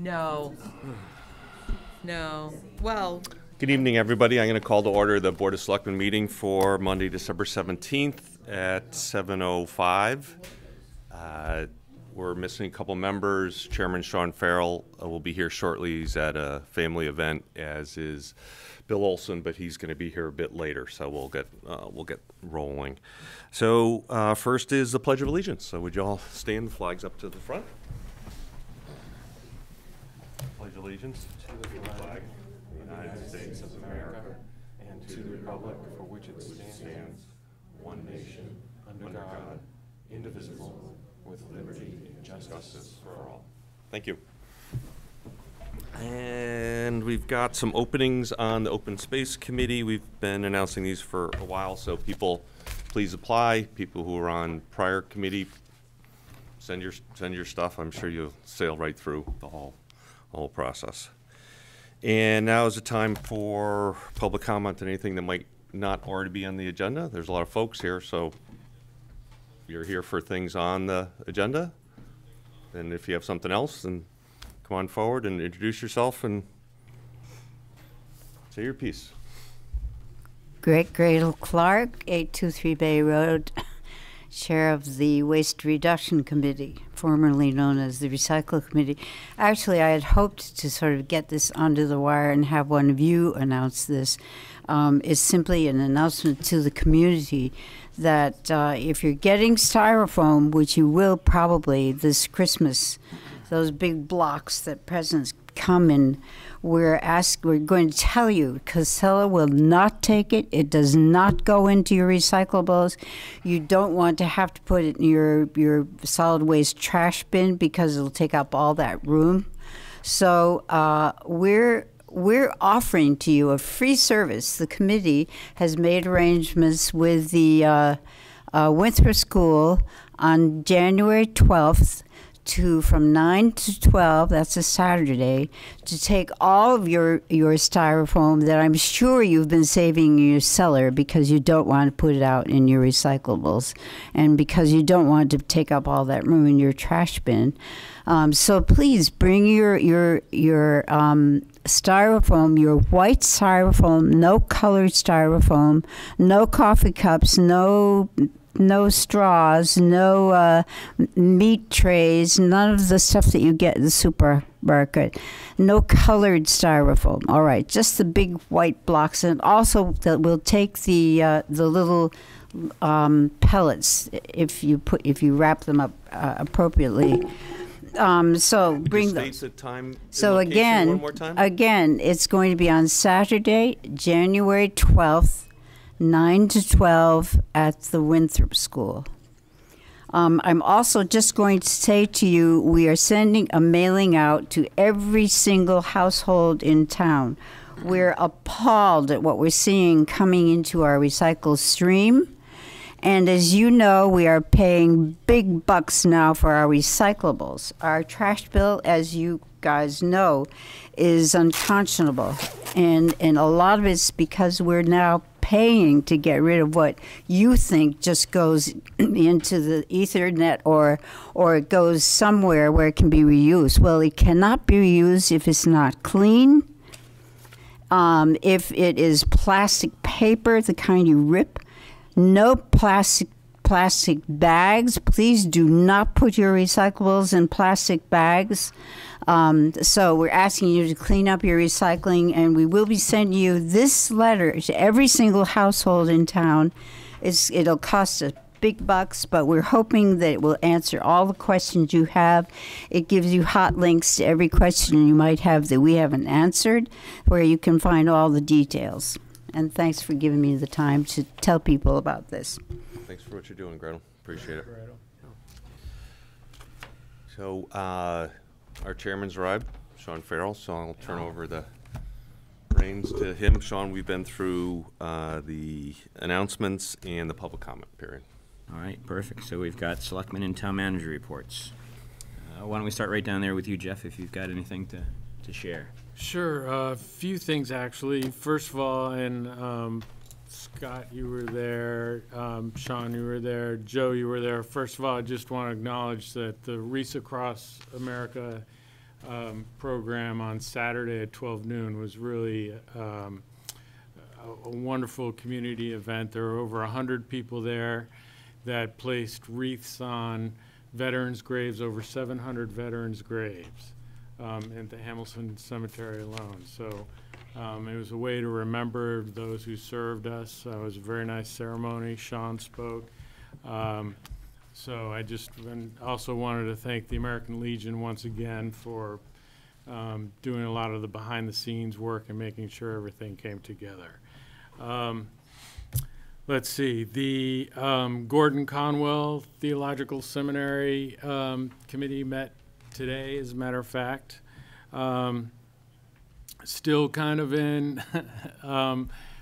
No. No. Well. Good evening, everybody. I'm going to call to order the Board of Selectmen meeting for Monday, December 17th at 7:05. We're missing a couple members. Chairman Sean Farrell will be here shortly. He's at a family event, as is Bill Olson, but he's going to be here a bit later, so we'll get rolling. So first is the Pledge of Allegiance. So would you all stand, flags up to the front? Pledge allegiance to the flag of the United States of America and to the republic for which it stands, one nation, under God, indivisible, with liberty and justice for all. Thank you. And we've got some openings on the Open Space Committee. We've been announcing these for a while, so people please apply. People who are on prior committee, send your stuff. I'm sure you'll sail right through the whole process. And now is the time for public comment on anything that might not already be on the agenda. There's a lot of folks here, so you're here for things on the agenda. And if you have something else, then come on forward and introduce yourself and say your piece. Greg Gradle Clark, 823 Bay Road, Chair of the Waste Reduction Committee, formerly known as the Recycle Committee. Actually, I had hoped to sort of get this onto the wire and have one of you announce this. It's simply an announcement to the community that if you're getting styrofoam, which you will probably this Christmas, those big blocks that presents come in, we're going to tell you, Casella will not take it. It does not go into your recyclables. You don't want to have to put it in your solid waste trash bin because it'll take up all that room. So we're offering to you a free service. The committee has made arrangements with the Winthrop School on January 12th from 9 to 12, that's a Saturday, to take all of your styrofoam that I'm sure you've been saving in your cellar because you don't want to put it out in your recyclables and because you don't want to take up all that room in your trash bin. So please bring your styrofoam, your white styrofoam, no colored styrofoam, no coffee cups, no straws, no meat trays, none of the stuff that you get in the supermarket, no colored styrofoam. All right, just the big white blocks, and also that will take the little pellets if you wrap them up appropriately. So bring those. The time. So again, one more time? Again, it's going to be on Saturday, January 12th. 9 to 12 at the Winthrop School. I'm also just going to say to you, we are sending a mailing out to every single household in town. We're appalled at what we're seeing coming into our recycle stream. And as you know, we are paying big bucks now for our recyclables. Our trash bill, as you guys know, is unconscionable. And a lot of it's because we're now paying to get rid of what you think just goes into the Ethernet or it goes somewhere where it can be reused. Well, it cannot be reused if it's not clean. If it is plastic paper, the kind you rip, no plastic bags. Please do not put your recyclables in plastic bags. So we're asking you to clean up your recycling, and we will be sending you this letter to every single household in town. It'll cost us big bucks, but we're hoping that it will answer all the questions you have. It gives you hot links to every question you might have that we haven't answered, where you can find all the details. And thanks for giving me the time to tell people about this. Thanks for what you're doing, Gretel. Appreciate it. So our chairman's arrived, Sean Farrell, so I'll turn over the reins to him. Sean, we've been through the announcements and the public comment period. All right, perfect. So we've got Selectmen and Town Manager reports. Why don't we start right down there with you, Jeff, if you've got anything to share. Sure, a few things actually. First of all, and Scott, you were there, Sean, you were there, Joe, you were there. First of all, I just want to acknowledge that the Wreaths Across America program on Saturday at 12 noon was really a wonderful community event. There were over 100 people there that placed wreaths on veterans' graves, over 700 veterans' graves at the Hamilton Cemetery alone. So it was a way to remember those who served us. It was a very nice ceremony. Sean spoke. So I just also wanted to thank the American Legion once again for doing a lot of the behind-the-scenes work and making sure everything came together. Let's see, the Gordon Conwell Theological Seminary Committee met today, as a matter of fact. Still kind of in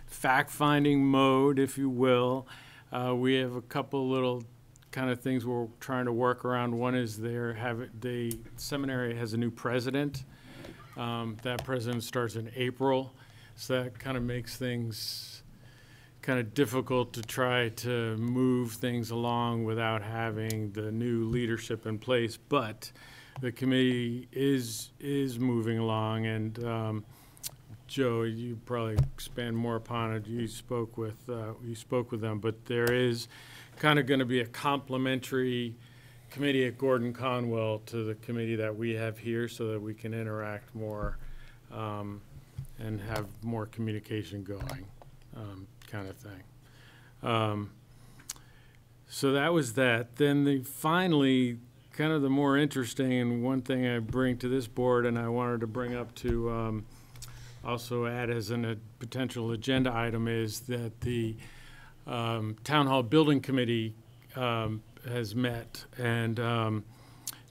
fact-finding mode, if you will. We have a couple little kind of things we're trying to work around. One is the seminary has a new president. That president starts in April, so that kind of makes things kind of difficult to try to move things along without having the new leadership in place. But the committee is moving along, and Joe, you probably expand more upon it. You spoke with them, but there is kind of going to be a complementary committee at Gordon Conwell to the committee that we have here, so that we can interact more and have more communication going, kind of thing. So that was that. Then finally, kind of the more interesting, and one thing I bring to this board, and I wanted to bring up to also add as a potential agenda item, is that the Town Hall Building Committee has met, and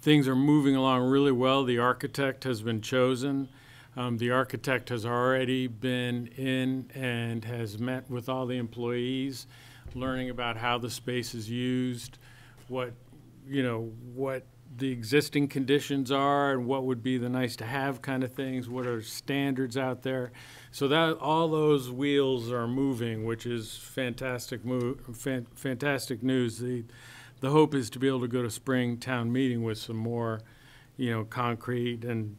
things are moving along really well. The architect has been chosen. The architect has already been in and has met with all the employees, learning about how the space is used, what the existing conditions are, and what would be the nice to have kind of things, what are standards out there. So that all those wheels are moving, which is fantastic fantastic news. The hope is to be able to go to spring town meeting with some more, concrete and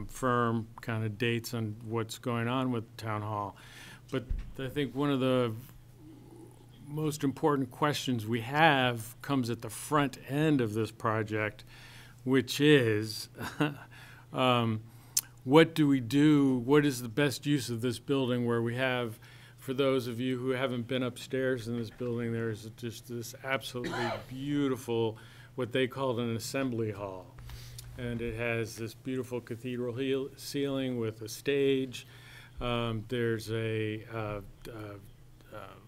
firm kind of dates on what's going on with town hall. But I think one of the most important questions we have comes at the front end of this project, which is what do we do? What is the best use of this building, where we have, for those of you who haven't been upstairs in this building, there's just this absolutely beautiful, what they called an assembly hall. And it has this beautiful cathedral ceiling with a stage. There's a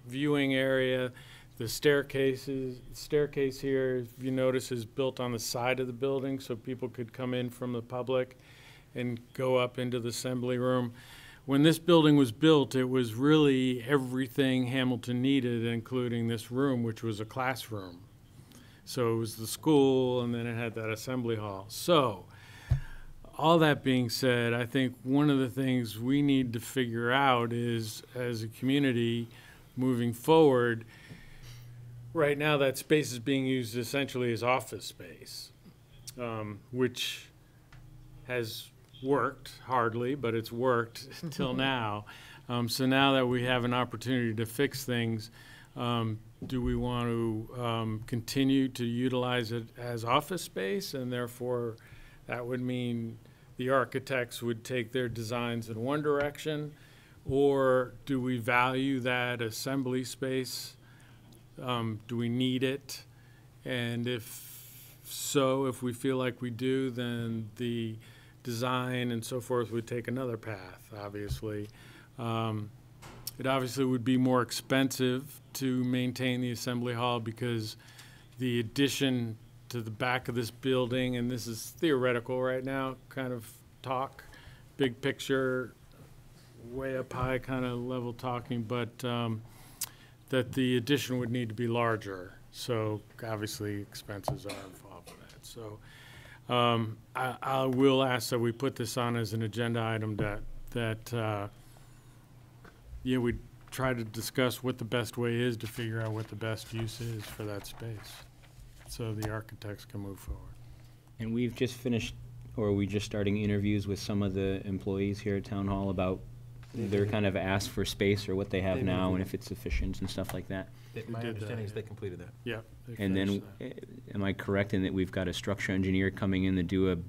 viewing area. The staircase here, if you notice, is built on the side of the building, so people could come in from the public and go up into the assembly room. When this building was built, it was really everything Hamilton needed, including this room, which was a classroom. So it was the school, and then it had that assembly hall. So all that being said, I think one of the things we need to figure out is, as a community moving forward, right now that space is being used essentially as office space, which has worked, hardly, but it's worked till now. So now that we have an opportunity to fix things, do we want to continue to utilize it as office space, and therefore that would mean the architects would take their designs in one direction, or do we value that assembly space? Do we need it? And if so, if we feel like we do, then the design and so forth would take another path, obviously. It obviously would be more expensive to maintain the assembly hall, because the addition to the back of this building, and this is theoretical right now, kind of talk, big picture, way up high kind of level talking, but that the addition would need to be larger. So obviously expenses are involved with that. So I will ask that we put this on as an agenda item, that we try to discuss what the best way is to figure out what the best use is for that space, so the architects can move forward. And we've just finished or are we just starting interviews with some of the employees here at Town Hall about their kind of ask for space or what they have They now moved and it. if it's sufficient and stuff like that? My did that, understanding is yeah. they completed that. Yeah. they And then, finished that. am I correct in that we've got a structural engineer coming in to do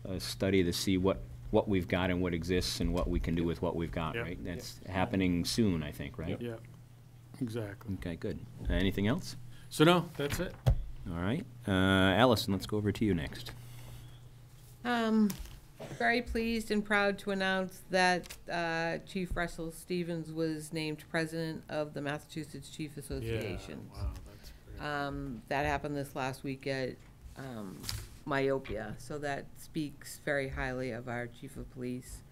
a study to see what we've got and what exists and what we can do with what we've got, Yep. right? That's happening soon, I think, right? Yeah, exactly. Okay, good. Anything else? So no, that's it. All right. Allison, let's go over to you next. Very pleased and proud to announce that Chief Russell Stevens was named president of the Massachusetts Chief Yeah, Association. wow, that's great. That happened this last week at Myopia, so that speaks very highly of our chief of police.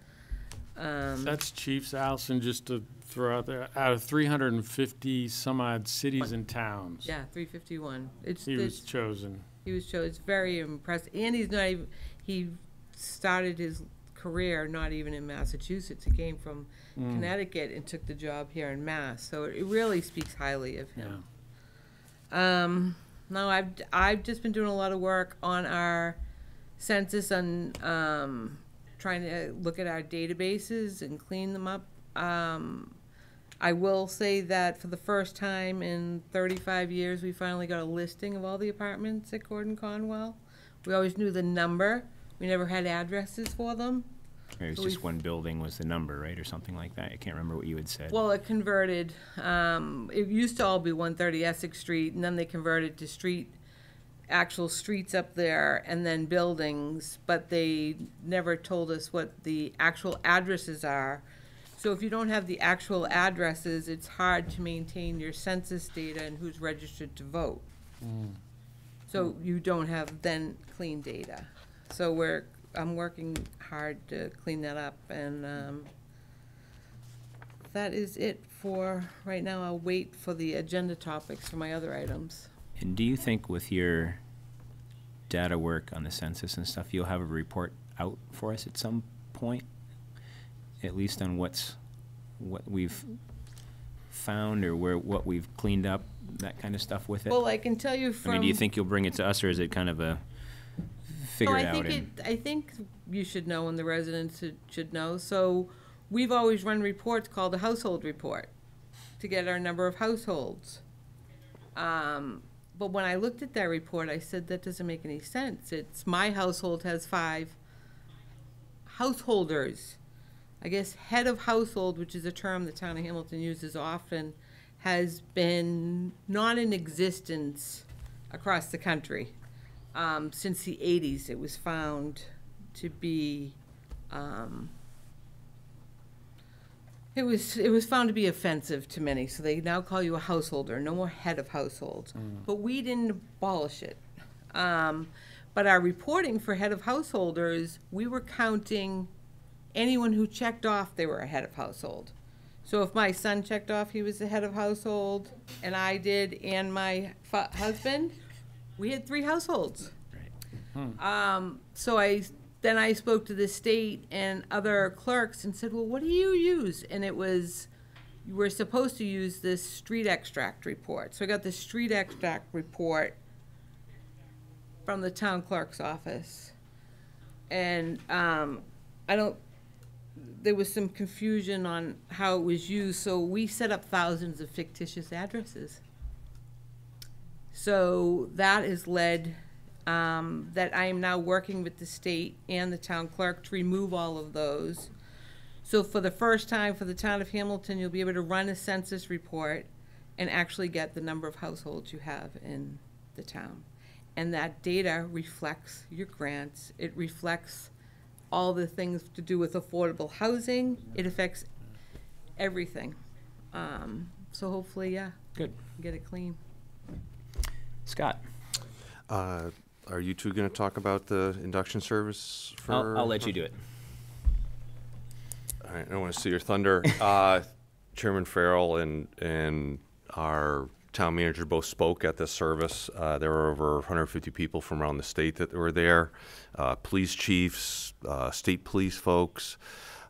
That's Chiefs, Allison, just to throw out there, out of 350 some odd cities and towns. Yeah, 351. He was chosen. He was chosen. It's very impressive, and he's not even. He started his career not even in Massachusetts. He came from Connecticut and took the job here in Mass. So it really speaks highly of him. No, I've just been doing a lot of work on our census and trying to look at our databases and clean them up. I will say that for the first time in 35 years, we finally got a listing of all the apartments at Gordon Conwell. We always knew the number. We never had addresses for them. It was So just we've- one building was the number, right, or something like that? I can't remember what you had said. Well, it converted. It used to all be 130 Essex Street, and then they converted to actual streets up there, and then buildings, but they never told us what the actual addresses are. So if you don't have the actual addresses, it's hard to maintain your census data and who's registered to vote. So you don't have then clean data. So I'm working hard to clean that up, and that is it for right now. I'll wait for the agenda topics for my other items. And do you think with your data work on the census and stuff, you'll have a report out for us at some point? At least on what we've found or what we've cleaned up, that kind of stuff with it? Well, I can tell you from. I mean, do you think you'll bring it to us, or is it kind of a figure it out? I think you should know, and the residents should know. So we've always run reports called a household report to get our number of households. But when I looked at that report, I said, that doesn't make any sense. It's my household has 5 householders. I guess head of household, which is a term the town of Hamilton uses often, has been not in existence across the country. Since the 80s, it was found to be, it was found to be offensive to many, so they now call you a householder, no more head of household. But we didn't abolish it. But our reporting for head of householders, we were counting anyone who checked off they were a head of household. So if my son checked off he was the head of household, and I did, and my husband, we had 3 households. So I spoke to the state and other clerks and said, well, what do you use? And it was, you were supposed to use this street extract report. So I got the street extract report from the town clerk's office. And there was some confusion on how it was used, so we set up thousands of fictitious addresses. So that has led, that I am now working with the state and the town clerk to remove all of those. So for the first time for the town of Hamilton, you'll be able to run a census report and actually get the number of households you have in the town. And that data reflects your grants, it reflects all the things to do with affordable housing, it affects everything. So hopefully, yeah. Good. Get it clean. Scott? Are you two going to talk about the induction service for? I'll let you do it. All right, I don't want to steal your thunder. Chairman Farrell and our town manager both spoke at this service. There were over 150 people from around the state that were there. Police chiefs, state police folks.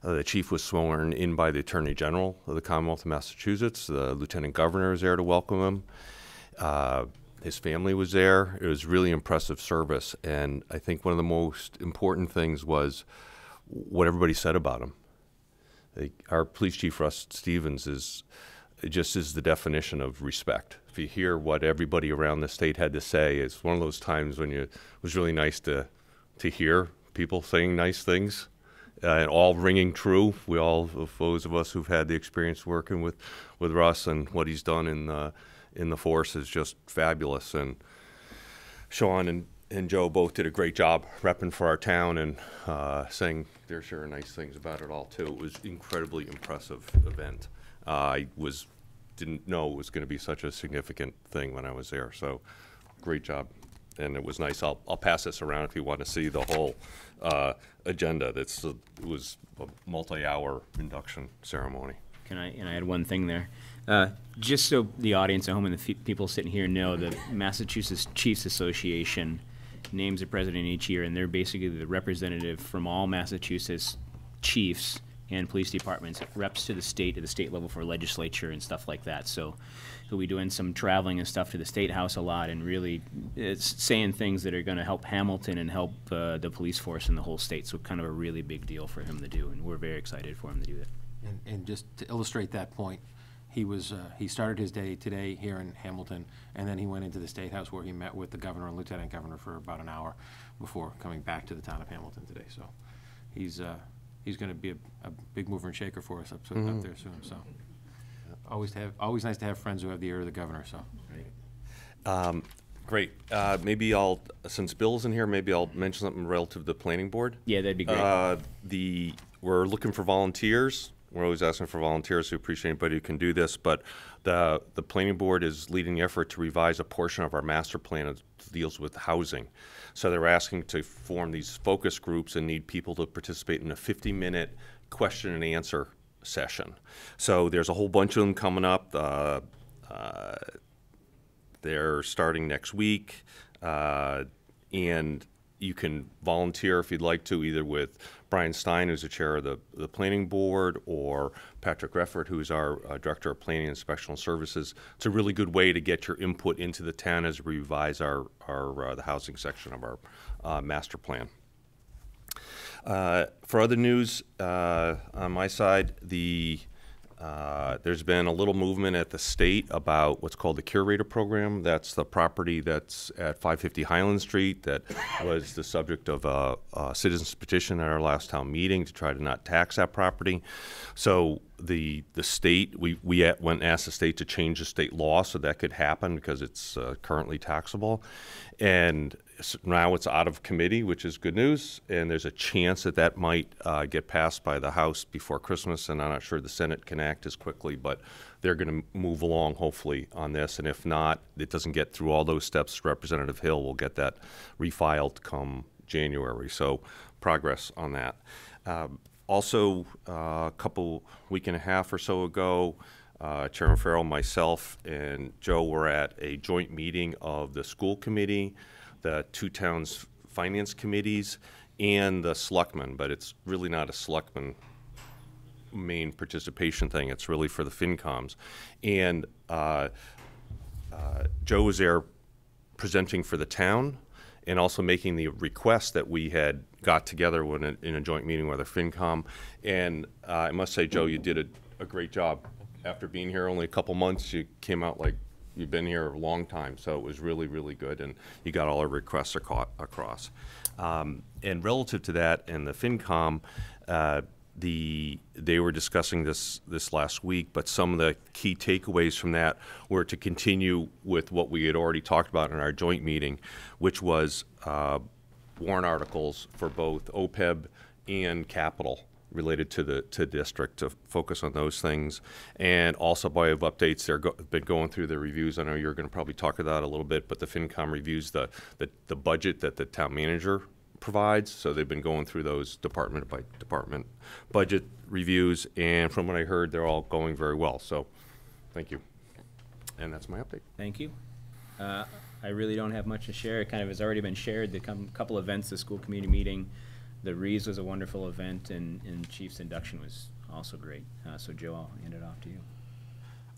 The chief was sworn in by the Attorney General of the Commonwealth of Massachusetts. The Lieutenant Governor is there to welcome him. His family was there. It was really impressive service. And I think one of the most important things was what everybody said about him. Our police chief, Russ Stevens, is the definition of respect. If you hear what everybody around the state had to say, it's one of those times when it was really nice to hear people saying nice things, and all ringing true. We all, those of us who've had the experience working with Russ and what he's done in the force is just fabulous. And Sean and Joe both did a great job repping for our town and saying their share of nice things about it all too. It was an incredibly impressive event. I didn't know it was going to be such a significant thing when I was there. So great job. And it was nice. I'll pass this around if you want to see the whole agenda. It was a multi-hour induction ceremony. Can I add one thing there? Just so the audience at home and the people sitting here know, the Massachusetts Chiefs Association names a president each year, and they're basically the representative from all Massachusetts chiefs and police departments, reps to the state, at the state level for legislature and stuff like that. So we'll be doing some traveling and stuff to the State House a lot, and really it's saying things that are going to help Hamilton and help the police force in the whole state. So kind of a really big deal for him to do, and we're very excited for him to do that. And just to illustrate that point, he started his day today here in Hamilton, and then he went into the State House where he met with the governor and lieutenant governor for about an hour before coming back to the town of Hamilton today. So he's going to be a big mover and shaker for us up there soon. So always nice to have friends who have the ear of the governor. So Great. Maybe since Bill's in here, maybe I'll mention something relative to the planning board. Yeah, that'd be great. We're looking for volunteers. We're always asking for volunteers. We appreciate anybody who can do this, but the planning board is leading the effort to revise a portion of our master plan that deals with housing. So they're asking to form these focus groups and need people to participate in a 50-minute question and answer session. So there's a whole bunch of them coming up. They're starting next week, and you can volunteer if you'd like to, either with Brian Stein, who's the chair of the planning board, or Patrick Reffert, who's our director of planning and inspectional services. It's a really good way to get your input into the town as we revise the housing section of our master plan. For other news on my side, there's been a little movement at the state about what's called the curator program. That's the property that's at 550 Highland Street that was the subject of a citizen's petition at our last town meeting to try to not tax that property. So the state, we went and asked the state to change the state law so that could happen because it's currently taxable. And now it's out of committee, which is good news, and there's a chance that might get passed by the House before Christmas, and I'm not sure the Senate can act as quickly, but they're going to move along, hopefully, on this, and if not, it doesn't get through all those steps, Representative Hill will get that refiled come January, so progress on that. Also, a week and a half or so ago, Chairman Farrell, myself, and Joe were at a joint meeting of the school committee, the two towns' finance committees, and the selectmen, but it's really not a selectman main participation thing. It's really for the FinComs. And Joe was there presenting for the town and also making the request that we had got together in a joint meeting with the FinCom. And I must say, Joe, you did a great job. After being here only a couple months, you came out like you've been here a long time, so it was really, really good, and you got all our requests across. And relative to that and the FinCom, they were discussing this last week, but some of the key takeaways from that were to continue with what we had already talked about in our joint meeting, which was warrant articles for both OPEB and capital related to the district, to focus on those things. And also by way of updates, they've been going through the reviews. I know you're going to probably talk about that a little bit, but the FinCom reviews the budget that the town manager provides. So they've been going through those department by department budget reviews, and from what I heard, they're all going very well. So thank you. And that's my update. Thank you. I really don't have much to share. It kind of has already been shared. The couple events, the school committee meeting, the Reeves was a wonderful event, and Chief's induction was also great. So Joe, I'll hand it off to you.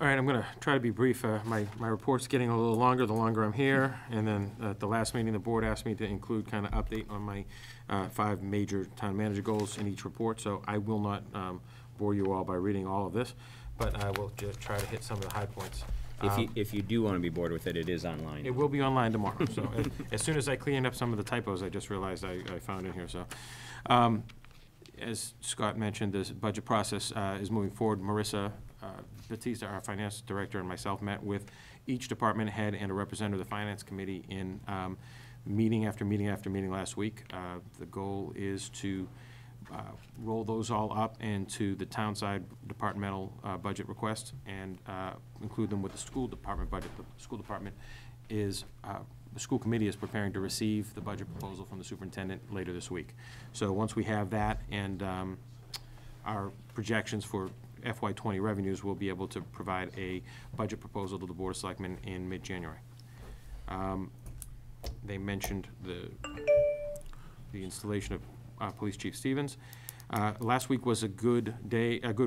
All right, I'm going to try to be brief. My report's getting a little longer the longer I'm here, and then at the last meeting, the board asked me to include kind of update on my 5 major town manager goals in each report, so I will not bore you all by reading all of this, but I will just try to hit some of the high points. If you do want to be bored with it, it is online. It will be online tomorrow, so as soon as I clean up some of the typos I just realized I found in here, so. As Scott mentioned, this budget process is moving forward. Marissa Batista, our finance director, and myself met with each department head and a representative of the finance committee in meeting after meeting after meeting last week. The goal is to roll those all up into the town side departmental budget requests and include them with the school department budget. The school department is, the school committee is preparing to receive the budget proposal from the superintendent later this week. So once we have that and our projections for FY20 revenues, we'll be able to provide a budget proposal to the Board of Selectmen in mid-January. They mentioned the installation of Police Chief Stevens. Last week was a good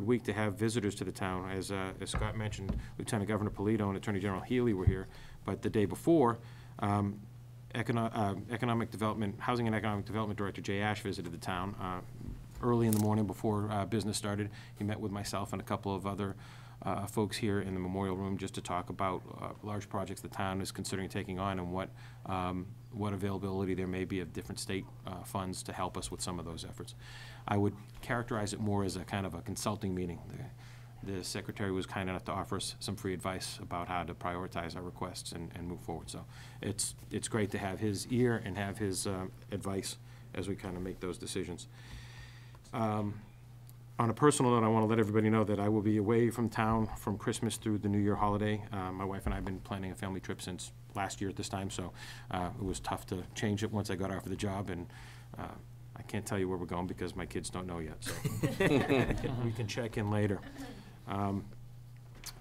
week to have visitors to the town. As Scott mentioned, Lieutenant Governor Polito and Attorney General Healy were here, but the day before, Economic Development, Housing and Economic Development Director Jay Ash visited the town early in the morning before business started. He met with myself and a couple of other folks here in the Memorial Room just to talk about large projects the town is considering taking on and what availability there may be of different state funds to help us with some of those efforts. I would characterize it more as a kind of a consulting meeting. The secretary was kind enough to offer us some free advice about how to prioritize our requests and move forward. So it's great to have his ear and have his advice as we kind of make those decisions. On a personal note, I want to let everybody know that I will be away from town from Christmas through the New Year holiday. My wife and I have been planning a family trip since last year at this time, so it was tough to change it once I got offered the job, and I can't tell you where we're going because my kids don't know yet, so we can check in later.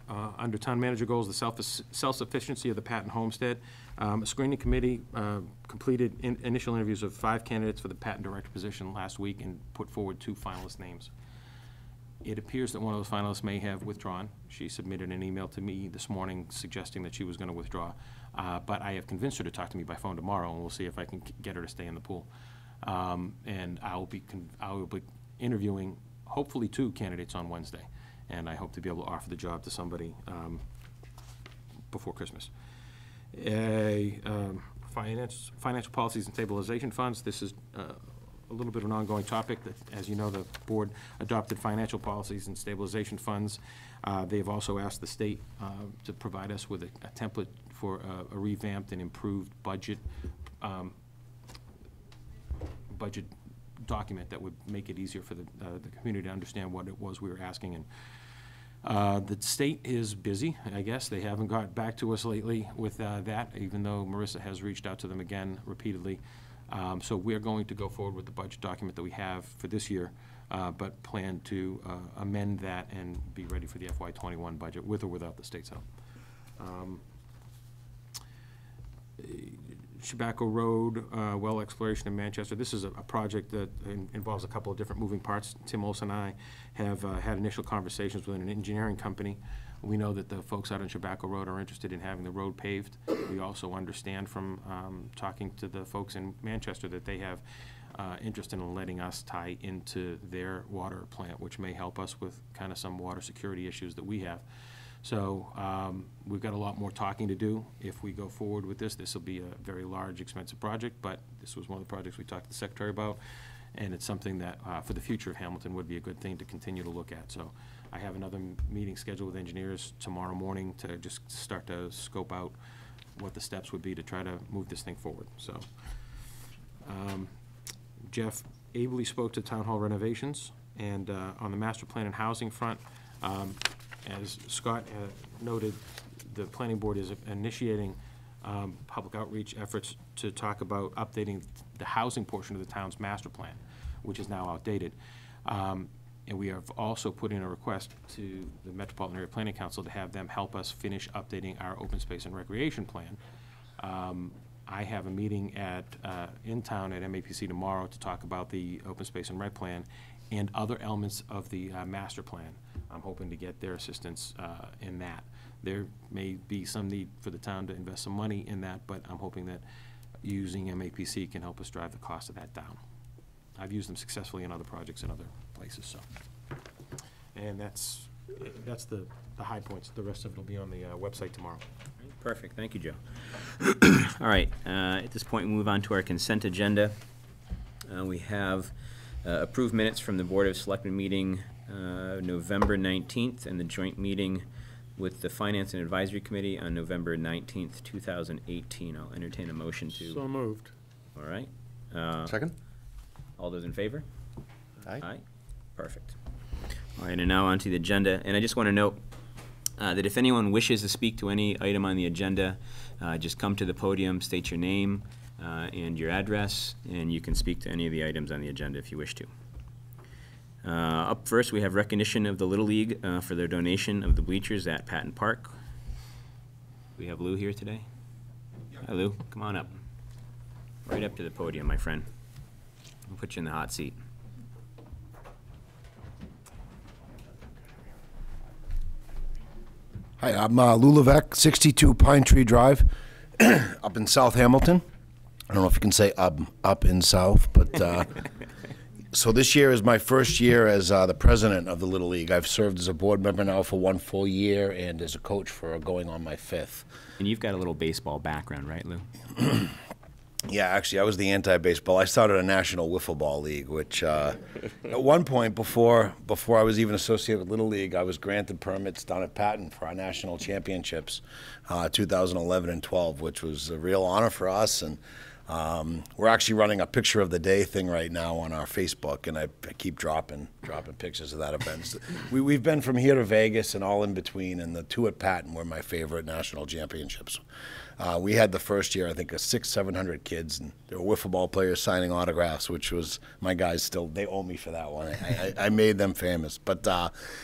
Under town manager goals, the self-sufficiency of the Patton homestead. A screening committee completed initial interviews of 5 candidates for the Patton director position last week and put forward 2 finalist names. It appears that one of those finalists may have withdrawn. She submitted an email to me this morning suggesting that she was going to withdraw, but I have convinced her to talk to me by phone tomorrow, and we'll see if I can get her to stay in the pool. And I will be interviewing hopefully 2 candidates on Wednesday, and I hope to be able to offer the job to somebody before Christmas. Financial policies and stabilization funds. This is a little bit of an ongoing topic. That, as you know, the board adopted financial policies and stabilization funds. They've also asked the state to provide us with a template for a revamped and improved budget document that would make it easier for the community to understand what it was we were asking. And the state is busy, I guess. They haven't got back to us lately with that, even though Marissa has reached out to them again repeatedly. So we're going to go forward with the budget document that we have for this year, but plan to amend that and be ready for the FY21 budget with or without the state's help. Chabaco Road well exploration in Manchester. This is a project that involves a couple of different moving parts. Tim Olson and I have had initial conversations with an engineering company. We know that the folks out on Chabaco Road are interested in having the road paved. We also understand from talking to the folks in Manchester that they have interest in letting us tie into their water plant, which may help us with kind of some water security issues that we have. So we've got a lot more talking to do. If we go forward with this, this will be a very large, expensive project, but this was one of the projects we talked to the Secretary about, and it's something that for the future of Hamilton would be a good thing to continue to look at. So I have another meeting scheduled with engineers tomorrow morning to just start to scope out what the steps would be to try to move this thing forward. So Jeff ably spoke to town hall renovations, and on the master plan and housing front, as Scott noted, the planning board is initiating public outreach efforts to talk about updating the housing portion of the town's master plan, which is now outdated. And we have also put in a request to the Metropolitan Area Planning Council to have them help us finish updating our open space and recreation plan. I have a meeting in town at MAPC tomorrow to talk about the open space and rec plan and other elements of the master plan. I'm hoping to get their assistance in that. There may be some need for the town to invest some money in that, but I'm hoping that using MAPC can help us drive the cost of that down. I've used them successfully in other projects in other places, so. And that's the high points. The rest of it will be on the website tomorrow. Perfect, thank you, Joe. All right, at this point, we move on to our consent agenda. We have approved minutes from the Board of Selectmen meeting November 19th and the joint meeting with the Finance and Advisory Committee on November 19th, 2018. I'll entertain a motion to. So moved. All right. Second? All those in favor? Aye. Aye. Perfect. All right, and now on to the agenda. And I just want to note that if anyone wishes to speak to any item on the agenda, just come to the podium, state your name and your address, and you can speak to any of the items on the agenda if you wish to. Up first, we have recognition of the Little League for their donation of the bleachers at Patton Park. We have Lou here today. Hi, Lou. Come on up. Right up to the podium, my friend. I'll put you in the hot seat. Hi, I'm Lou Levesque, 62 Pine Tree Drive, up in South Hamilton. I don't know if you can say up in South, but so this year is my first year as the president of the Little League. I've served as a board member now for 1 full year and as a coach for going on my 5th. And you've got a little baseball background, right, Lou? Yeah, actually, I was the anti-baseball. I started a national wiffle ball league, which at one point before I was even associated with Little League, I was granted permits down at Patton for our national championships, 2011 and 12, which was a real honor for us. And we're actually running a picture of the day thing right now on our Facebook, and I keep dropping pictures of that event. We've been from here to Vegas and all in between, and the 2 at Patton were my favorite national championships. We had the first year, I think, 600-700 kids, and there were wiffle ball players signing autographs, which was, my guys still, they owe me for that one. I made them famous. But,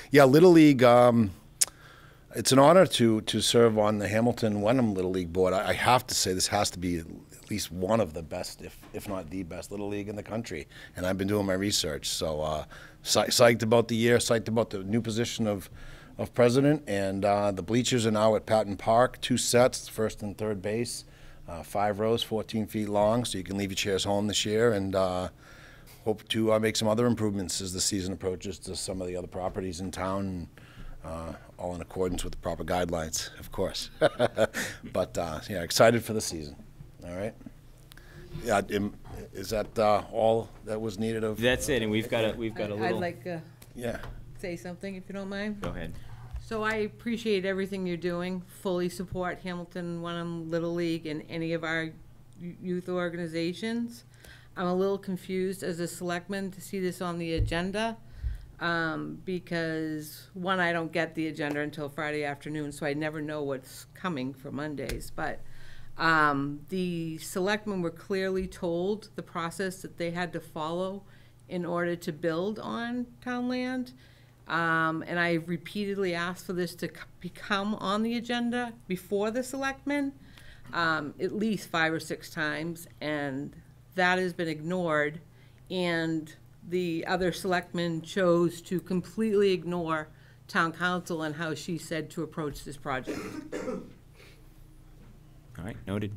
yeah, Little League, it's an honor to serve on the Hamilton-Wenham Little League board. I have to say this has to be at least one of the best, if not the best, Little League in the country. And I've been doing my research. So psyched about the year, psyched about the new position of president, and the bleachers are now at Patton Park, 2 sets, first and third base, 5 rows, 14 feet long, so you can leave your chairs home this year, and hope to make some other improvements as the season approaches to some of the other properties in town, all in accordance with the proper guidelines, of course. But yeah, excited for the season. All right. Yeah, is that all that was needed of? That's it, and we've got a little. I'd like Yeah. say something if you don't mind. Go ahead. So I appreciate everything you're doing, fully support Hamilton Wenham Little League and any of our youth organizations. I'm a little confused as a selectman to see this on the agenda because, one, I don't get the agenda until Friday afternoon, so I never know what's coming for Mondays. But the selectmen were clearly told the process that they had to follow in order to build on town land. And I repeatedly asked for this to become on the agenda before the selectmen, at least 5 or 6 times, and that has been ignored. And the other selectmen chose to completely ignore town council and how she said to approach this project. All right, noted.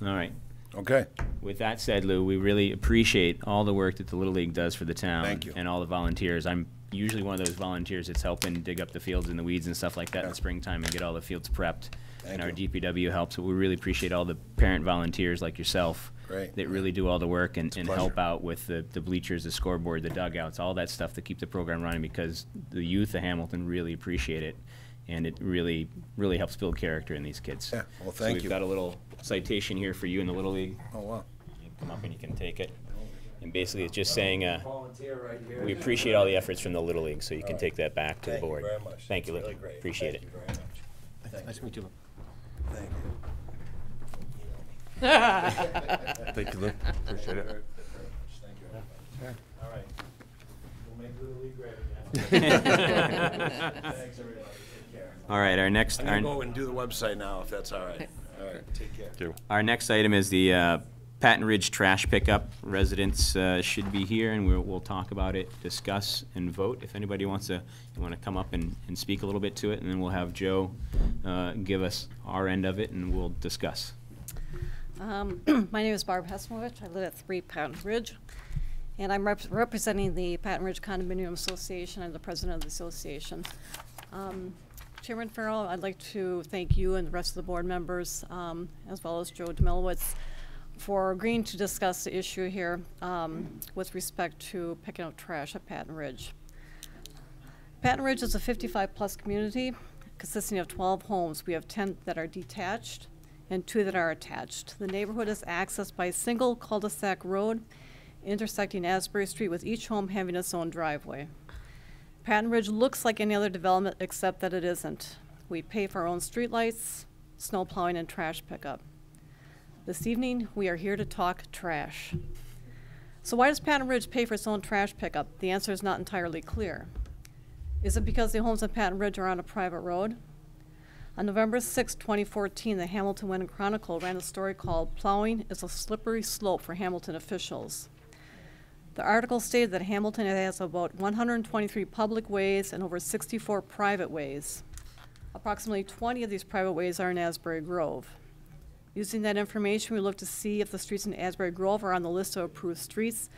All right. Okay. With that said, Lou, we really appreciate all the work that the Little League does for the town. Thank you. And all the volunteers. I'm usually one of those volunteers that's helping dig up the fields and the weeds and stuff like that in the springtime and get all the fields prepped. Thank and you. our DPW helps, but we really appreciate all the parent volunteers like yourself Great. that really do all the work and pleasure. help out with the bleachers, the scoreboard, the dugouts, all that stuff to keep the program running, because the youth of Hamilton really appreciate it. And it really, really helps build character in these kids. Yeah, well, So thank we've you. got a little citation here for you in the Little League. Oh, wow. You can come up and you can take it. And basically, it's just saying, we appreciate all the efforts from the Little League, so you can take that back to the Thank you board. very much. Thank you, Lou. Really great. Appreciate it. Thank you very much. Nice to meet you, Lou. Thank you. Thank you, Lou. Appreciate it. Thank you. All right. We'll make Little League great again. Thanks, everybody. Take care. All right, our next, I'm going to go and do the website now, if that's all right. All right, take care. Thank you. our next item is the Patton Ridge trash pickup. Residents should be here, and we'll talk about it, discuss, and vote. If anybody wants to come up and speak a little bit to it, and then we'll have Joe give us our end of it, and we'll discuss. My name is Barb Hesmovich. I live at 3 Patton Ridge, and I'm representing the Patton Ridge Condominium Association. I'm the president of the association. Chairman Farrell, I'd like to thank you and the rest of the board members, as well as Joe Demilowitz, for agreeing to discuss the issue here with respect to picking up trash at Patton Ridge. Patton Ridge is a 55-plus community consisting of 12 homes. We have 10 that are detached and 2 that are attached. The neighborhood is accessed by a single cul-de-sac road intersecting Asbury Street, with each home having its own driveway. Patton Ridge looks like any other development except that it isn't. We pay for our own streetlights, snow plowing, and trash pickup. This evening, we are here to talk trash. So why does Patton Ridge pay for its own trash pickup? The answer is not entirely clear. Is it because the homes in Patton Ridge are on a private road? On November 6, 2014, the Hamilton Winter Chronicle ran a story called "Plowing is a Slippery Slope for Hamilton Officials." The article stated that Hamilton has about 123 public ways and over 64 private ways. Approximately 20 of these private ways are in Asbury Grove. Using that information, we looked to see if the streets in Asbury Grove are on the list of approved streets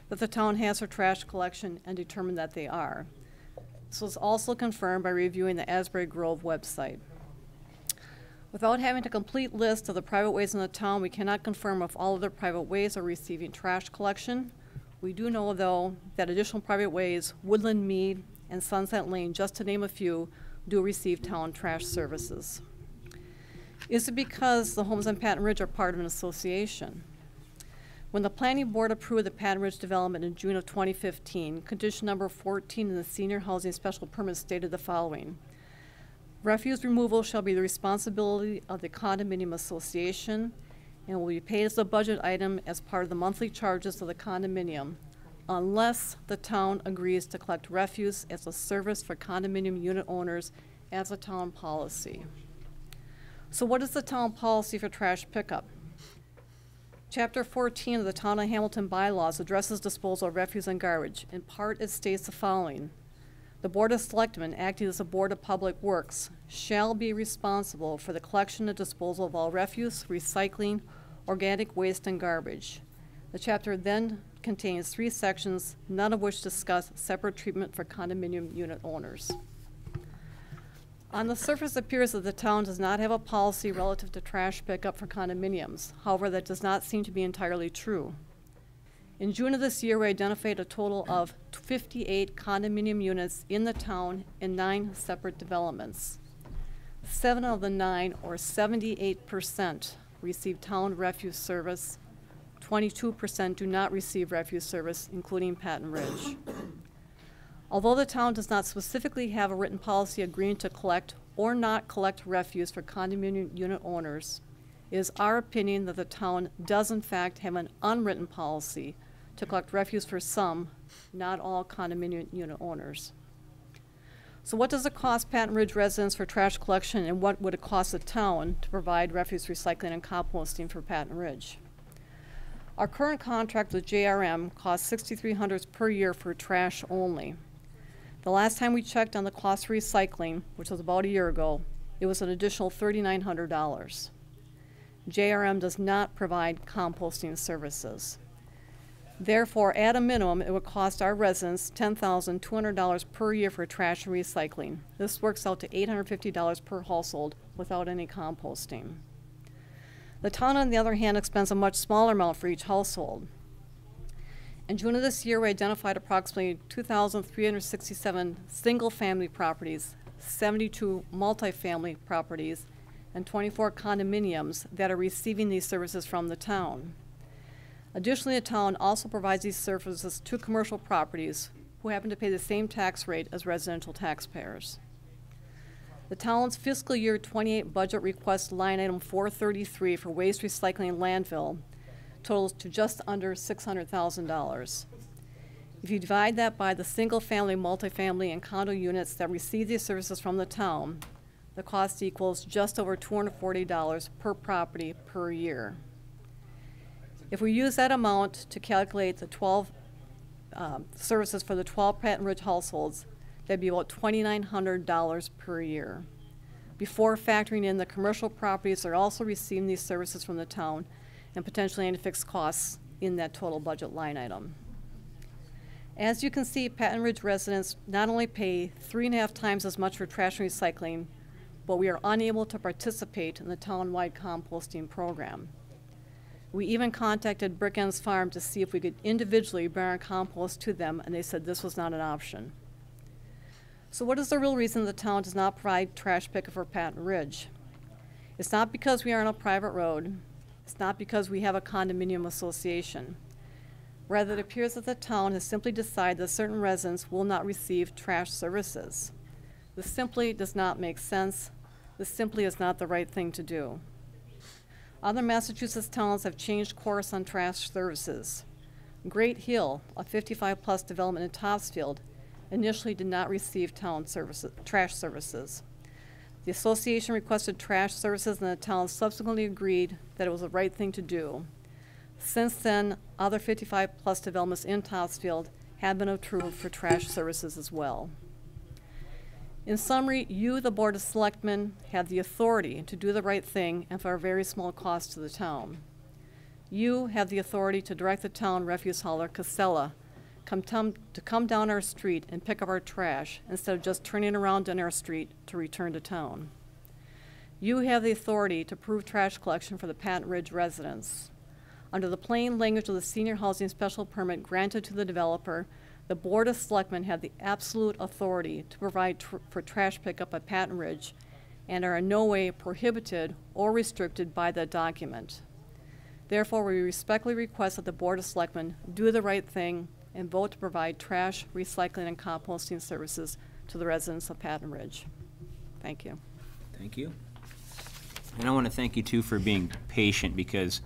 that the town has for trash collection, and determined that they are. This was also confirmed by reviewing the Asbury Grove website. Without having a complete list of the private ways in the town, we cannot confirm if all other private ways are receiving trash collection. We do know, though, that additional private ways, Woodland Mead and Sunset Lane, just to name a few, do receive town trash services. Is it because the homes on Patton Ridge are part of an association? When the planning board approved the Patton Ridge development in June of 2015, condition number 14 in the senior housing special permit stated the following: refuse removal shall be the responsibility of the condominium association and will be paid as a budget item as part of the monthly charges of the condominium, unless the town agrees to collect refuse as a service for condominium unit owners as a town policy. So what is the town policy for trash pickup? Chapter 14 of the Town of Hamilton bylaws addresses disposal of refuse and garbage. In part, it states the following: the Board of Selectmen, acting as a Board of Public Works, shall be responsible for the collection and disposal of all refuse, recycling, organic waste, and garbage. The chapter then contains 3 sections, none of which discuss separate treatment for condominium unit owners. On the surface, it appears that the town does not have a policy relative to trash pickup for condominiums. However, that does not seem to be entirely true. In June of this year, we identified a total of 58 condominium units in the town in 9 separate developments. 7 of the 9, or 78%, receive town refuse service. 22% do not receive refuse service, including Patton Ridge. Although the town does not specifically have a written policy agreeing to collect or not collect refuse for condominium unit owners, it is our opinion that the town does in fact have an unwritten policy to collect refuse for some, not all, condominium unit owners. So what does it cost Patton Ridge residents for trash collection, and what would it cost the town to provide refuse recycling and composting for Patton Ridge? Our current contract with JRM costs $6,300 per year for trash only. The last time we checked on the cost for recycling, which was about a year ago, it was an additional $3,900. JRM does not provide composting services. Therefore, at a minimum, it would cost our residents $10,200 per year for trash and recycling. This works out to $850 per household without any composting. The town, on the other hand, expends a much smaller amount for each household. In June of this year, we identified approximately 2,367 single-family properties, 72 multifamily properties, and 24 condominiums that are receiving these services from the town. Additionally, the town also provides these services to commercial properties who happen to pay the same tax rate as residential taxpayers. The town's fiscal year 28 budget request line item 433 for waste recycling and landfill totals to just under $600,000. If you divide that by the single-family, multifamily, and condo units that receive these services from the town, the cost equals just over $240 per property per year. If we use that amount to calculate the 12 services for the 12 Patton Ridge households, that'd be about $2,900 per year, before factoring in the commercial properties that are also receiving these services from the town and potentially any fixed costs in that total budget line item. As you can see, Patton Ridge residents not only pay 3.5 times as much for trash and recycling, but we are unable to participate in the town-wide composting program. We even contacted Brick Ends Farm to see if we could individually bring our compost to them, and they said this was not an option. So what is the real reason the town does not provide trash pickup for Patton Ridge? It's not because we are on a private road. It's not because we have a condominium association. Rather, it appears that the town has simply decided that certain residents will not receive trash services. This simply does not make sense. This simply is not the right thing to do. Other Massachusetts towns have changed course on trash services. Great Hill, a 55-plus development in Topsfield, initially did not receive trash services. The association requested trash services, and the town subsequently agreed that it was the right thing to do. Since then, other 55-plus developments in Topsfield have been approved for trash services as well. In summary, you, the Board of Selectmen, have the authority to do the right thing and for a very small cost to the town. You have the authority to direct the town refuse hauler, Casella, to come down our street and pick up our trash instead of just turning around on our street to return to town. You have the authority to approve trash collection for the Patton Ridge residents. Under the plain language of the senior housing special permit granted to the developer, the Board of Selectmen have the absolute authority to provide for trash pickup at Patton Ridge and are in no way prohibited or restricted by that document. Therefore, we respectfully request that the Board of Selectmen do the right thing and vote to provide trash, recycling, and composting services to the residents of Patton Ridge. Thank you. Thank you. And I want to thank you, too, for being patient, because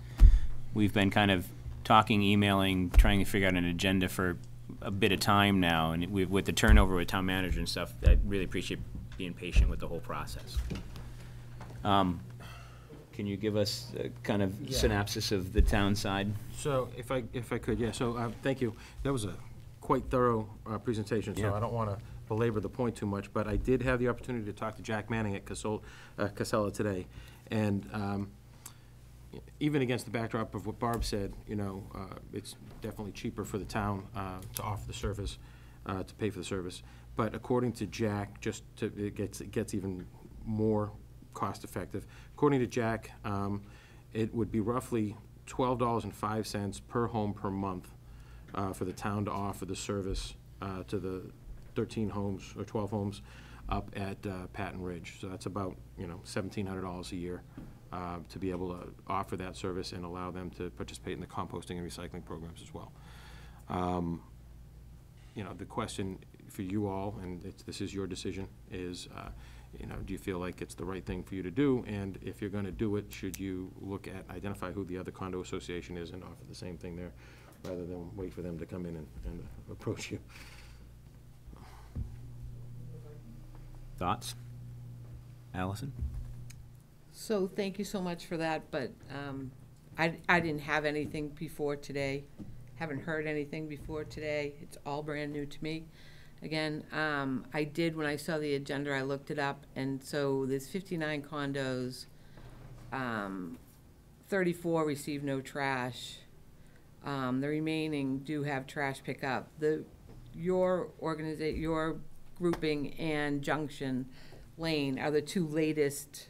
we've been kind of talking, emailing, trying to figure out an agenda for a bit of time now, and with the turnover with town manager and stuff, I really appreciate being patient with the whole process. Can you give us a kind of synopsis of the town side? So if I could, yeah, so thank you. That was a quite thorough presentation, so Yeah. I don't want to belabor the point too much, but I did have the opportunity to talk to Jack Manning at Casella today, and even against the backdrop of what Barb said, you know, it's definitely cheaper for the town to offer the service, to pay for the service. But according to Jack, it gets even more cost effective. According to Jack, it would be roughly $12.05 per home per month for the town to offer the service to the 13 homes or 12 homes up at Patton Ridge. So that's about, you know, $1,700 a year to be able to offer that service and allow them to participate in the composting and recycling programs as well. You know, the question for you all, and this is your decision, is you know, do you feel like it's the right thing for you to do? And if you're going to do it, should you look at, identify who the other condo association is and offer the same thing there, rather than wait for them to come in and approach you? Thoughts? Allison? So thank you so much for that, but I didn't have anything before today. Haven't heard anything before today. It's all brand new to me. Again, I did, when I saw the agenda, I looked it up, and so there's 59 condos, 34 receive no trash. The remaining do have trash pickup. Your grouping and Junction Lane are the two latest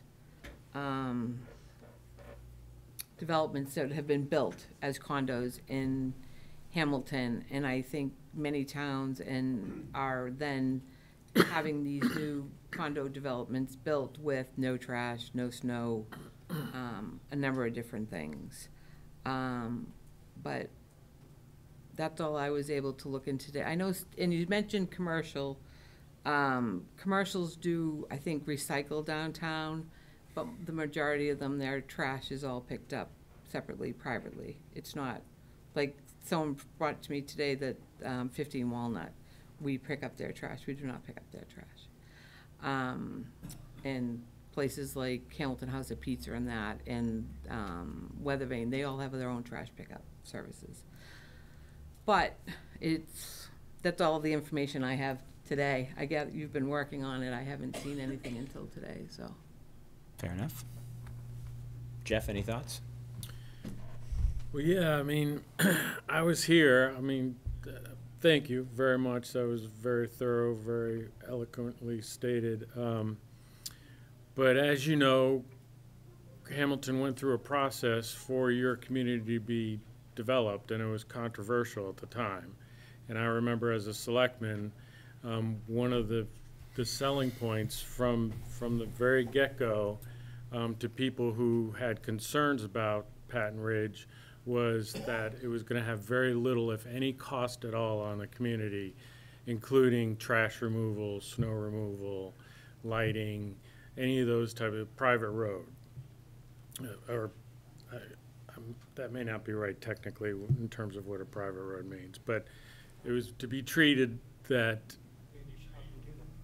developments that have been built as condos in Hamilton, and I think many towns are then having these new condo developments built with no trash, no snow, a number of different things. But that's all I was able to look into today. I know, and you mentioned commercial. Commercials do, I think, recycle downtown, but the majority of them, their trash is all picked up separately, privately. It's not like someone brought to me today that 15 Walnut, we pick up their trash. We do not pick up their trash. And places like Hamilton House of Pizza and that, and Weathervane, they all have their own trash pickup services. But that's all the information I have today. I get you've been working on it. I haven't seen anything until today, so. Fair enough. Jeff, any thoughts? Well, yeah, I mean, I was here. I mean, thank you very much. That was very thorough, very eloquently stated. But as you know, Hamilton went through a process for your community to be developed, and it was controversial at the time. And I remember as a selectman, one of the selling points from the very get-go to people who had concerns about Patton Ridge was that it was going to have very little, if any, cost at all on the community, including trash removal, snow removal, lighting, any of those type of private road. That may not be right technically in terms of what a private road means, but it was to be treated that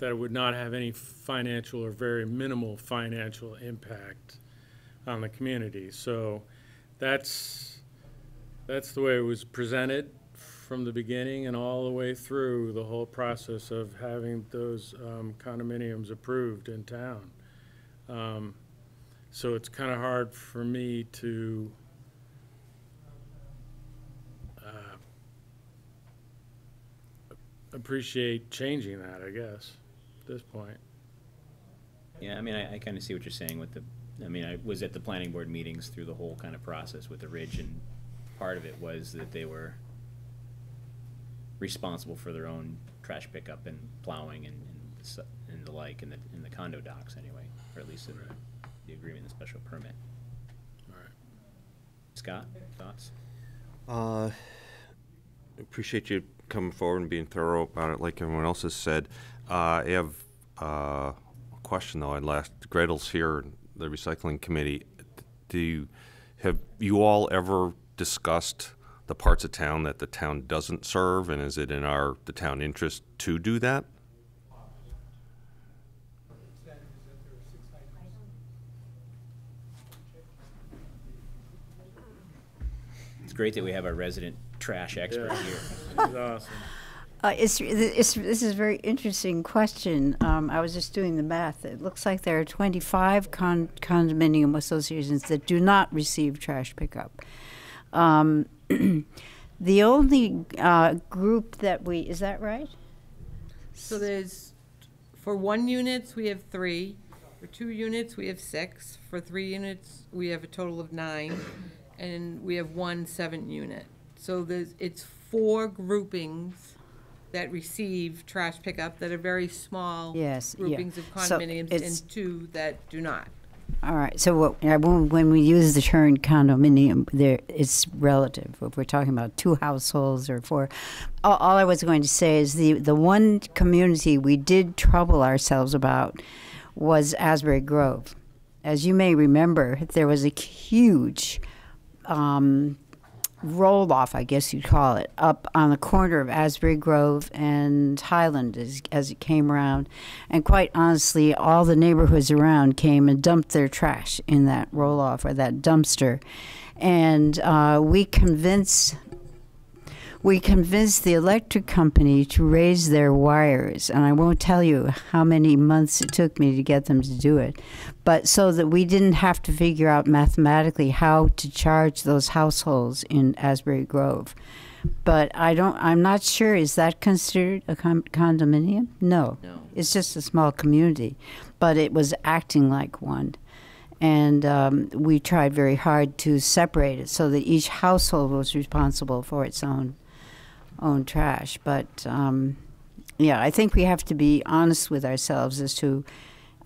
it would not have any financial or very minimal financial impact on the community. So that's the way it was presented from the beginning and all the way through the whole process of having those condominiums approved in town. So it's kind of hard for me to appreciate changing that, I guess, at this point. Yeah, I mean, I kind of see what you're saying with I mean, I was at the planning board meetings through the whole kind of process with the Ridge, and part of it was that they were responsible for their own trash pickup and plowing and the like in the condo docks anyway, or at least in the agreement, the special permit. All right. Scott, thoughts? Appreciate you coming forward and being thorough about it like everyone else has said. I have a question though. Gretel's here, the recycling committee. Have you all ever discussed the parts of town that the town doesn't serve, and is it in the town interest to do that? It's great that we have our resident trash expert Yeah. here. That's awesome. This is a very interesting question. I was just doing the math. It looks like there are 25 condominium associations that do not receive trash pickup. The only group that is that right? So for 1 units, we have 3. For 2 units, we have 6. For 3 units, we have a total of 9. And we have 1 7-unit. So it's 4 groupings that receive trash pickup that are very small groupings of condominiums, and 2 that do not. All right. So when we use the term condominium, it's relative. If we're talking about 2 households or 4, all I was going to say is the one community we did trouble ourselves about was Asbury Grove. As you may remember, there was a huge roll-off, I guess you'd call it, up on the corner of Asbury Grove and Highland as it came around. And quite honestly, all the neighborhoods around came and dumped their trash in that roll-off or that dumpster. And we convinced the electric company to raise their wires, and I won't tell you how many months it took me to get them to do it, but so that we didn't have to figure out mathematically how to charge those households in Asbury Grove. But I'm not sure, is that considered a condominium? No. It's just a small community, but it was acting like one. And we tried very hard to separate it so that each household was responsible for its own trash. But yeah, I think we have to be honest with ourselves as to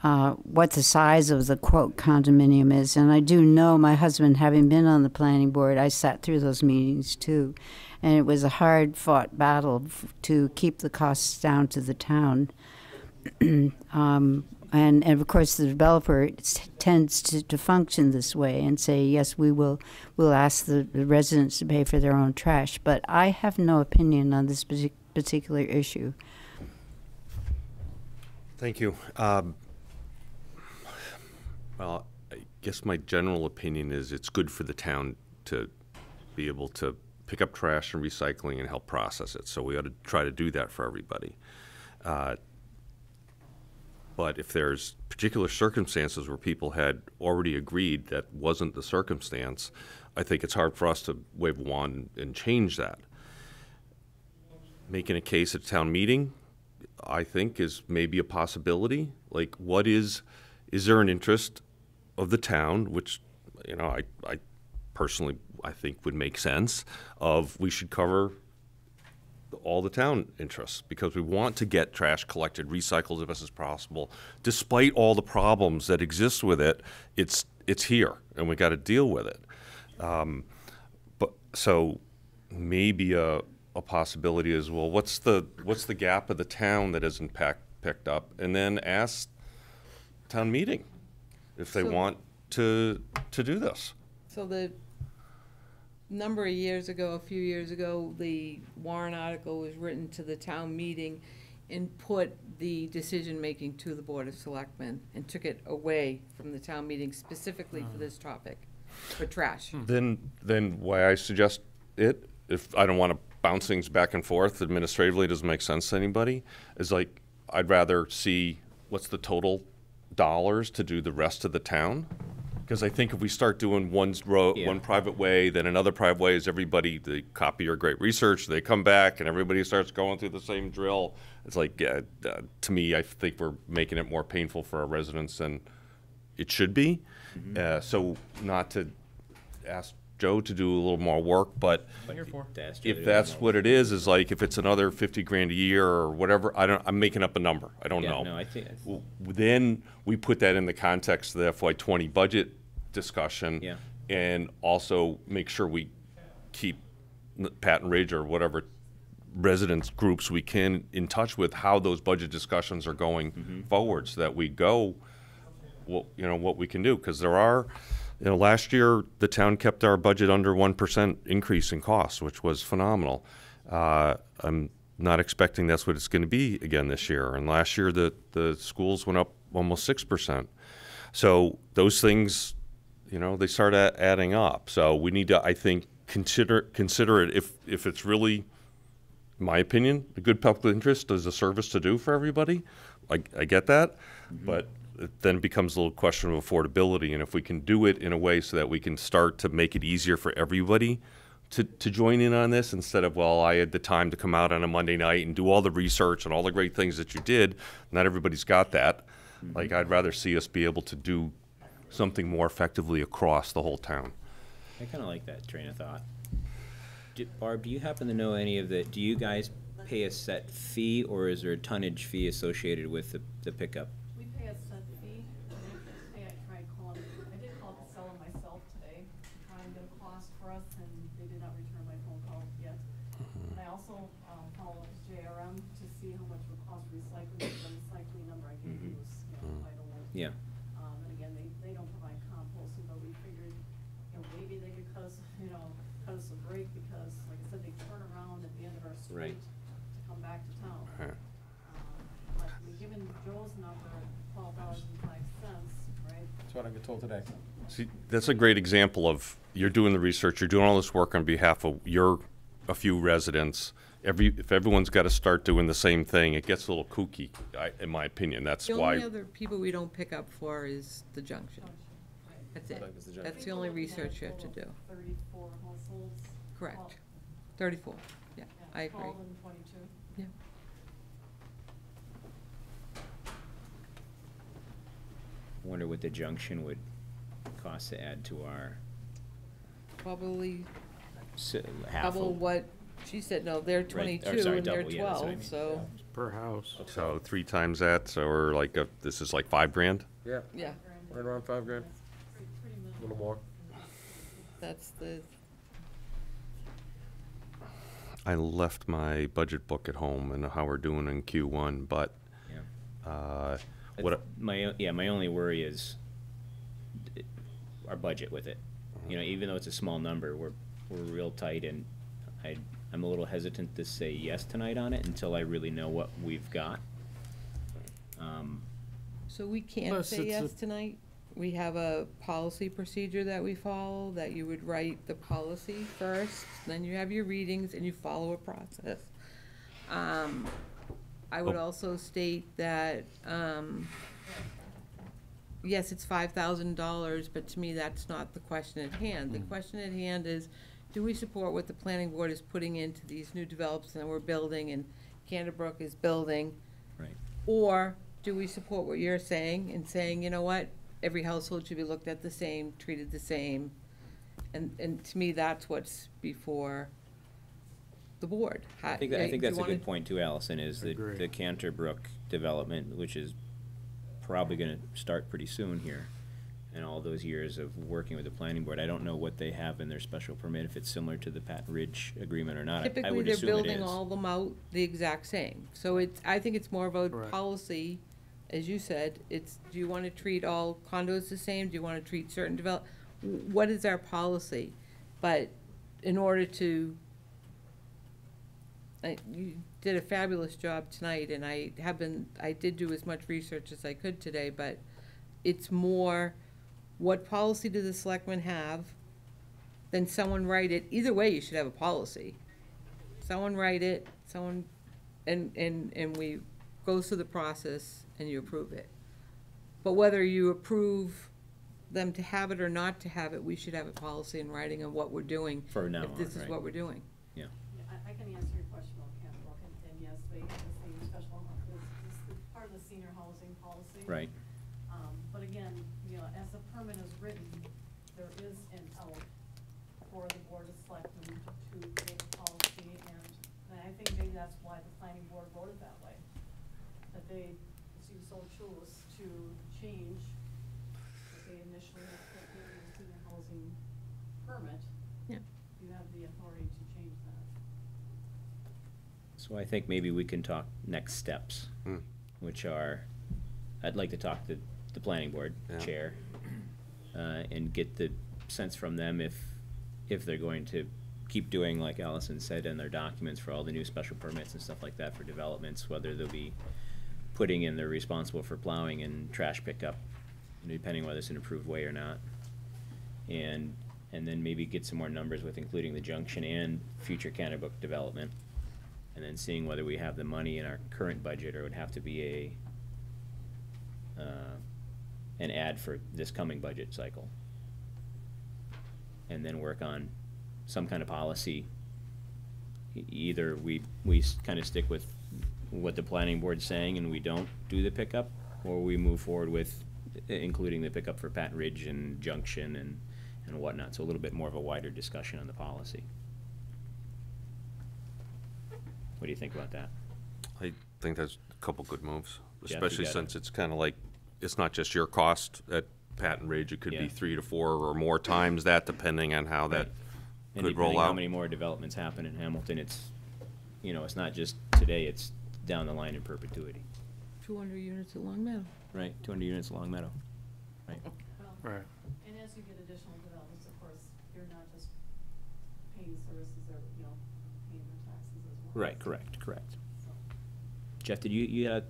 what the size of the quote condominium is. And I do know, my husband, having been on the planning board, I sat through those meetings too, and it was a hard fought battle to keep the costs down to the town. And of course the developer tends to function this way and say, yes, we'll ask the residents to pay for their own trash. But I have no opinion on this particular issue. Thank you. Well, I guess my general opinion is it's good for the town to be able to pick up trash and recycling and help process it. So we ought to try to do that for everybody. But if there's particular circumstances where people had already agreed that wasn't the circumstance, I think it's hard for us to wave a wand and change that. Making a case at town meeting, I think, is maybe a possibility. Like, is there an interest of the town, which, you know, I personally, I think would make sense, of we should cover all the town interests, because we want to get trash collected, recycled as best as possible. Despite all the problems that exist with it, it's here, and we got to deal with it. But so maybe a possibility is, well, what's the gap of the town that isn't picked up, and then ask town meeting if they So- want to do this. So the number of years ago, a few years ago, the warrant article was written to the town meeting and put the decision-making to the Board of Selectmen and took it away from the town meeting specifically for this topic, for trash. Then why I suggest it, if I don't want to bounce things back and forth administratively, it doesn't make sense to anybody, is like, I'd rather see what's the total dollars to do the rest of the town. Because I think if we start doing one private way, then another private way, is everybody, they copy your great research, they come back, and everybody starts going through the same drill. It's like, to me, I think we're making it more painful for our residents than it should be. So not to ask Joe to do a little more work, but if that's what it is like, if it's another 50 grand a year or whatever, I'm making up a number. I don't know. No, I think. Then we put that in the context of the FY20 budget discussion, Yeah. and also make sure we keep Patton Ridge or whatever residents groups we can in touch with how those budget discussions are going forward, so that we go, well, you know, what we can do, because there are. You know, last year, the town kept our budget under 1% increase in costs, which was phenomenal. I'm not expecting that's what it's going to be again this year. And last year, the schools went up almost 6%. So those things, you know, they start adding up. So we need to, I think, consider it if it's really, in my opinion, a good public interest as a service to do for everybody. I get that, but it then becomes a little question of affordability, and if we can do it in a way so that we can start to make it easier for everybody to join in on this, instead of, well, I had the time to come out on a Monday night and do all the research and all the great things that you did. Not everybody's got that. Like, I'd rather see us be able to do something more effectively across the whole town. I kind of like that train of thought. Barb, do you happen to know any of the, do you guys pay a set fee, or is there a tonnage fee associated with the pickup? We pay a set fee. I tried calling, I did call Casella myself today to try and get a cost for us, and they did not return my phone call yet. And I also followed up with JRM to see how much it would cost recycling. The recycling number I gave you was, quite a low. Yeah. And again, they don't provide composting, but we figured, maybe they could cut us a break, because, like I said, they turn around at the end of our street Right. to come back to town. Right. But we given Joe's number, $12.05, right? That's what I got told today. See, that's a great example of, you're doing the research, you're doing all this work on behalf of a few residents. If everyone's got to start doing the same thing, it gets a little kooky, in my opinion. That's The why. only other people we don't pick up for is the junction. That's it. That's the only research you have to do. 34 households. Correct. 34, yeah, I agree. 12 and 22. Yeah. Wonder what the junction would cost to add to our Probably half double of, what she said, no, they're Right, or 22 sorry, and they're double, yeah, that's what I 12, mean. so, Per house. So 3 times that, so we're like, this is like $5 grand? Yeah, yeah, right around $5 grand, Pretty a minimal. little more. that's the, I left my budget book at home and how we're doing in Q1, but yeah. what, My only worry is our budget with it. Even though it's a small number, we're real tight, and I'm a little hesitant to say yes tonight on it until I really know what we've got. so we can't Plus, say it's yes tonight? we have a policy procedure that we follow, that you would write the policy first, then you have your readings, and you follow a process. I would also state that, yes, it's $5,000, but to me, that's not the question at hand. The question at hand is, do we support what the planning board is putting into these new developments that we're building and Canterbrook is building? Right. Or do we support what you're saying and saying, you know what, every household should be looked at the same, treated the same? And to me, that's what's before the board. I think that's a good point too, Allison, is that Agree. the Canterbrook development, which is probably gonna start pretty soon here, and all those years of working with the planning board, I don't know what they have in their special permit, if it's similar to the Patton Ridge agreement or not. I Typically, would they're assume it building is. all of them out the exact same. So it's, I think it's more of a Right. policy, as you said, it's, do you want to treat all condos the same? Do you want to treat certain what is our policy? But in order to, you did a fabulous job tonight, and I did do as much research as I could today, but it's more, what policy do the selectmen have? Then someone write it. Either way, you should have a policy. Someone write it, and we go through the process and you approve it. But whether you approve them to have it or not to have it, we should have a policy in writing of what we're doing. For now if this on, is right. what we're doing. Yeah. I can answer your question about Canterbrook, and yes, they have the same special, this is part of the senior housing policy. Right. But again, you know, as the permit is written, there is an out for the board of selectmen to make a policy, and I think maybe that's why the planning board voted that way. That they, if you so choose to change what they initially had put in the senior housing permit, Yeah. you have the authority to change that. So I think maybe we can talk next steps, which are, I'd like to talk to the planning board Yeah. chair, and get the sense from them if they're going to keep doing, like Allison said, in their documents for all the new special permits and stuff like that for developments, whether they'll be putting in they're responsible for plowing and trash pickup, depending whether it's an approved way or not. And then maybe get some more numbers with including the junction and future Canterbrook development. And then seeing whether we have the money in our current budget, or it would have to be an ad for this coming budget cycle. And then work on some kind of policy. Either we kind of stick with what the planning board's saying and we don't do the pickup, or we move forward with including the pickup for Patton Ridge and Junction and whatnot. So a little bit more of a wider discussion on the policy. What do you think about that? I think that's a couple good moves, Jeff, you especially got it. since it's kind of like, it's not just your cost at Patton Ridge. It could Yeah. be 3 to 4 or more times that, depending on how that And could roll depending how out. many more developments happen in Hamilton, it's, it's not just today, it's down the line in perpetuity. 200 units at Long Meadow. Right, 200 units Long Meadow. Right. Well, Right. and as you get additional developments, of course, you're not just paying services or, paying your taxes as well. Right, correct. So, Jeff, did you had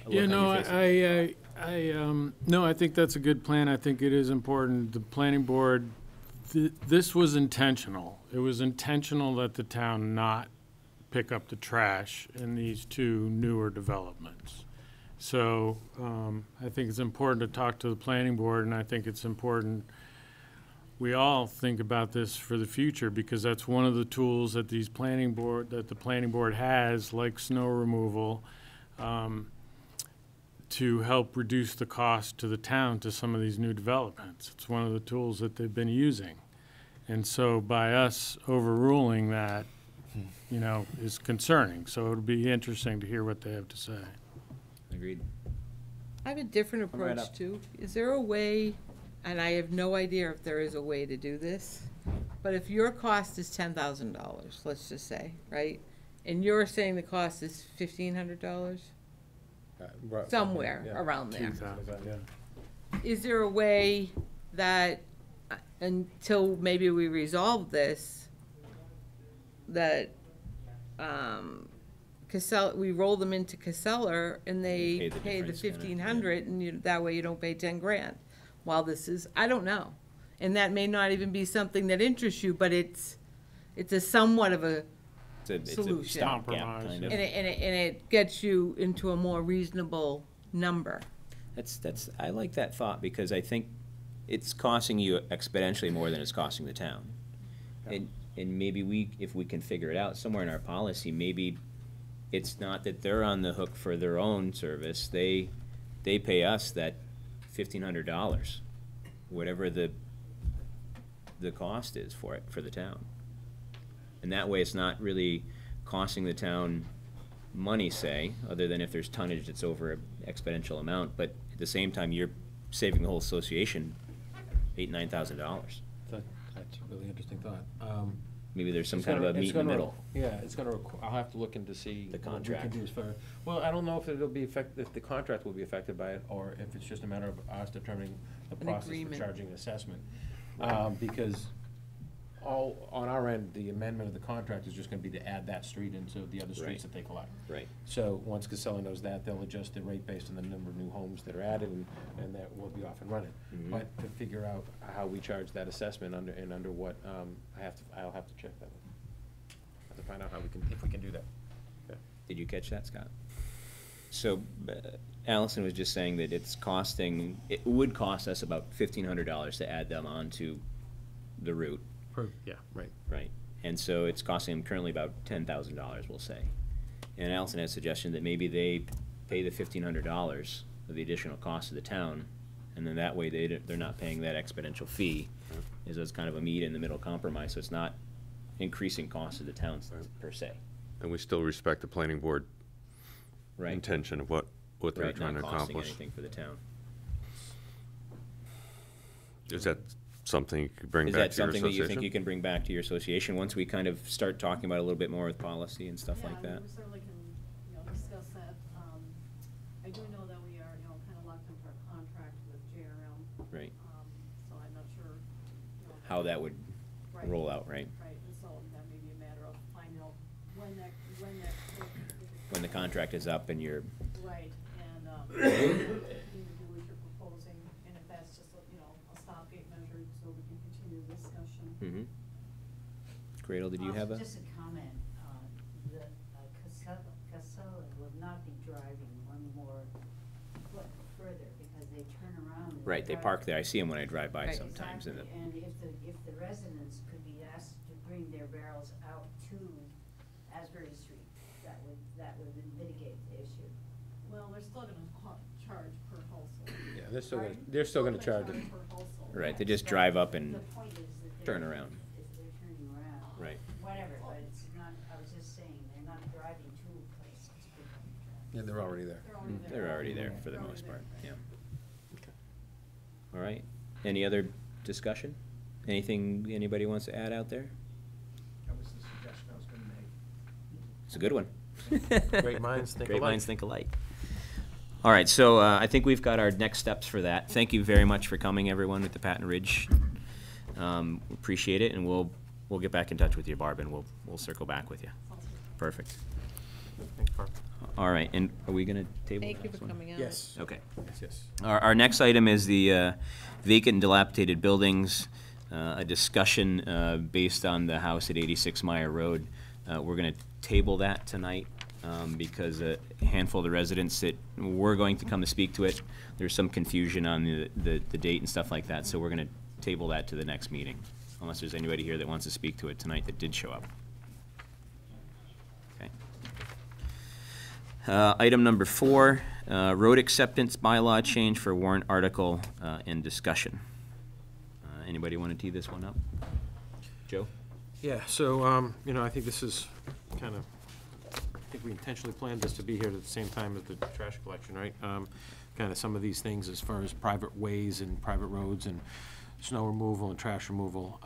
a Yeah, look no, on your face? no, I think that's a good plan. I think it is important. The planning board, this was intentional. It was intentional that the town not pick up the trash in these two newer developments. So, I think it's important to talk to the planning board, and I think it's important we all think about this for the future, because that's one of the tools that the planning board has, like snow removal, to help reduce the cost to the town to some of these new developments. It's one of the tools that they've been using. And so by us overruling that, is concerning. So it'll be interesting to hear what they have to say. Agreed. I have a different Come right approach up. too. Is there a way, and I have no idea if there is a way to do this, but if your cost is $10,000, let's just say, right? And you're saying the cost is $1,500? Somewhere around there. 2,000, yeah. Is there a way that, until maybe we resolve this, that, we roll them into Casella and they Pay the pay the difference, kinda, yeah. $1,500, and that way you don't pay $10,000. while this is, I don't know. And that may not even be something that interests you, but it's a somewhat of a It's a solution. stopgap, Compromise, kind of. And it gets you into a more reasonable number. I like that thought, because I think it's costing you exponentially more than it's costing the town. And maybe if we can figure it out somewhere in our policy, maybe it's not that they're on the hook for their own service, they pay us that $1,500, whatever the cost is for it, for the town. And that way it's not really costing the town money, say, other than if there's tonnage that's over an exponential amount, but at the same time, you're saving the whole association $8,000-9,000. That's a really interesting thought. Maybe there's some It's kind of gonna- a it's meet in the gonna- middle. Yeah, it's gonna, I'll have to look into see. The what we contract. can do as far, well, I don't know if it'll be if the contract will be affected by it, or if it's just a matter of us determining the An process for agreement. charging assessment. Because all, on our end, the amendment of the contract is just gonna be to add that street into the other Right. streets that they collect. Right. So, once Casella knows that, they'll adjust the rate based on the number of new homes that are added, and that will be off and running. Mhm. But to figure out how we charge that assessment under what, I'll have to check that. Have to find out how we can, if we can do that. Yeah. Did you catch that, Scott? So Allison was just saying that it would cost us about $1,500 to add them onto the route, Yeah, right. right? And so it's costing them currently about $10,000, we'll say. And Allison had a suggestion that maybe they pay the $1,500 of the additional cost of the town, and then that way they're not paying that exponential fee. It's kind of a meet in the middle compromise, so it's not increasing costs of the town per se. And we still respect the planning board Right. intention of what they're Right, trying to not costing accomplish. anything for the town. Is that something you could bring Is back that to your something that you think you association? can bring back to your association once we kind of start talking about it a little bit more with policy and stuff Yeah, like I mean, that? we certainly can, discuss that. I do know that we are, kind of locked into our contract with JRM. Right. So I'm not sure, How that would Right. roll out, right? Right, and so that may be a matter of finding out when that, When the contract is up and you're, right, and, you do what you're proposing, and if that's just, a stopgate measure, so we can continue the discussion. mm-hmm. Gradle, did you have a? Just a comment, the Casella will not be driving one more foot further because they turn around. and Right, they drive- park there. I see them when I drive by Right. sometimes. Exactly, and if the residents could be asked to bring their barrels out to Asbury Street, that would mitigate the issue. Well, they're still gonna charge per household. Yeah, Pardon? they're still gonna charge it. Per household. Right, they just drive up and The point is that turn they're, around. if they're turning around. Right. Whatever, but it's not, I was just saying, they're not driving to a place to pick up the trash. Yeah, they're already there. They're already there for the They're most part, already yeah. All right, any other discussion? Anything anybody wants to add out there? That was the suggestion I was gonna make. It's a good one. Great minds think Great alike. minds think alike. All right, so I think we've got our next steps for that. Thank you very much for coming, everyone, with the Patton Ridge. Appreciate it, and we'll get back in touch with you, Barb, and we'll circle back with you. Perfect. Perfect. Thanks, Barb. All right, and are we gonna table the Thank you next for one? coming out. Yes. Okay. Yes. Our next item is the vacant and dilapidated buildings, a discussion based on the house at 86 Meyer Road. We're going to table that tonight because a handful of the residents that were going to come to speak to it, there's some confusion on the date and stuff like that, so we're going to table that to the next meeting, unless there's anybody here that wants to speak to it tonight that did show up. Okay. Item number 4, road acceptance bylaw change for warrant article in discussion. Anybody want to tee this one up? Joe? Yeah, so, I think this is kind of, I think we intentionally planned this to be here at the same time as the trash collection, right? Kind of some of these things as far as private ways and private roads and snow removal and trash removal.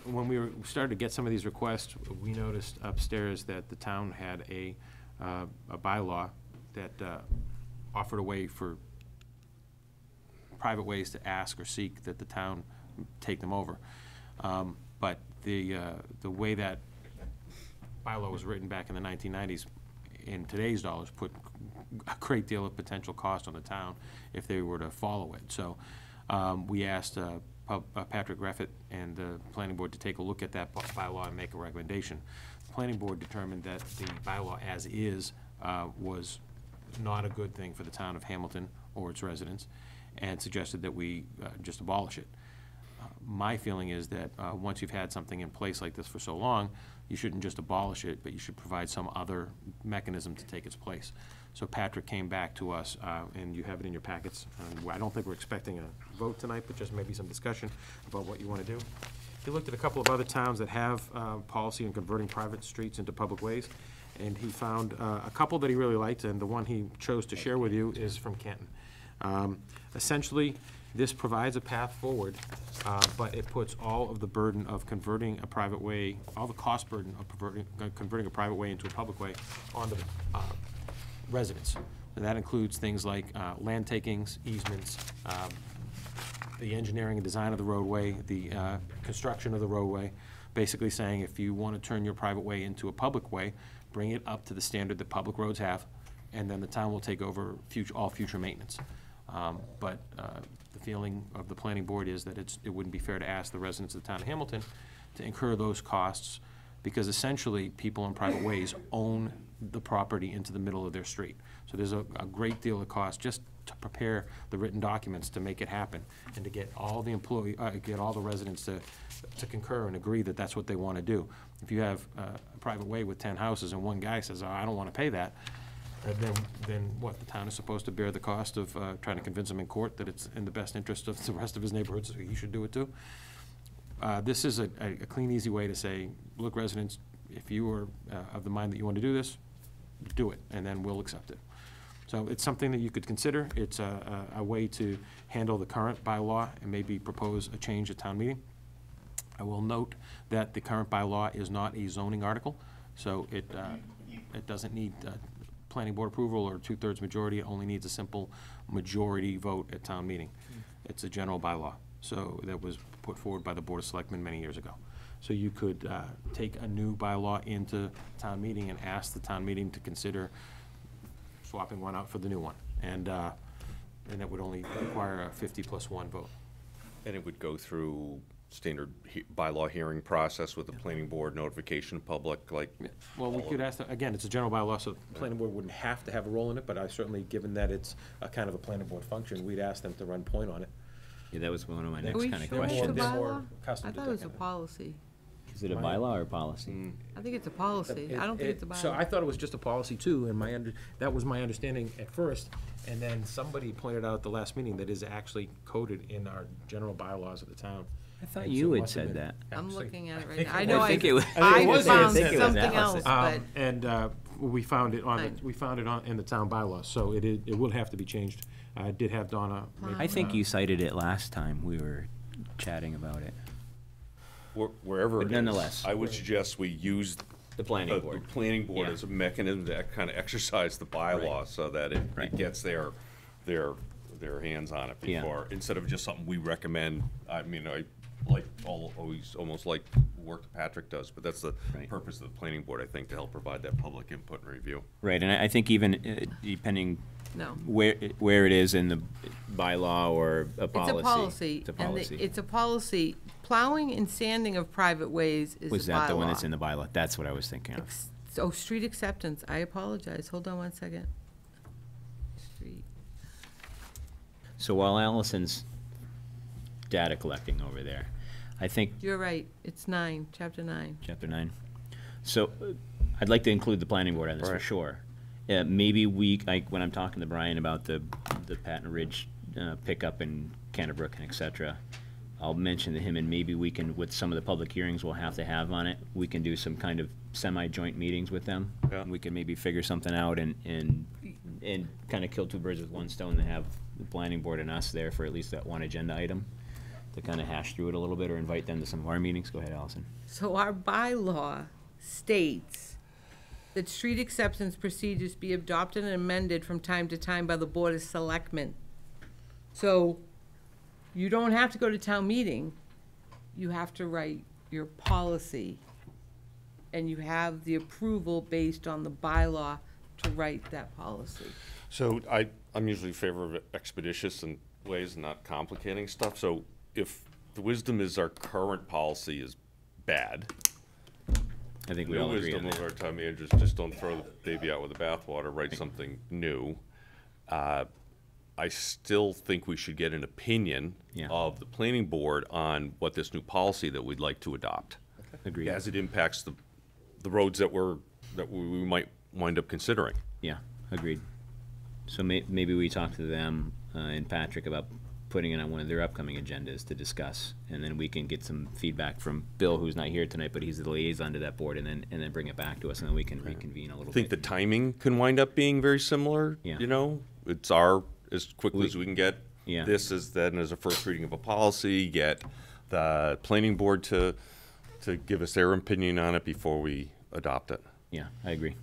When we started to get some of these requests, we noticed upstairs that the town had a bylaw that offered a way for private ways to ask or seek that the town take them over. But the way that bylaw was written back in the 1990s, in today's dollars, put a great deal of potential cost on the town if they were to follow it. So We asked Patrick Greffett and the planning board to take a look at that bylaw and make a recommendation. The planning board determined that the bylaw as is was not a good thing for the town of Hamilton or its residents, and suggested that we just abolish it. My feeling is that once you've had something in place like this for so long, you shouldn't just abolish it, but you should provide some other mechanism to take its place. So Patrick came back to us, and you have it in your packets. I don't think we're expecting a vote tonight, but just maybe some discussion about what you want to do. He looked at a couple of other towns that have policy in converting private streets into public ways, and he found a couple that he really liked, and the one he chose to share with you is from Canton. Essentially, this provides a path forward, but it puts all of the burden of converting a private way, all the cost burden of converting a private way into a public way on the residents. And that includes things like land takings, easements, the engineering and design of the roadway, the construction of the roadway, basically saying if you want to turn your private way into a public way, bring it up to the standard that public roads have, and then the town will take over all future maintenance. But the feeling of the planning board is that it wouldn't be fair to ask the residents of the town of Hamilton to incur those costs, because essentially people on private ways own the property into the middle of their street. So there's a great deal of cost just to prepare the written documents to make it happen, and to get all the get all the residents to concur and agree that that's what they want to do. If you have a private way with 10 houses and one guy says, oh, I don't want to pay that, then what, the town is supposed to bear the cost of trying to convince him in court that it's in the best interest of the rest of his neighborhood, so he should do it too? This is a clean, easy way to say, look, residents, if you are of the mind that you want to do this, do it, and then we'll accept it. So it's something that you could consider. It's a way to handle the current bylaw and maybe propose a change at town meeting. I will note that the current bylaw is not a zoning article, so it doesn't need planning board approval or 2/3 majority. It only needs a simple majority vote at town meeting. It's a general bylaw, so that was put forward by the Board of Selectmen many years ago. So you could take a new bylaw into town meeting and ask the town meeting to consider swapping one out for the new one. And it would only require a 50+1 vote. And it would go through standard bylaw hearing process with the planning board, notification of public, like. Well, we could ask, again, it's a general bylaw, so the planning board wouldn't have to have a role in it, but I certainly, given that it's a kind of a planning board function, we'd ask them to run point on it. Yeah, that was one of my Are next we kind of sure it's a questions. They're more bylaw? I accustomed to thought it was a that kind of- policy. Is it a bylaw or policy? I think it's a policy. I don't think it's a bylaw. So I thought it was just a policy too, and that was my understanding at first, and then somebody pointed out at the last meeting that is actually coded in our general bylaws of the town. I thought And you so it had must have said been- that. I'm Actually, looking at it right think now. I it know was- I think it was- I it was found Allison. something else, but And we found it on, Fine. we found it in the town bylaws, so it will have to be changed. I did have Donna make. I think you cited it last time we were chatting about it. Wherever But it is, nonetheless. I would suggest we use The planning board. the planning board Yeah. as a mechanism to kind of exercise the bylaw so that Right. it gets their hands on it Yeah. before, instead of just something we recommend. I mean, I always almost like work that Patrick does, but that's the Right. purpose of the planning board, I think, to help provide that public input and review. Right, and I think even depending no. where it is in the bylaw or a policy. It's a policy. It's a And policy. it's a policy. Plowing and sanding of private ways is a bylaw. Was that the one that's in the bylaw? That's what I was thinking of. Oh, street acceptance. I apologize. Hold on one second. Street. So while Allison's data collecting over there, I think You're right. It's 9, chapter 9. Chapter 9. So I'd like to include the planning board on this for Right. sure. Maybe when I'm talking to Brian about the Patton Ridge pickup in Canterbrook and et cetera, I'll mention to him, and maybe we can, with some of the public hearings we'll have to have on it, we can do some kind of semi-joint meetings with them. Yeah. We can maybe figure something out and kind of kill two birds with one stone, to have the planning board and us there for at least that one agenda item, to kind of hash through it a little bit, or invite them to some of our meetings. Go ahead, Allison. So our bylaw states that street acceptance procedures be adopted and amended from time to time by the Board of Selectmen. So you don't have to go to town meeting. You have to write your policy. And you have the approval based on the bylaw to write that policy. So I'm usually in favor of it expeditious, and ways, not complicating stuff. So if the wisdom is our current policy is bad, I think we new all agree wisdom on of that. our town managers, just don't throw the baby out with the bathwater, write something new. I still think we should get an opinion Yeah. of the planning board on what this new policy that we'd like to adopt, Agreed. as it impacts the roads that we might wind up considering. Yeah, agreed. So maybe we talk to them and Patrick about putting it on one of their upcoming agendas to discuss, and then we can get some feedback from Bill, who's not here tonight, but he's the liaison to that board, and then bring it back to us, and then we can reconvene a little I think the bit. timing can wind up being very similar. Yeah. You know, it's as quickly as we can get Yeah. this as a first reading of a policy, get the planning board to give us their opinion on it before we adopt it. Yeah, I agree.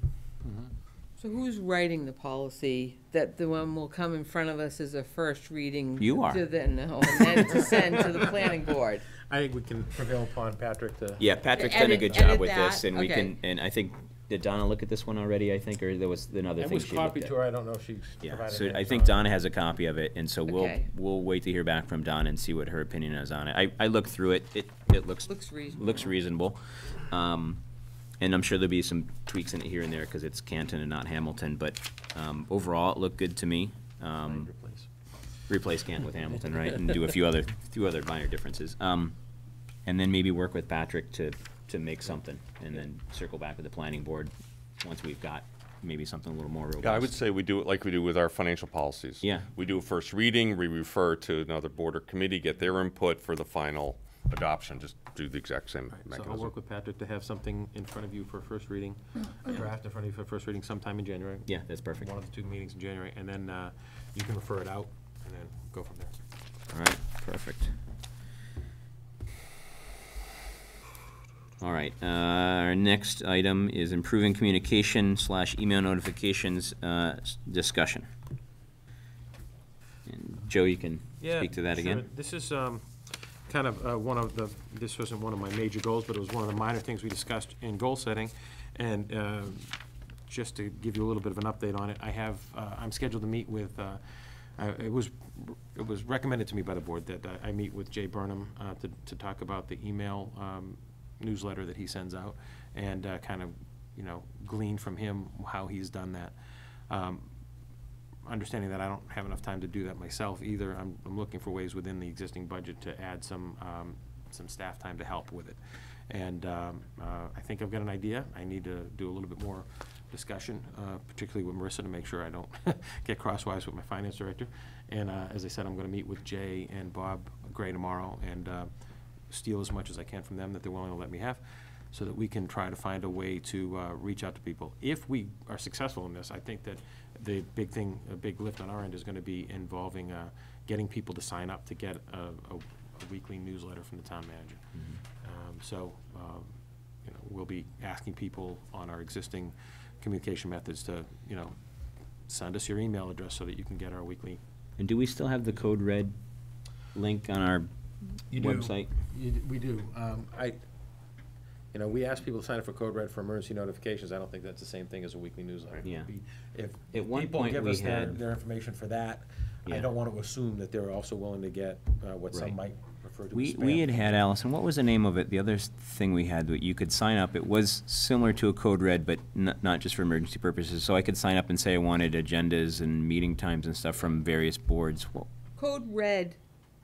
So who's writing the policy that the one will come in front of us as a first reading? You are. And then to send to the planning board? I think we can prevail upon Patrick to. Yeah, Patrick's done a Edit- good job edit with that, this, and we okay. can, and I think, did Donna look at this one already, I think, or there was another It thing was she looked copied at? to her, I don't know if she's Yeah, provided so it, I think Donna has a copy of it, and so Okay. we'll wait to hear back from Donna and see what her opinion is on it. I looked through it, it looks Looks reasonable. looks reasonable. And I'm sure there'll be some tweaks in it here and there, because it's Canton and not Hamilton, but overall, it looked good to me. Replace Canton with Hamilton, right, and do a few other minor differences. And then maybe work with Patrick to make something, and then circle back with the planning board once we've got maybe something a little more robust. Yeah, I would say we do it like we do with our financial policies. Yeah. We do a first reading, we refer to another board or committee, get their input for the final adoption, just do the exact same So I'll mechanism. work with Patrick to have something in front of you for first reading, a draft in front of you for first reading sometime in January. Yeah, that's perfect. One of the 2 meetings in January, and then you can refer it out and then go from there. All right, perfect. All right, our next item is improving communication / email notifications discussion. And Joe, you can speak to that Sure. again? This is kind of one of the, this wasn't one of my major goals, but it was one of the minor things we discussed in goal setting. And just to give you a little bit of an update on it, I'm scheduled to meet with, it was recommended to me by the board that I meet with Jay Burnham to talk about the email newsletter that he sends out, and kind of, glean from him how he's done that. Understanding that I don't have enough time to do that myself either, I'm looking for ways within the existing budget to add some staff time to help with it. And I think I've got an idea. I need to do a little bit more discussion, particularly with Marissa, to make sure I don't get crosswise with my finance director. And as I said, I'm going to meet with Jay and Bob Gray tomorrow and steal as much as I can from them that they're willing to let me have, so that we can try to find a way to reach out to people. If we are successful in this, I think that the big thing, a big lift on our end is going to be involving getting people to sign up to get a weekly newsletter from the town manager. We'll be asking people on our existing communication methods to, send us your email address so that you can get our weekly. And do we still have the Code Red link on our website? We do. We ask people to sign up for Code Red for emergency notifications. I don't think that's the same thing as a weekly newsletter. Yeah. If At one people point give we us had- their information for that, I Yeah. don't want to assume that they're also willing to get what some Right. might refer to as We spam. had Allison, what was the name of it? The other thing we had, that you could sign up, it was similar to a Code Red, but not just for emergency purposes. So I could sign up and say I wanted agendas and meeting times and stuff from various boards. Well, Code Red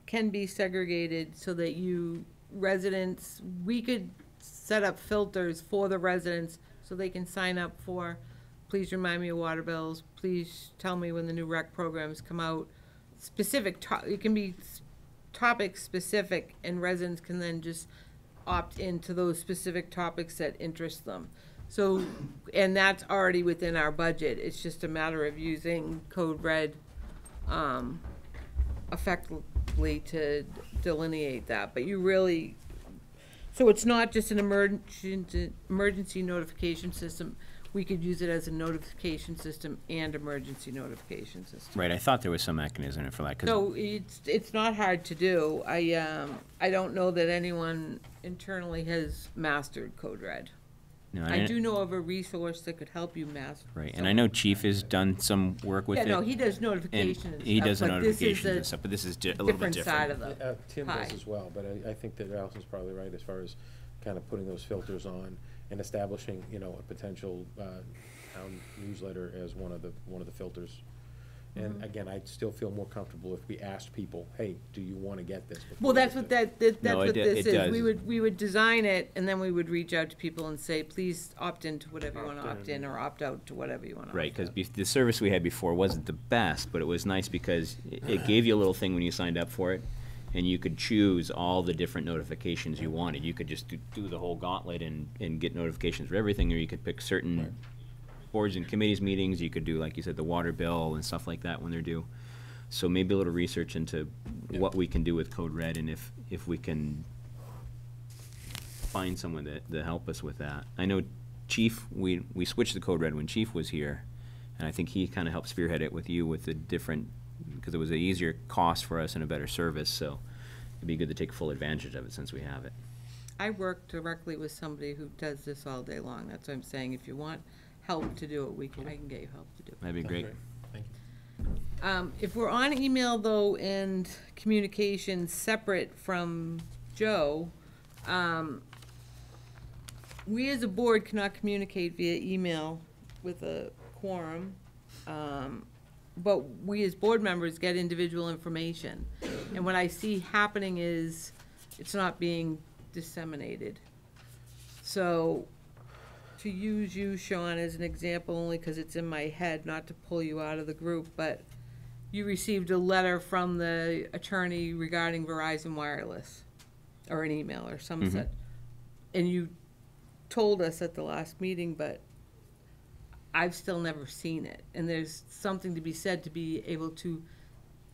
can be segregated so that we could set up filters for the residents so they can sign up for, please remind me of water bills, please tell me when the new rec programs come out. It can be topic specific, and residents can then just opt into those specific topics that interest them. So, and that's already within our budget. It's just a matter of using Code Red effectively to delineate that. But so it's not just an emergency notification system. We could use it as a notification system and emergency notification system. right, I thought there was some mechanism for that. 'Cause So it's not hard to do. I don't know that anyone internally has mastered Code Red. No, I do know of a resource that could help you master. Right, and I know Chief has done some work with Yeah, it. no, he does and notifications and he stuff, does the but this is notifications a and stuff, but this is a little bit different side different. of the Tim pie. does as well, but I think that Allison's probably right as far as kind of putting those filters on and establishing, you know, a potential town newsletter as one of the filters. And again, I'd still feel more comfortable if we asked people, hey, do you want to get this? before Well, we that's get what this? that's No, what it this is. does. We would design it, and then we would reach out to people and say, please opt into whatever you want to opt in, or opt out to whatever you want to. Right, because the service we had before wasn't the best, but it was nice because it gave you a little thing when you signed up for it, and you could choose all the different notifications you wanted. You could just do the whole gauntlet and get notifications for everything, or you could pick certain boards and committees meetings. You could do, like you said, the water bill and stuff like that when they're due. So maybe a little research into what we can do with Code Red, and if we can find someone to help us with that. I know Chief, we switched to Code Red when Chief was here, and I think he kind of helped spearhead it with you with the different, because it was an easier cost for us and a better service, so it'd be good to take full advantage of it since we have it. I work directly with somebody who does this all day long. That's what I'm saying. If you want help to do it, I can get you help to do it. That'd be great. Thank you. If we're on email, though, and communication separate from Joe, we as a board cannot communicate via email with a quorum, but we as board members get individual information. And what I see happening is it's not being disseminated. So, to use you, Sean, as an example, only because it's in my head, not to pull you out of the group, but you received a letter from the attorney regarding Verizon Wireless, or an email or some such, and you told us at the last meeting, but I've still never seen it. And there's something to be said to be able to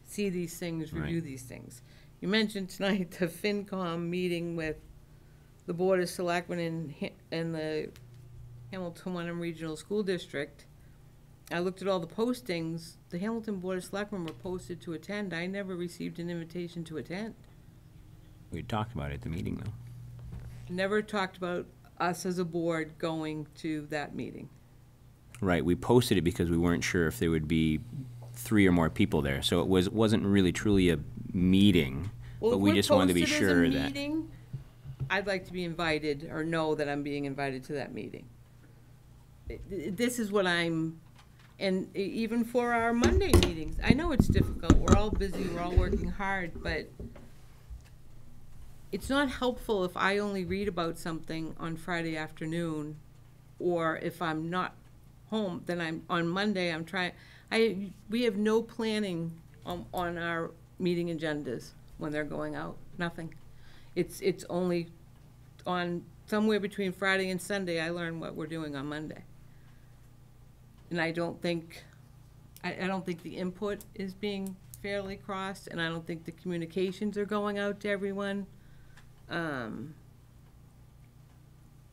see these things, review these things. You mentioned tonight the FinCom meeting with the Board of Selectmen and the Hamilton-Wenham Regional School District. I looked at all the postings. The Hamilton Board of Selectmen were posted to attend. I never received an invitation to attend. We talked about it at the meeting, though. Never talked about us as a board going to that meeting. Right, we posted it because we weren't sure if there would be 3 or more people there, so it wasn't really truly a meeting, Well, but if we we're just wanted to be posted as a sure that. meeting, I'd like to be invited, or know that I'm being invited to that meeting. This is what I'm, and even for our Monday meetings, I know it's difficult, we're all busy, we're all working hard, but it's not helpful if I only read about something on Friday afternoon, or if I'm not home, then on Monday, we have no planning on our meeting agendas when they're going out, nothing. It's only on somewhere between Friday and Sunday, I learn what we're doing on Monday. And I don't think the input is being fairly crossed, and I don't think the communications are going out to everyone. And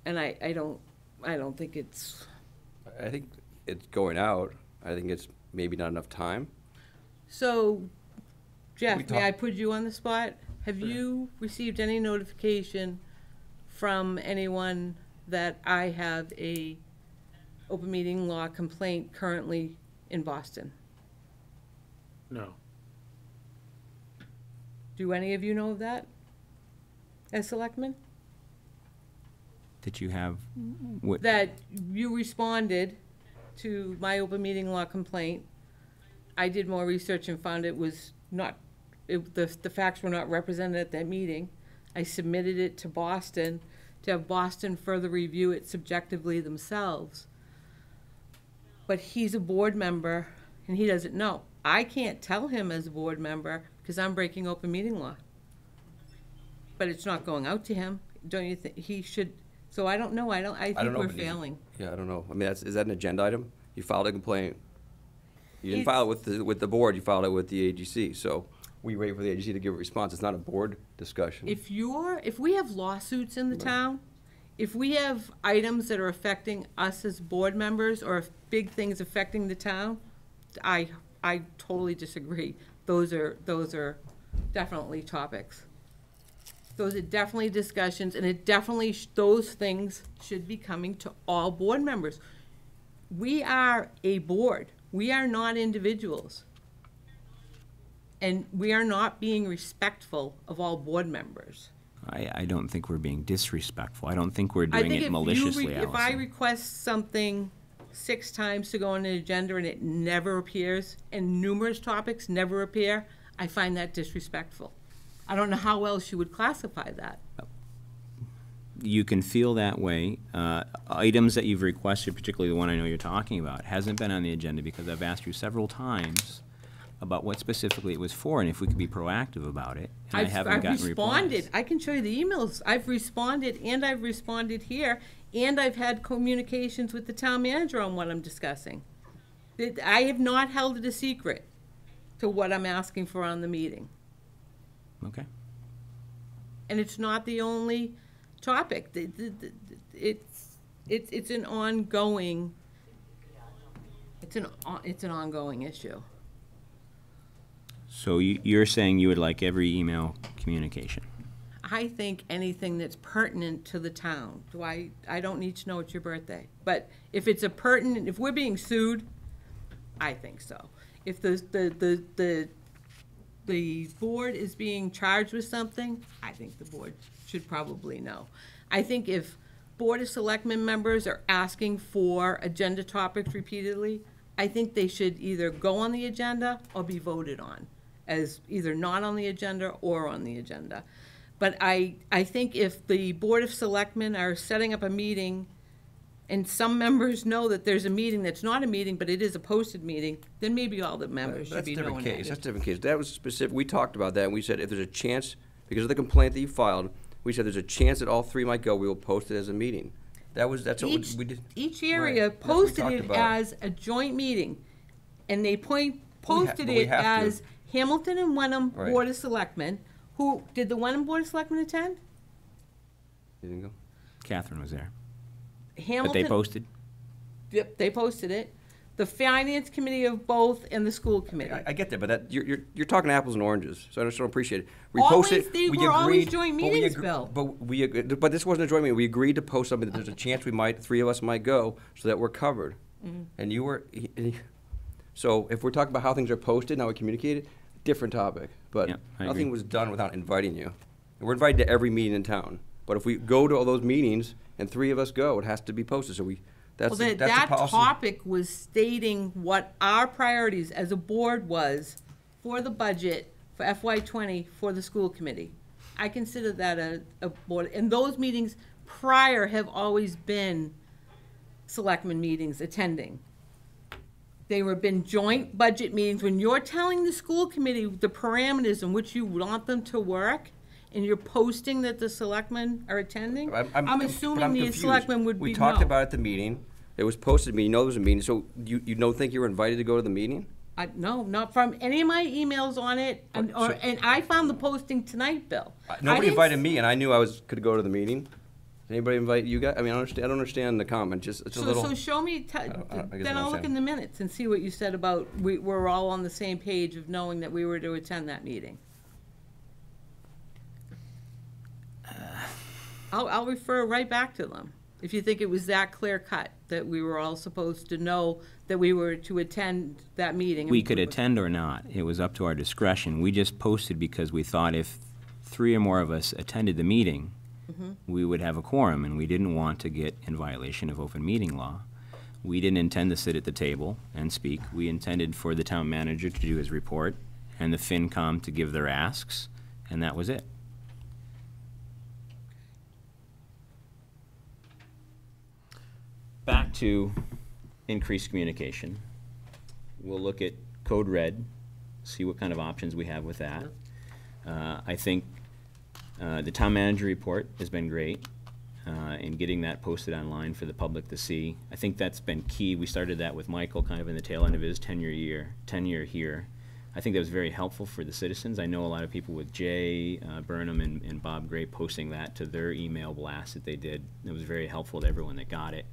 I don't think it's. I think it's going out. I think it's maybe not enough time. So, Jeff, may I put you on the spot? Have you received any notification from anyone that I have a open meeting law complaint currently in Boston? No. Do any of you know of that as selectmen? That you have, what, That you responded to my open meeting law complaint. I did more research and found it was not, the facts were not represented at that meeting. I submitted it to Boston to have Boston further review it subjectively themselves. But he's a board member and he doesn't know. I can't tell him as a board member because I'm breaking open meeting law. But it's not going out to him. Don't you think he should? So I don't know. I think don't know we're if it is- failing. Yeah, I don't know. I mean, is that an agenda item? You filed a complaint. You didn't file it with the board, you filed it with the AGC, so we wait for the AGC to give a response. It's not a board discussion. If we have lawsuits in the town, if we have items that are affecting us as board members, or if big things affecting the town, I totally disagree. Those are definitely topics. Those are definitely discussions, and it definitely, those things should be coming to all board members. We are a board. We are not individuals. And we are not being respectful of all board members. I don't think we're being disrespectful. I don't think we're I doing think it maliciously, if I Allison. request something 6 times to go on an agenda and it never appears, and numerous topics never appear, I find that disrespectful. I don't know how else you would classify that. You can feel that way. Items that you've requested, particularly the one I know you're talking about, hasn't been on the agenda because I've asked you several times about what specifically it was for and if we could be proactive about it, and I haven't I've gotten responded. replies. I can show you the emails. I've responded, and I've responded here, and I've had communications with the town manager on what I'm discussing. I have not held it a secret to what I'm asking for on the meeting. Okay. And it's not the only topic. It's an ongoing, it's an ongoing issue. So you're saying you would like every email communication? I think anything that's pertinent to the town. I don't need to know it's your birthday. But if it's if we're being sued, I think so. If the board is being charged with something, I think the board should probably know. I think if Board of Selectmen members are asking for agenda topics repeatedly, I think they should either go on the agenda or be voted on as either not on the agenda or on the agenda. But I think if the Board of Selectmen are setting up a meeting and some members know that there's a meeting that's not a meeting, but it is a posted meeting, then maybe all the members should be knowing That's that. a different case. That was specific. We talked about that, and we said if there's a chance, because of the complaint that you filed, we said there's a chance that all 3 might go, we will post it as a meeting. That's what we did. Each area Right. That's what we posted talked it about. as a joint meeting, and they posted but we it have to. as Hamilton and Wenham Right. Board of Selectmen. Who, did the Wenham Board of Selectmen attend? You didn't go? Catherine was there. Hamilton. But they posted? Yep, they posted it. The Finance Committee of both and the School Committee. I get that, but you're talking apples and oranges, so I just don't appreciate it. We Always, posted. they we were always agreed, joint but we meetings, agree- Bill. But this wasn't a joint meeting. We agreed to post something that there's a chance 3 of us might go, so that we're covered. Mm-hmm. And you were. So if we're talking about how things are posted, now we communicated, different topic. But Yeah, I nothing agree. was done without inviting you. And we're invited to every meeting in town. But if we go to all those meetings and 3 of us go, it has to be posted. So that's Well, the that policy. topic was stating what our priorities as a board was for the budget for FY20 for the school committee. I consider that a board, and those meetings prior have always been selectmen meetings attending. They were been joint budget meetings. When you're telling the school committee the parameters in which you want them to work, and you're posting that the selectmen are attending, I'm but assuming the confused. selectmen would be We talked no. about it at the meeting. It was posted to me. You know there was a meeting. So you don't think you were invited to go to the meeting? No, not from any of my emails on it, and I found the posting tonight, Bill. Nobody invited me, and I knew I could go to the meeting. Did anybody invite you guys? I mean, I don't understand the comment. It's a little. So show me, I guess I then don't I'll look understand. in the minutes and see what you said about, we're all on the same page of knowing that we were to attend that meeting. I'll refer right back to them, if you think it was that clear cut, that we were all supposed to know that we were to attend that meeting. We could attend or not. It was up to our discretion. We just posted because we thought if 3 or more of us attended the meeting, we would have a quorum, and we didn't want to get in violation of open meeting law. We didn't intend to sit at the table and speak. We intended for the town manager to do his report and the FinCom to give their asks, and that was it. Back to increased communication. We'll look at Code Red, see what kind of options we have with that. I think the town manager report has been great in getting that posted online for the public to see. I think that's been key. We started that with Michael kind of in the tail end of his tenure here. I think that was very helpful for the citizens. I know a lot of people with Jay Burnham and Bob Gray posting that to their email blast that they did. It was very helpful to everyone that got it.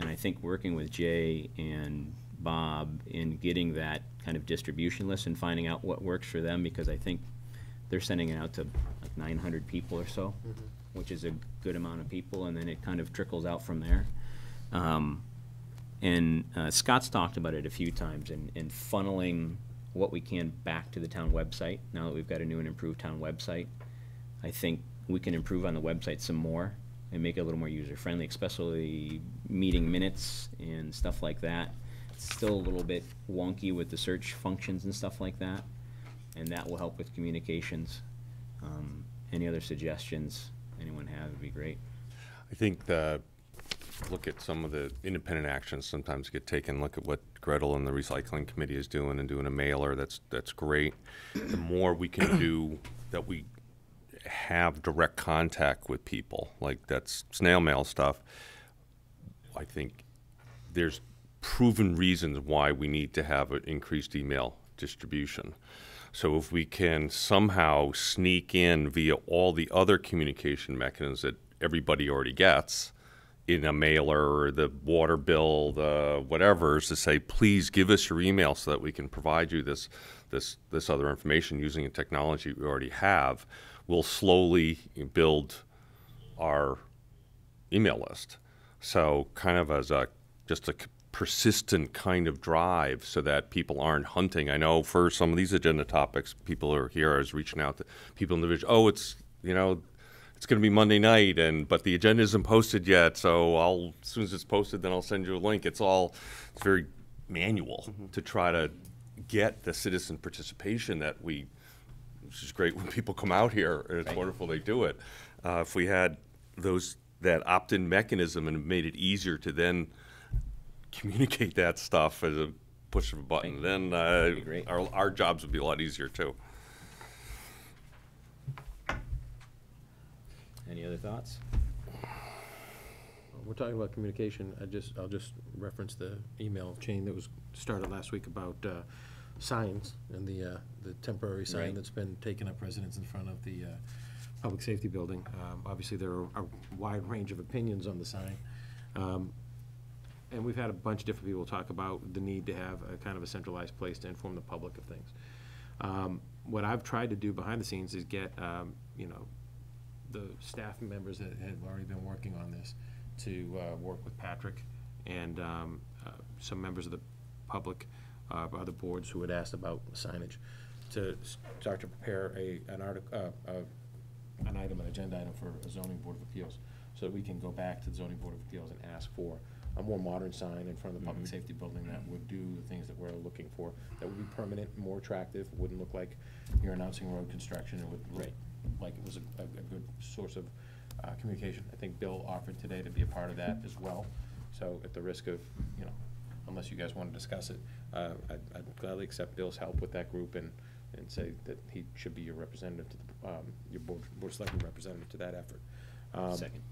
And I think working with Jay and Bob in getting that kind of distribution list and finding out what works for them, because I think they're sending it out to like 900 people or so, which is a good amount of people, and then it kind of trickles out from there. And Scott's talked about it a few times, and funneling what we can back to the town website. Now that we've got a new and improved town website, I think we can improve on the website some more and make it a little more user-friendly, especially meeting minutes and stuff like that. It's still a little bit wonky with the search functions and stuff like that, and that will help with communications. Any other suggestions anyone have would be great. I think look at some of the independent actions sometimes get taken. Look at what Gretel and the recycling committee is doing and doing a mailer. That's great. The more we can do that, we have direct contact with people, like that's snail mail stuff. I think there's proven reasons why we need to have an increased email distribution. So if we can somehow sneak in via all the other communication mechanisms that everybody already gets, in a mailer or the water bill, the whatever, is to say, please give us your email so that we can provide you this other information using a technology we already have. We'll slowly build our email list. So kind of as just a persistent kind of drive so that people aren't hunting. I know for some of these agenda topics, people are here, I was reaching out to people in the village, oh, it's, it's going to be Monday night, but the agenda isn't posted yet, so as soon as it's posted, then I'll send you a link. It's very manual to try to get the citizen participation which is great when people come out here, and it's wonderful they do it. If we had that opt-in mechanism and made it easier to then communicate that stuff as a push of a button, then our jobs would be a lot easier too. Any other thoughts? We're talking about communication. I'll just reference the email chain that was started last week about signs and the temporary sign that's been taking up residence in front of the public safety building. Obviously, there are a wide range of opinions on the sign. And we've had a bunch of different people talk about the need to have a kind of a centralized place to inform the public of things. What I've tried to do behind the scenes is get, the staff members that have already been working on this to work with Patrick and some members of the public, other boards who had asked about signage, to start to prepare an agenda item for a zoning board of appeals, so that we can go back to the zoning board of appeals and ask for a more modern sign in front of the public safety building that would do the things that we're looking for, that would be permanent, more attractive, wouldn't look like you're announcing road construction. It would look like it was a good source of communication. I think Bill offered today to be a part of that as well. So at the risk of, unless you guys want to discuss it, I'd gladly accept Bill's help with that group and say that he should be your representative to the, your board selecting representative to that effort. Second.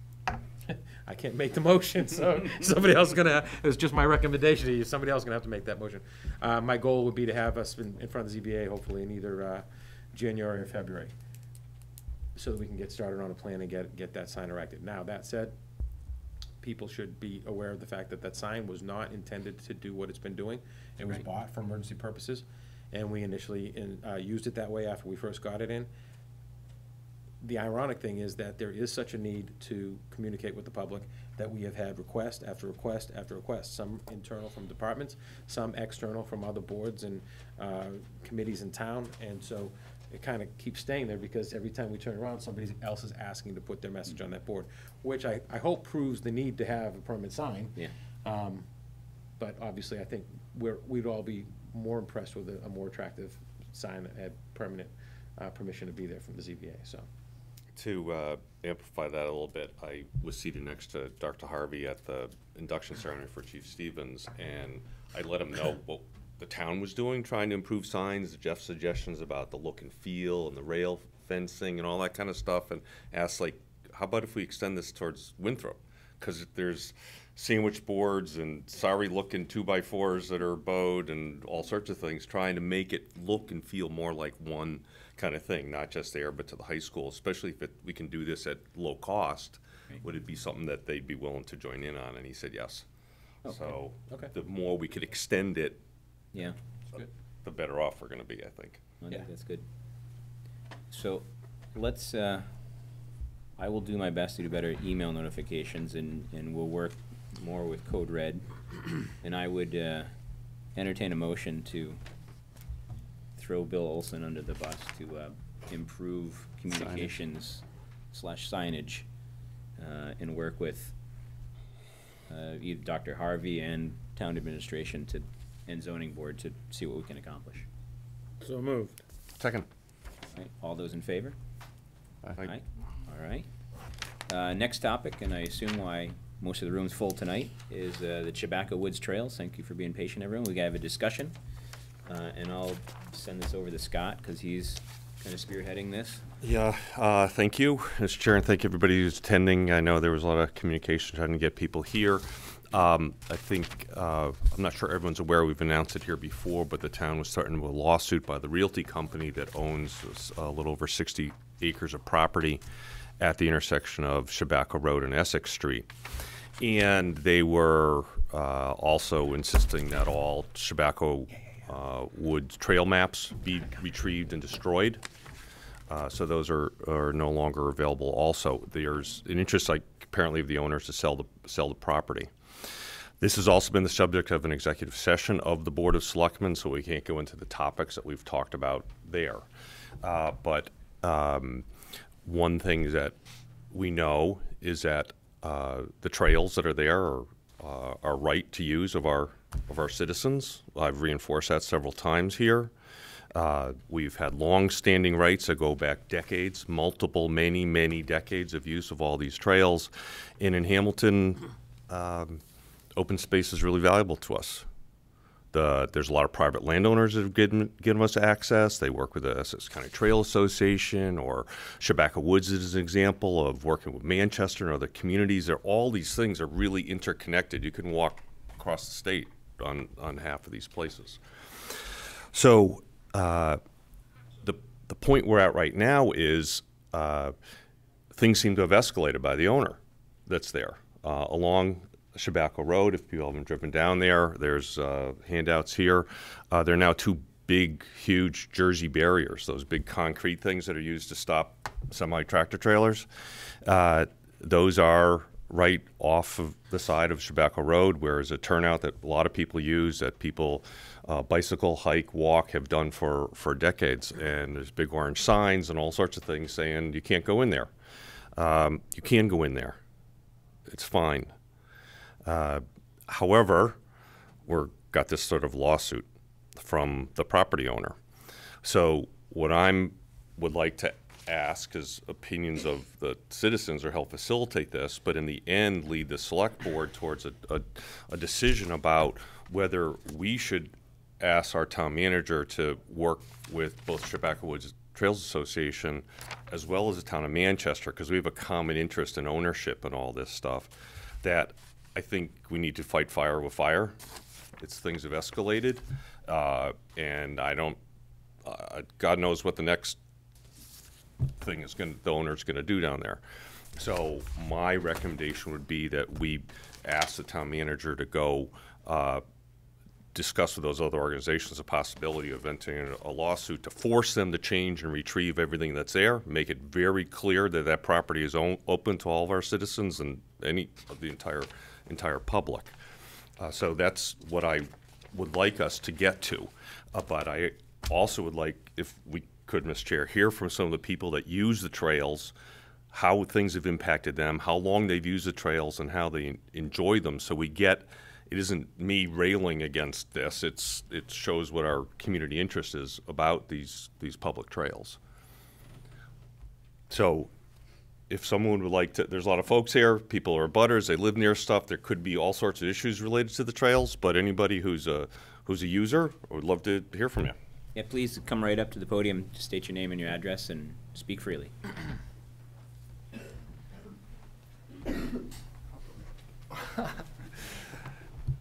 I can't make the motion, so somebody else is gonna. It's just my recommendation to you. Somebody else is gonna have to make that motion. My goal would be to have us in front of the ZBA, hopefully in either January or February, so that we can get started on a plan and get that sign erected. Now, that said, people should be aware of the fact that that sign was not intended to do what it's been doing. It was bought for emergency purposes, and we initially used it that way after we first got it in. The ironic thing is that there is such a need to communicate with the public that we have had request after request after request, some internal from departments, some external from other boards and committees in town, and so it kind of keeps staying there because every time we turn around, somebody else is asking to put their message on that board, which I hope proves the need to have a permanent sign. Yeah. But obviously, I think we'd all be more impressed with a more attractive sign that had permanent permission to be there from the ZBA, so. To amplify that a little bit, I was seated next to Dr. Harvey at the induction ceremony for Chief Stevens, and I let him know what the town was doing, trying to improve signs, Jeff's suggestions about the look and feel and the rail fencing and all that kind of stuff, and asked, how about if we extend this towards Winthrop? Because there's sandwich boards and sorry-looking 2x4s that are bowed and all sorts of things, trying to make it look and feel more like one kind of thing, not just there, but to the high school, especially if we can do this at low cost. Would it be something that they'd be willing to join in on? And he said yes. Okay. So the more we could extend it, Yeah. the better off we're going to be, I think. I think that's good. So let's, I will do my best to do better at email notifications, and we'll work more with Code Red. And I would entertain a motion to throw Bill Olson under the bus to improve communications slash signage and work with either Dr. Harvey and town administration and zoning board to see what we can accomplish. So moved. Second. All right, all those in favor? Aye. All right. Next topic, and I assume why most of the room's full tonight, is the Chabaco Woods Trails. Thank you for being patient, everyone. We gotta have a discussion, and I'll send this over to Scott, because he's kind of spearheading this. Yeah, thank you, Mr. Chair, and thank everybody who's attending. I know there was a lot of communication trying to get people here. I think, I'm not sure everyone's aware, we've announced it here before, but the town was threatened with a lawsuit by the realty company that owns a little over 60 acres of property at the intersection of Chabaco Road and Essex Street. And they were also insisting that all Chabaco Woods trail maps be retrieved and destroyed. So those are no longer available also. There's an interest, like, apparently, of the owners to sell the property. This has also been the subject of an executive session of the Board of Selectmen, so we can't go into the topics that we've talked about there. But one thing that we know is that the trails that are there are right to use of our citizens. I've reinforced that several times here. We've had long-standing rights that go back decades, many decades of use of all these trails. And in Hamilton, open space is really valuable to us. There's a lot of private landowners that have given us access. They work with the Essex County Trail Association, or Chabaco Woods is an example of working with Manchester and other communities. All these things are really interconnected. You can walk across the state on half of these places. So the point we're at right now is things seem to have escalated by the owner that's there along Chabaco Road. If people haven't driven down there, there's handouts here. There are now two big, huge Jersey barriers, those big concrete things that are used to stop semi-tractor trailers. Those are right off of the side of Chabaco Road, where is a turnout that a lot of people use, that people bicycle, hike, walk, have done for decades. And there's big orange signs and all sorts of things saying you can't go in there. You can go in there. It's fine. However, we've got this sort of lawsuit from the property owner. So what I would like to ask is opinions of the citizens, or help facilitate this, but in the end lead the select board towards a decision about whether we should ask our town manager to work with both Chabaco Woods Trails Association as well as the town of Manchester, because we have a common interest in ownership and all this stuff, that I think we need to fight fire with fire. Things have escalated, and I don't, God knows what the next thing is the owner's gonna do down there. So my recommendation would be that we ask the town manager to go discuss with those other organizations the possibility of entering a lawsuit to force them to change and retrieve everything that's there, make it very clear that that property is open to all of our citizens and any of the entire public. So that's what I would like us to get to. But I also would like, if we could, Mr. Chair, hear from some of the people that use the trails, how things have impacted them, how long they've used the trails, and how they enjoy them. So we get, it isn't me railing against this, it shows what our community interest is about these public trails. So if someone would like to, there's a lot of folks here, people are butters, they live near stuff, there could be all sorts of issues related to the trails, but anybody who's a user, I would love to hear from you. Yeah, please come right up to the podium, state your name and your address, and speak freely.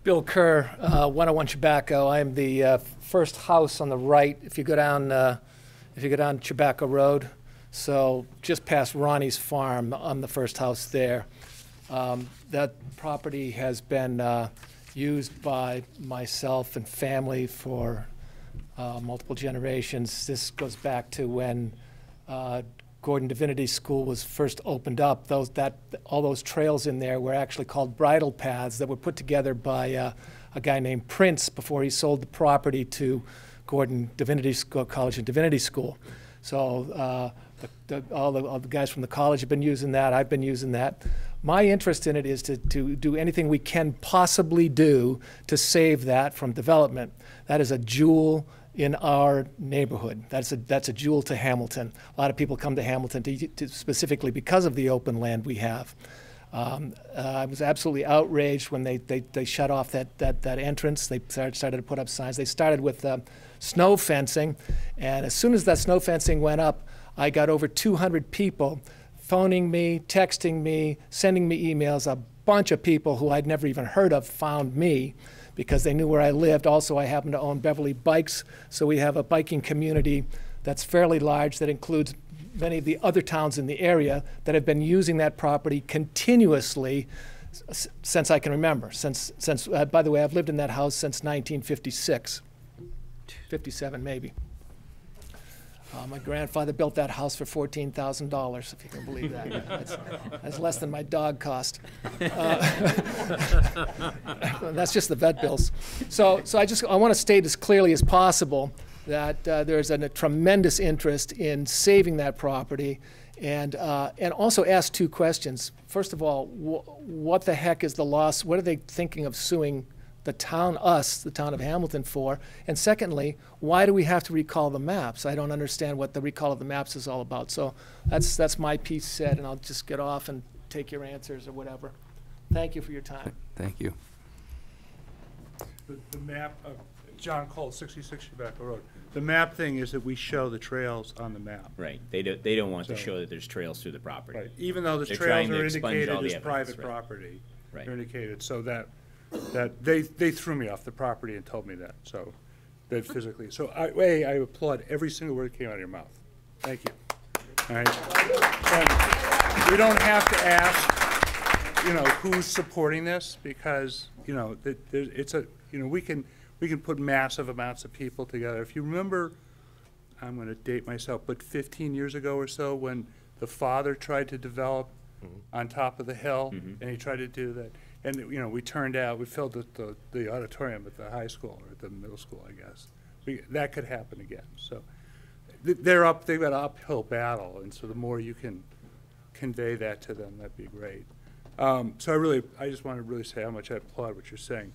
Bill Kerr, 101 Chabaco. I am the first house on the right. If you go down Chabaco Road, so just past Ronnie's farm, I'm the first house there. That property has been used by myself and family for multiple generations. This goes back to when Gordon Divinity School was first opened up, all those trails in there were actually called bridle paths that were put together by a guy named Prince before he sold the property to Gordon Divinity School, College and Divinity School. So all the guys from the college have been using that. I've been using that. My interest in it is to do anything we can possibly do to save that from development. That is a jewel in our neighborhood. That's a jewel to Hamilton. A lot of people come to Hamilton specifically because of the open land we have. I was absolutely outraged when they shut off that entrance. They started to put up signs. They started with snow fencing, and as soon as that snow fencing went up, I got over 200 people phoning me, texting me, sending me emails. A bunch of people who I'd never even heard of found me because they knew where I lived. Also, I happen to own Beverly Bikes, so we have a biking community that's fairly large that includes many of the other towns in the area that have been using that property continuously since I can remember. By the way, I've lived in that house since 1956, 57 maybe. My grandfather built that house for $14,000, if you can believe that. That's less than my dog cost. That's just the vet bills. So I want to state as clearly as possible that there's a tremendous interest in saving that property, and also ask two questions. First of all, what the heck is the loss? What are they thinking of suing the town of Hamilton for? And secondly, why do we have to recall the maps? I don't understand what the recall of the maps is all about. So that's my piece said, and I'll just get off and take your answers or whatever. Thank you for your time. Thank you. The map of John Cole, 66 Tobacco Road. The map thing is that we show the trails on the map. Right. They don't want to show that there's trails through the property. Right. Even though the They're trails trying to are expunge indicated all the as evidence, private right. property. Right. They're indicated so that they threw me off the property and told me that. So that physically. So I applaud every single word that came out of your mouth. Thank you. All right. And we don't have to ask, who's supporting this, because it's a we can put massive amounts of people together. If you remember, I'm going to date myself, but 15 years ago or so, when the father tried to develop on top of the hill, and he tried to do that, and we filled the auditorium at the high school or at the middle school, I guess. That could happen again. So they've got an uphill battle, and so the more you can convey that to them, that'd be great. So I just want to really say how much I applaud what you're saying.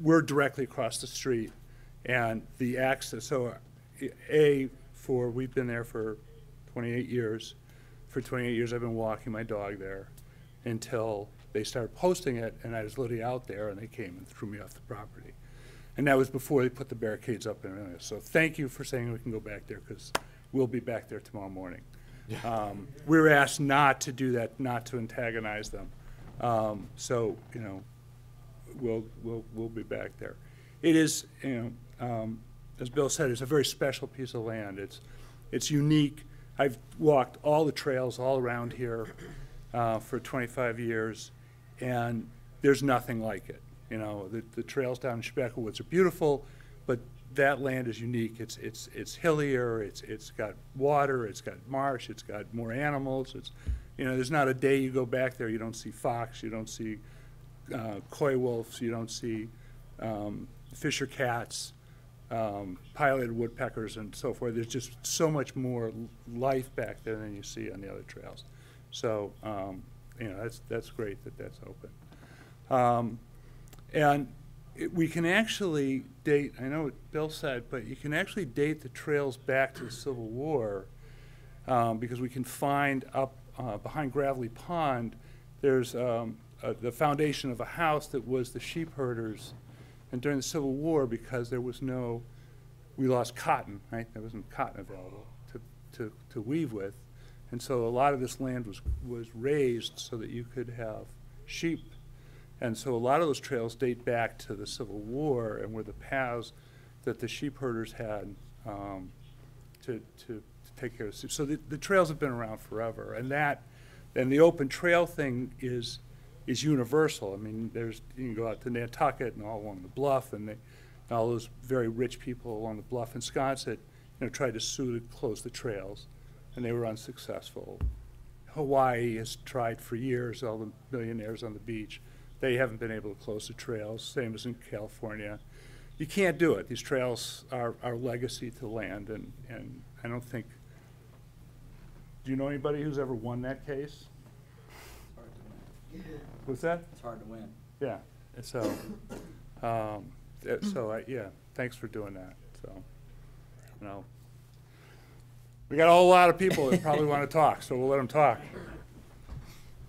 We're directly across the street, and the access. So, we've been there for 28 years. For 28 years, I've been walking my dog there until they started posting it, and I was literally out there, and they came and threw me off the property. And that was before they put the barricades up and everything. So thank you for saying we can go back there, because we'll be back there tomorrow morning. We were asked not to do that, not to antagonize them. So we'll be back there. It is, as Bill said, it's a very special piece of land. It's unique. I've walked all the trails all around here for 25 years, and there's nothing like it. The trails down in Tobacco Woods are beautiful, but that land is unique. It's hillier. It's got water. It's got marsh. It's got more animals. There's not a day you go back there you don't see fox. You don't see coy wolves. You don't see fisher cats, pileated woodpeckers, and so forth. There's just so much more life back there than you see on the other trails. So that's great that that's open. And we can actually date, I know what Bill said, but you can actually date the trails back to the Civil War, because we can find up behind Gravelly Pond, there's the foundation of a house that was the sheep herders. And during the Civil War, because we lost cotton, right? There wasn't cotton available to weave with. And so a lot of this land was raised so that you could have sheep. And so a lot of those trails date back to the Civil War and were the paths that the sheep herders had to take care of sheep. So the trails have been around forever. And the open trail thing is universal. I mean, you can go out to Nantucket and all along the bluff, and all those very rich people along the bluff in Sconset, tried to sue to close the trails. and they were unsuccessful. Hawaii has tried for years, all the millionaires on the beach. They haven't been able to close the trails, same as in California. You can't do it. These trails are legacy to the land, and I don't think, do you know anybody who's ever won that case? What's that? It's hard to win. Yeah, so, yeah, thanks for doing that, so, you know. We got a whole lot of people that probably want to talk, so we'll let them talk.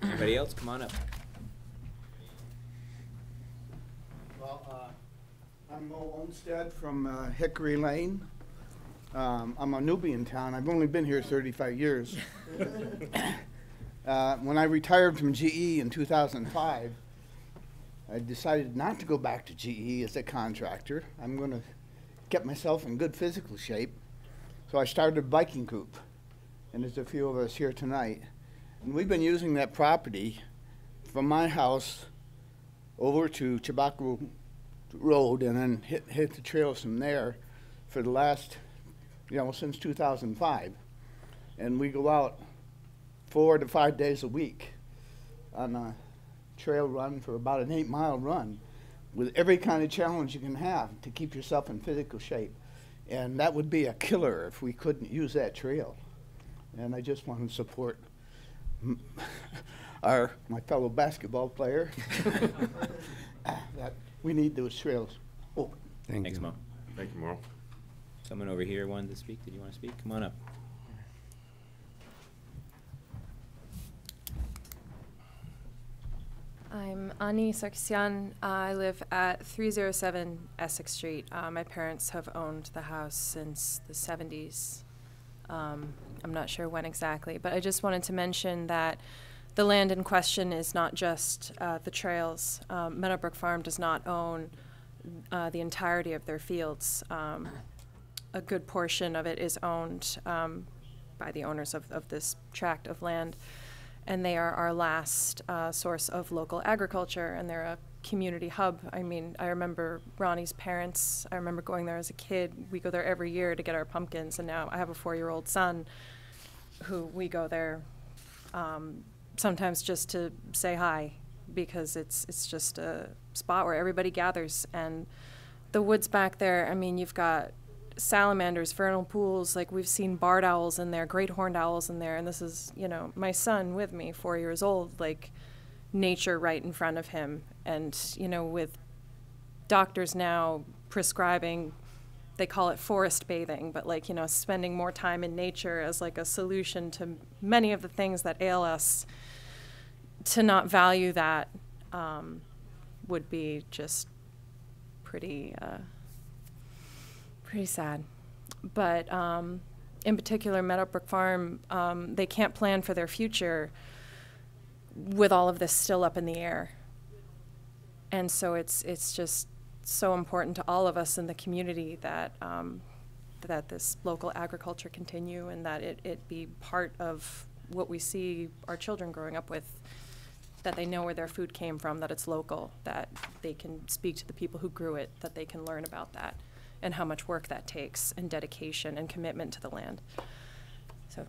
Anybody else? Come on up. Well, I'm Mo Olmsted from Hickory Lane. I'm a newbie in town. I've only been here 35 years. When I retired from GE in 2005, I decided not to go back to GE as a contractor. I'm going to get myself in good physical shape. So I started a biking group, and there's a few of us here tonight. And we've been using that property from my house over to Chabaco Road and then hit the trails from there for the last, since 2005. And we go out 4 to 5 days a week on a trail run for about an 8-mile run with every kind of challenge you can have to keep yourself in physical shape. And that would be a killer if we couldn't use that trail. And I just want to support my fellow basketball player that we need those trails open. Thanks, Mo. Thank you, Merle. Someone over here wanted to speak. Did you want to speak? Come on up. I'm Ani Sarkisian. I live at 307 Essex Street. My parents have owned the house since the 70s. I'm not sure when exactly, but I just wanted to mention that the land in question is not just the trails. Meadowbrook Farm does not own the entirety of their fields. A good portion of it is owned by the owners of this tract of land. And they are our last source of local agriculture, and they're a community hub. I mean, I remember Ronnie's parents. I remember going there as a kid. We go there every year to get our pumpkins, and now I have a 4-year-old son who we go there sometimes just to say hi, because it's just a spot where everybody gathers. And the woods back there, I mean, you've got salamanders, vernal pools, like we've seen barred owls in there, great horned owls in there, and this is, my son with me, 4 years old, like nature right in front of him. And, with doctors now prescribing, they call it forest bathing, but like, spending more time in nature as like a solution to many of the things that ail us, to not value that would be just pretty sad. But in particular, Meadowbrook Farm, they can't plan for their future with all of this still up in the air. And so it's just so important to all of us in the community that that this local agriculture continue, and that it be part of what we see our children growing up with, that they know where their food came from, that it's local, that they can speak to the people who grew it, that they can learn about that, and how much work that takes, and dedication and commitment to the land. So,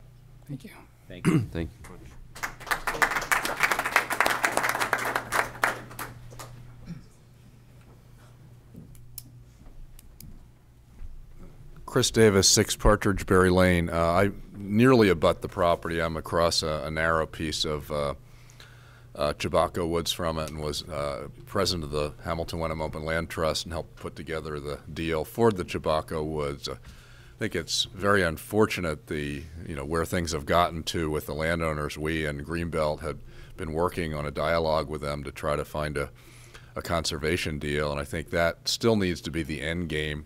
thank you. Thank you. Thank you. Chris Davis, 6 Partridge Berry Lane. I nearly abut the property. I'm across a narrow piece of Chabaco Woods from it, and was president of the Hamilton Wenham Open Land Trust and helped put together the deal for the Chabaco Woods. I think it's very unfortunate where things have gotten to with the landowners. We and Greenbelt had been working on a dialogue with them to try to find a conservation deal, and I think that still needs to be the end game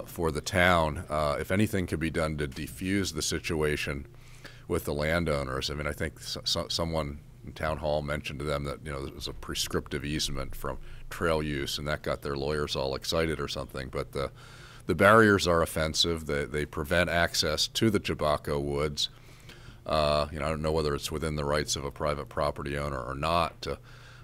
for the town. If anything could be done to defuse the situation with the landowners. I mean, I think someone in town hall mentioned to them that there was a prescriptive easement from trail use, and that got their lawyers all excited or something. But the barriers are offensive. They prevent access to the Chabaco Woods. I don't know whether it's within the rights of a private property owner or not to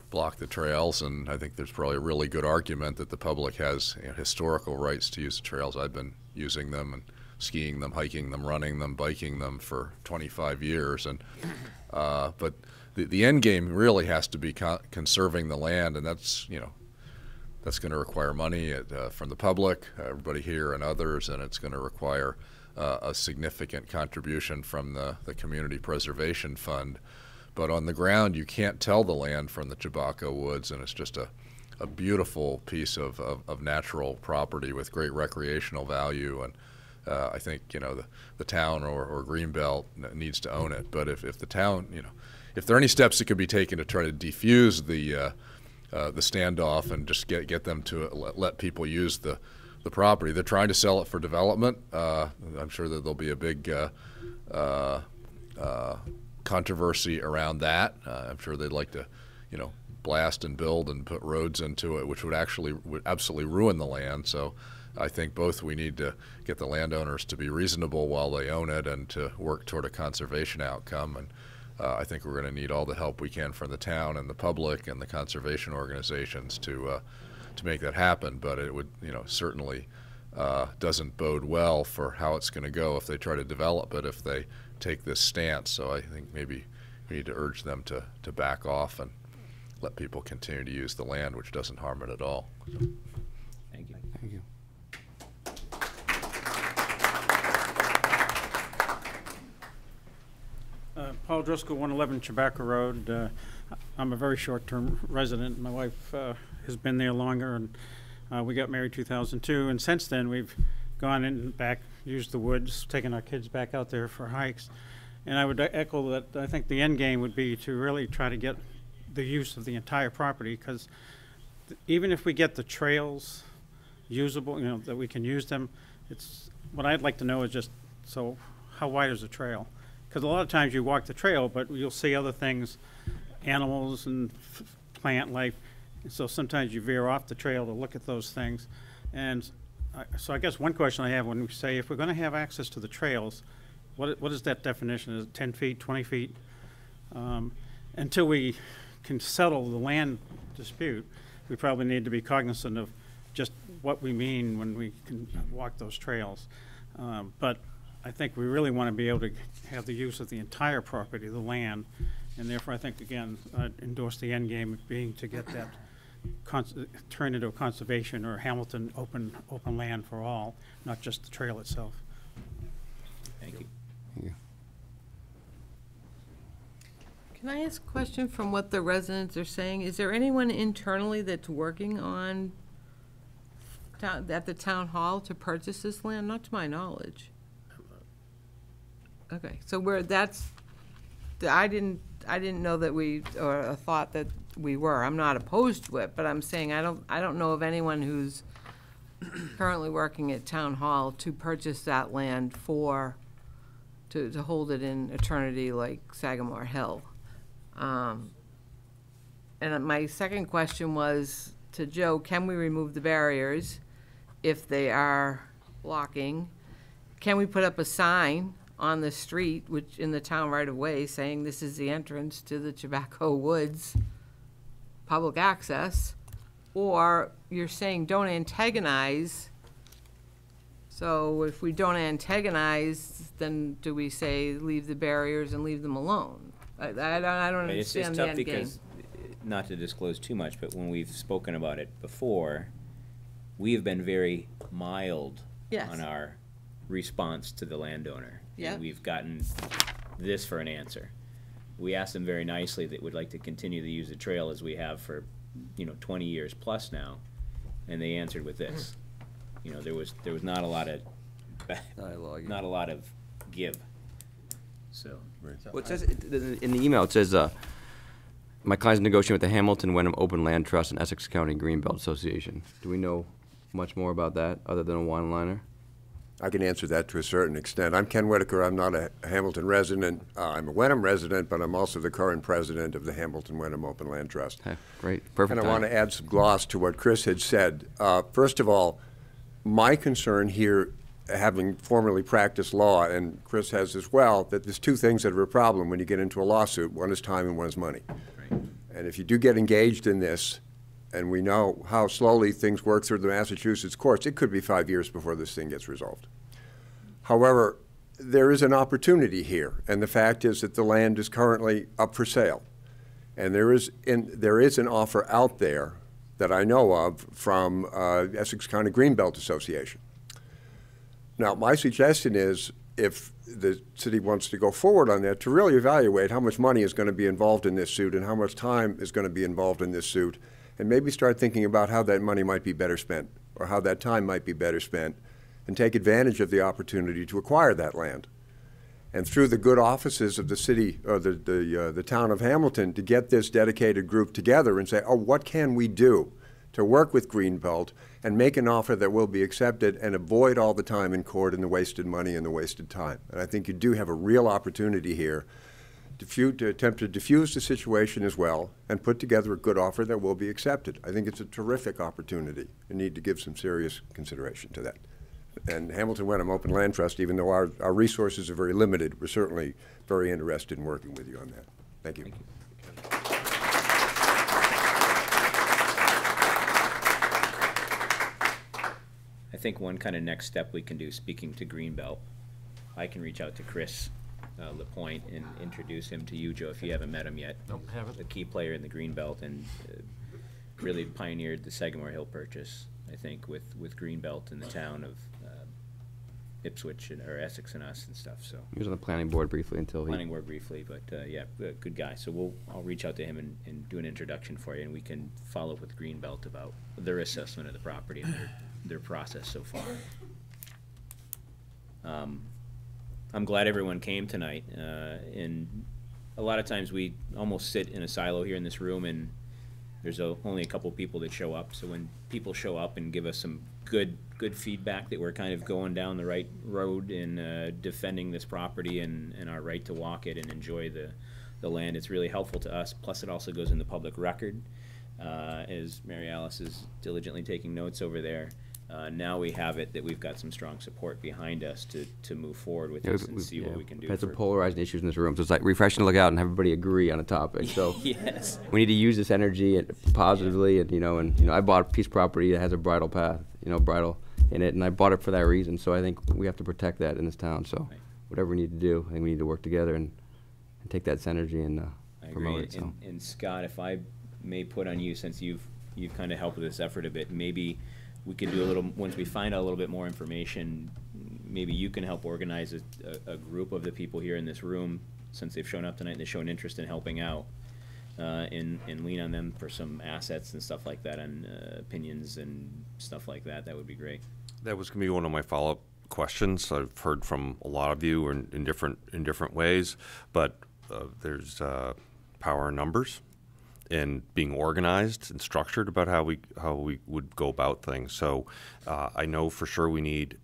block the trails, and I think there's probably a really good argument that the public has historical rights to use the trails. I've been using them, and skiing them, hiking them, running them, biking them for 25 years. And but the end game really has to be conserving the land, and that's that's going to require money from the public, everybody here and others, and it's going to require a significant contribution from the Community Preservation Fund. But on the ground, you can't tell the land from the Chabaco Woods, and it's just a beautiful piece of natural property with great recreational value. And I think the town or Greenbelt needs to own it. But if the town, if there are any steps that could be taken to try to defuse the standoff and just get them to let people use the property. They're trying to sell it for development. I'm sure that there'll be a big controversy around that. I'm sure they'd like to, blast and build and put roads into it, which would absolutely ruin the land. So I think both we need to get the landowners to be reasonable while they own it and to work toward a conservation outcome. And I think we're going to need all the help we can from the town and the public and the conservation organizations to make that happen. But it would, certainly doesn't bode well for how it's going to go if they try to develop it, if they take this stance. So I think maybe we need to urge them to back off and let people continue to use the land, which doesn't harm it at all. Thank you. Thank you. Paul Driscoll, 111 Chabaco Road. I'm a very short-term resident. My wife has been there longer, and we got married 2002. And since then, we've gone in and back, used the woods, taken our kids back out there for hikes. And I would echo that I think the end game would be to really try to get the use of the entire property, because even if we get the trails usable, that we can use them, what I'd like to know is just, so how wide is the trail? Because a lot of times you walk the trail, but you'll see other things, animals and plant life. And so sometimes you veer off the trail to look at those things. And so I guess one question I have when we say if we're going to have access to the trails, what is that definition? Is it 10 feet, 20 feet? Until we can settle the land dispute, we probably need to be cognizant of just what we mean when we can walk those trails. But I think we really want to be able to have the use of the entire property, the land, and therefore I think, again, I'd endorse the end game being to get that turned into a conservation or Hamilton open land for all, not just the trail itself. Thank you. Thank you. Can I ask a question from what the residents are saying? Is there anyone internally that's working on at the town hall to purchase this land? Not to my knowledge. Okay, so I didn't know that or thought that we were. I'm not opposed to it, but I'm saying I don't know of anyone who's currently working at town hall to purchase that land to hold it in eternity like Sagamore Hill. And my second question was to Joe, can we remove the barriers if they are blocking? Can we put up a sign on the street, which in the town right of way, saying this is the entrance to the Chabaco Woods, public access? Or you're saying don't antagonize. So if we don't antagonize, then do we say leave the barriers and leave them alone? I don't understand the end game. It's tough because, not to disclose too much, but when we've spoken about it before, we have been very mild on our response to the landowner. Yeah. And we've gotten this for an answer. We asked them very nicely that we'd like to continue to use the trail as we have for 20 years plus now, and they answered with this. There was not a lot of dialogue, not a lot of give. So, well, it says in the email, it says my client's negotiating with the Hamilton Wenham Open Land Trust and Essex County Greenbelt Association. Do we know much more about that other than a one-liner? I can answer that to a certain extent. I'm Ken Whitaker. I'm not a Hamilton resident. I'm a Wenham resident, but I'm also the current president of the Hamilton Wenham Open Land Trust. Okay, great. Perfect. And I want to add some gloss to what Chris had said. First of all, my concern here, having formerly practiced law, and Chris has as well, that there's two things that are a problem when you get into a lawsuit. One is time and one is money. Right. And if you do get engaged in this, and we know how slowly things work through the Massachusetts courts, it could be 5 years before this thing gets resolved. However, there is an opportunity here, and the fact is that the land is currently up for sale. And there is an offer out there that I know of from Essex County Greenbelt Association. Now, my suggestion is, if the city wants to go forward on that, to really evaluate how much money is going to be involved in this suit and how much time is going to be involved in this suit, and maybe start thinking about how that money might be better spent, or how that time might be better spent, and take advantage of the opportunity to acquire that land. And through the good offices of the city, or the town of Hamilton, to get this dedicated group together and say, oh, what can we do to work with Greenbelt and make an offer that will be accepted and avoid all the time in court and the wasted money and the wasted time. And I think you do have a real opportunity here to attempt to diffuse the situation as well and put together a good offer that will be accepted. I think it's a terrific opportunity. You need to give some serious consideration to that. And Hamilton Wenham Open Land Trust, even though our resources are very limited, we're certainly very interested in working with you on that. Thank you. I think one kind of next step we can do, speaking to Greenbelt, I can reach out to Chris LaPointe and introduce him to you, Joe, if you haven't met him yet. Nope, haven't. The key player in the Greenbelt, and really pioneered the Sagamore Hill purchase, I think, with Greenbelt in the town of Ipswich or Essex and us and stuff. So he was on the planning board briefly until planning board briefly, but yeah, good guy. So I'll reach out to him and do an introduction for you, and we can follow up with Greenbelt about their assessment of the property and their process so far. I'm glad everyone came tonight, and a lot of times we almost sit in a silo here in this room, and there's only a couple people that show up. So when people show up and give us some good feedback that we're kind of going down the right road in defending this property and our right to walk it and enjoy the land, it's really helpful to us. Plus, it also goes in the public record, as Mary Alice is diligently taking notes over there. Now we have it that we've got some strong support behind us to move forward with this and see what we can do. We've had some polarizing issues in this room, so it's like refreshing to look out and have everybody agree on a topic. So yes, we need to use this energy positively, and I bought a piece of property that has a bridle path, bridle in it, and I bought it for that reason. So I think we have to protect that in this town. So whatever we need to do, I think we need to work together and take that energy and promote it. So. And Scott, if I may put on you, since you've kind of helped with this effort a bit, maybe we can do a little, once we find out a little bit more information, maybe you can help organize a group of the people here in this room, since they've shown up tonight and they've shown interest in helping out, and lean on them for some assets and stuff like that, and opinions and stuff like that. That would be great. That was going to be one of my follow-up questions. I've heard from a lot of you in different ways, but there's power in numbers and being organized and structured about how we would go about things. So I know for sure we need,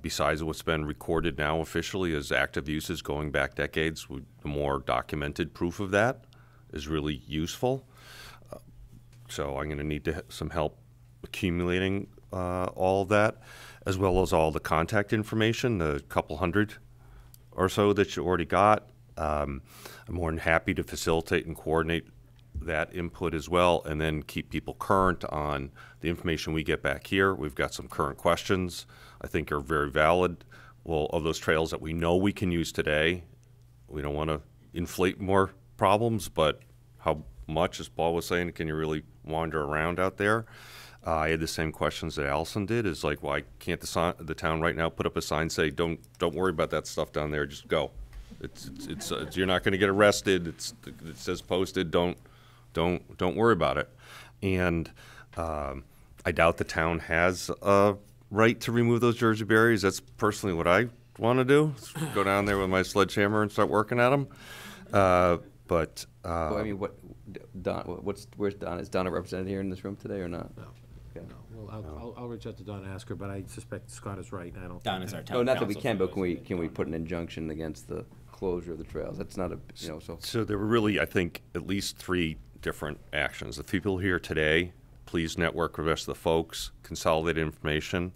besides what's been recorded now officially as active uses going back decades, the more documented proof of that is really useful. So I'm going to need some help accumulating all of that, as well as all the contact information, the couple hundred or so that you already got. I'm more than happy to facilitate and coordinate that input as well, and then keep people current on the information we get back here. We've got some current questions I think are very valid. Well, of those trails that we know we can use today, we don't want to inflate more problems, but how much, as Paul was saying, can you really wander around out there? I had the same questions that Allison did. Is like, why can't the town right now put up a sign say, don't worry about that stuff down there, just go. It's you're not going to get arrested. It says posted. Don't worry about it. And I doubt the town has a right to remove those Jersey barriers. That's personally what I want to do. Go down there with my sledgehammer and start working at them. But well, I mean, where's Donna? Is Donna represented here in this room today or not? No. Okay. No. Well, I'll reach out to Donna and ask her, but I suspect Scott is right. I don't. Donna's our town. No, not that we can, but can we put an injunction against the closure of the trails? That's not a So there were really, I think, at least 3 different actions. The people here today, please network with the rest of the folks, consolidate information.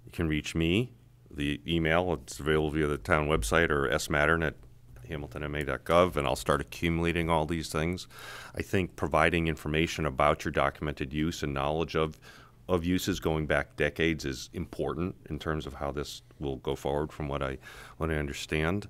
You can reach me. The email, it's available via the town website or smattern@hamiltonma.gov, and I'll start accumulating all these things. I think providing information about your documented use and knowledge of of uses going back decades is important in terms of how this will go forward from what I understand.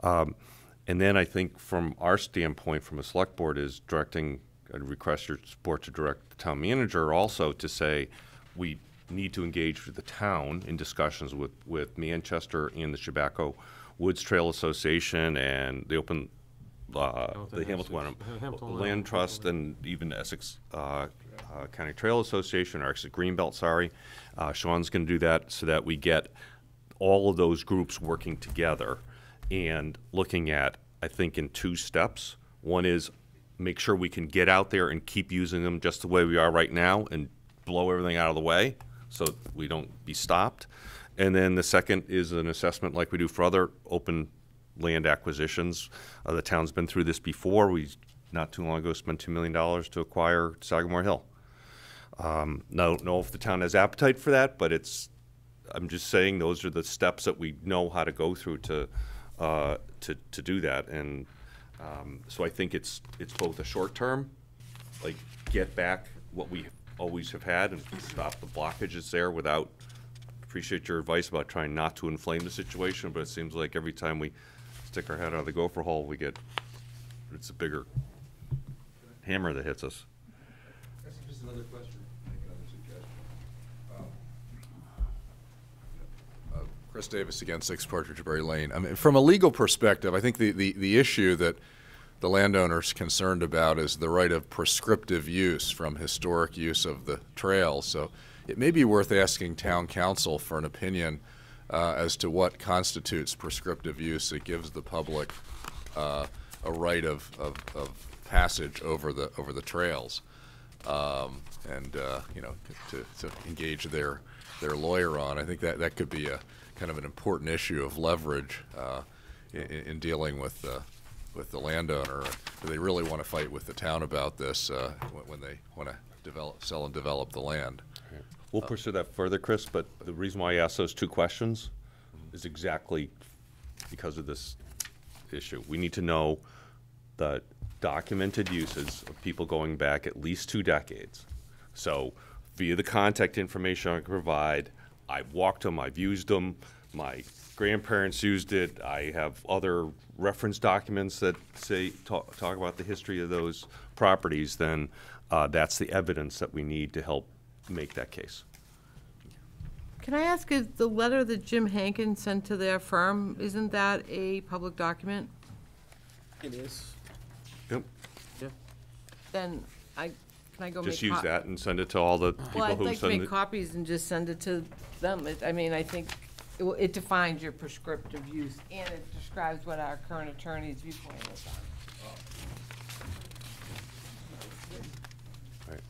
And then I think from our standpoint, from a select board, is directing, I'd request your support to direct the town manager also to say we need to engage with the town in discussions with Manchester and the Chabaco Woods Trail Association and the Hamilton Land Trust and even Essex County Trail Association, or Essex Greenbelt, sorry. Sean's going to do that so that we get all of those groups working together and looking at, I think, in 2 steps. One is make sure we can get out there and keep using them just the way we are right now and blow everything out of the way so we don't be stopped. And then the second is an assessment like we do for other open land acquisitions. The town's been through this before. We, not too long ago, spent $2 million to acquire Sagamore Hill. I don't know if the town has appetite for that, but I'm just saying those are the steps that we know how to go through to do that. And so I think it's both a short term, like get back what we always have had and stop the blockages there without, appreciate your advice about trying not to inflame the situation, but it seems like every time we stick our head out of the gopher hole, it's a bigger hammer that hits us. That's just another question. Chris Davis again, 6 Partridgeberry Lane. I mean, from a legal perspective, I think the issue that the landowner's concerned about is the right of prescriptive use from historic use of the trail. So it may be worth asking town council for an opinion as to what constitutes prescriptive use that gives the public a right of passage over the trails, and you know, to engage their lawyer on. I think that could be a kind of an important issue of leverage in dealing with the landowner. Do they really want to fight with the town about this when they want to sell and develop the land? We'll pursue that further, Chris, but the reason why I asked those 2 questions is exactly because of this issue. We need to know the documented uses of people going back at least 2 decades. So via the contact information I can provide, I've walked them, I've used them, my grandparents used it, I have other reference documents that say talk about the history of those properties, then that's the evidence that we need to help make that case. Can I ask, is the letter that Jim Hankin sent to their firm, isn't that a public document? It is. Yep. Yeah. Then can I go Just make use that and send it to all the people Well, I'd who like to send make it. copies and just send it to them. I mean, I think it defines your prescriptive use, and it describes what our current attorney's viewpoint is on it. Right.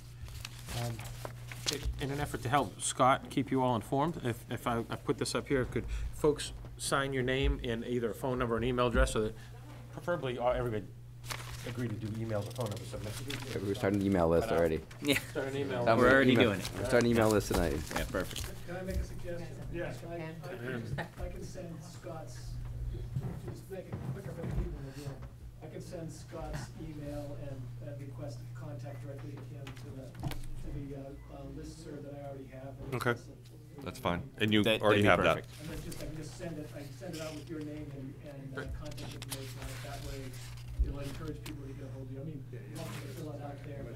In an effort to help Scott keep you all informed, if I put this up here, could folks sign your name and either a phone number and email address, so that preferably everybody agree to do emails or phone numbers. So We're starting an email list already. Yeah. Start an email. We're already doing it. We're starting an email list tonight. Yeah, perfect. Can I make a suggestion? Yes. I can send Scott's, just make it quicker for the people in the room. I can send Scott's email and request contact directly to him to the listserv that I already have. Okay, that's fine. And you That'd already be have that. perfect. And then I can just send it out with your name and contact information on it. That way, it'll encourage people to get a hold of you. I mean, you don't have to fill it out there, but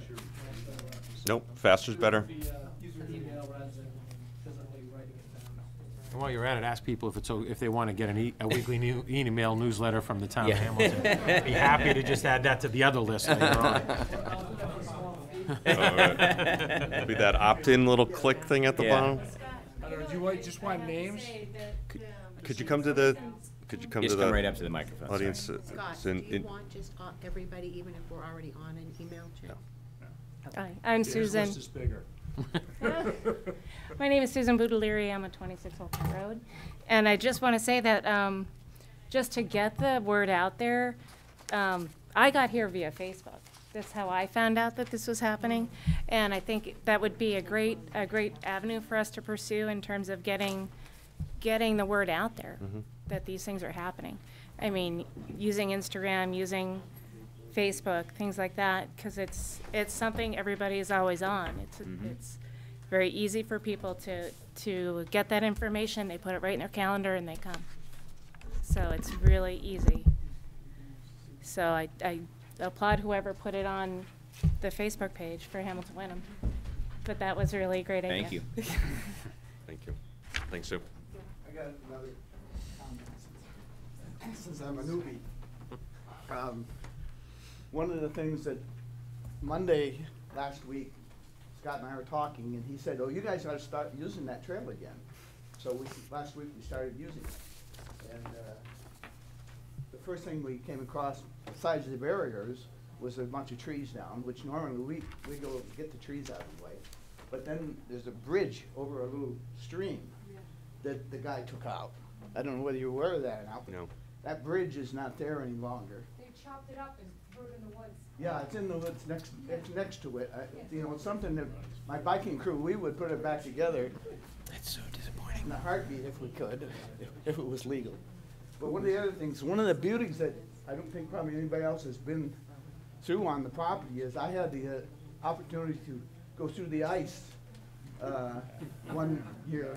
Nope, faster's better. email rather than physically writing it down. And while you're at it, ask people if they want to get a weekly email newsletter from the town Yeah. of Hamilton. Be happy to just add that to the other list later on. It'll be that opt-in little click thing at the Yeah. bottom. I don't know, do you just want names? Could you come to the Just come right up to the microphone. sorry. audience? Scott, do you want just everybody, even if we're already on an email chain? Hi, I'm Susan. This list is bigger. My name is Susan Boudelieri. I'm at 26 Holton Road. And I just want to say that just to get the word out there, I got here via Facebook. That's how I found out that this was happening. And I think that would be a great avenue for us to pursue in terms of getting the word out there that these things are happening. I mean, using Instagram, using Facebook, things like that, because it's something everybody is always on. very easy for people to get that information. They put it right in their calendar and they come. So it's really easy. So I applaud whoever put it on the Facebook page for Hamilton Wenham. But that was really a great idea. Thank you. Thank you. Thanks, Sue. I got another comment since I'm a newbie. One of the things that Monday last week, Scott and I were talking, and he said, "Oh, you guys ought to start using that trail again." So last week we started using it, and the first thing we came across, besides the barriers, was a bunch of trees down, which normally we go get the trees out of the way. But then there's a bridge over a little stream that the guy took out. I don't know whether you're aware of that or not. No. That bridge is not there any longer. They chopped it up and threw it in the woods. Yeah, it's in the woods it's next to it. You know, it's something that my biking crew, we would put it back together. That's so disappointing. In a heartbeat if we could, if it was legal. But one of the other things, one of the beauties that I don't think probably anybody else has been through on the property is I had the opportunity to go through the ice one year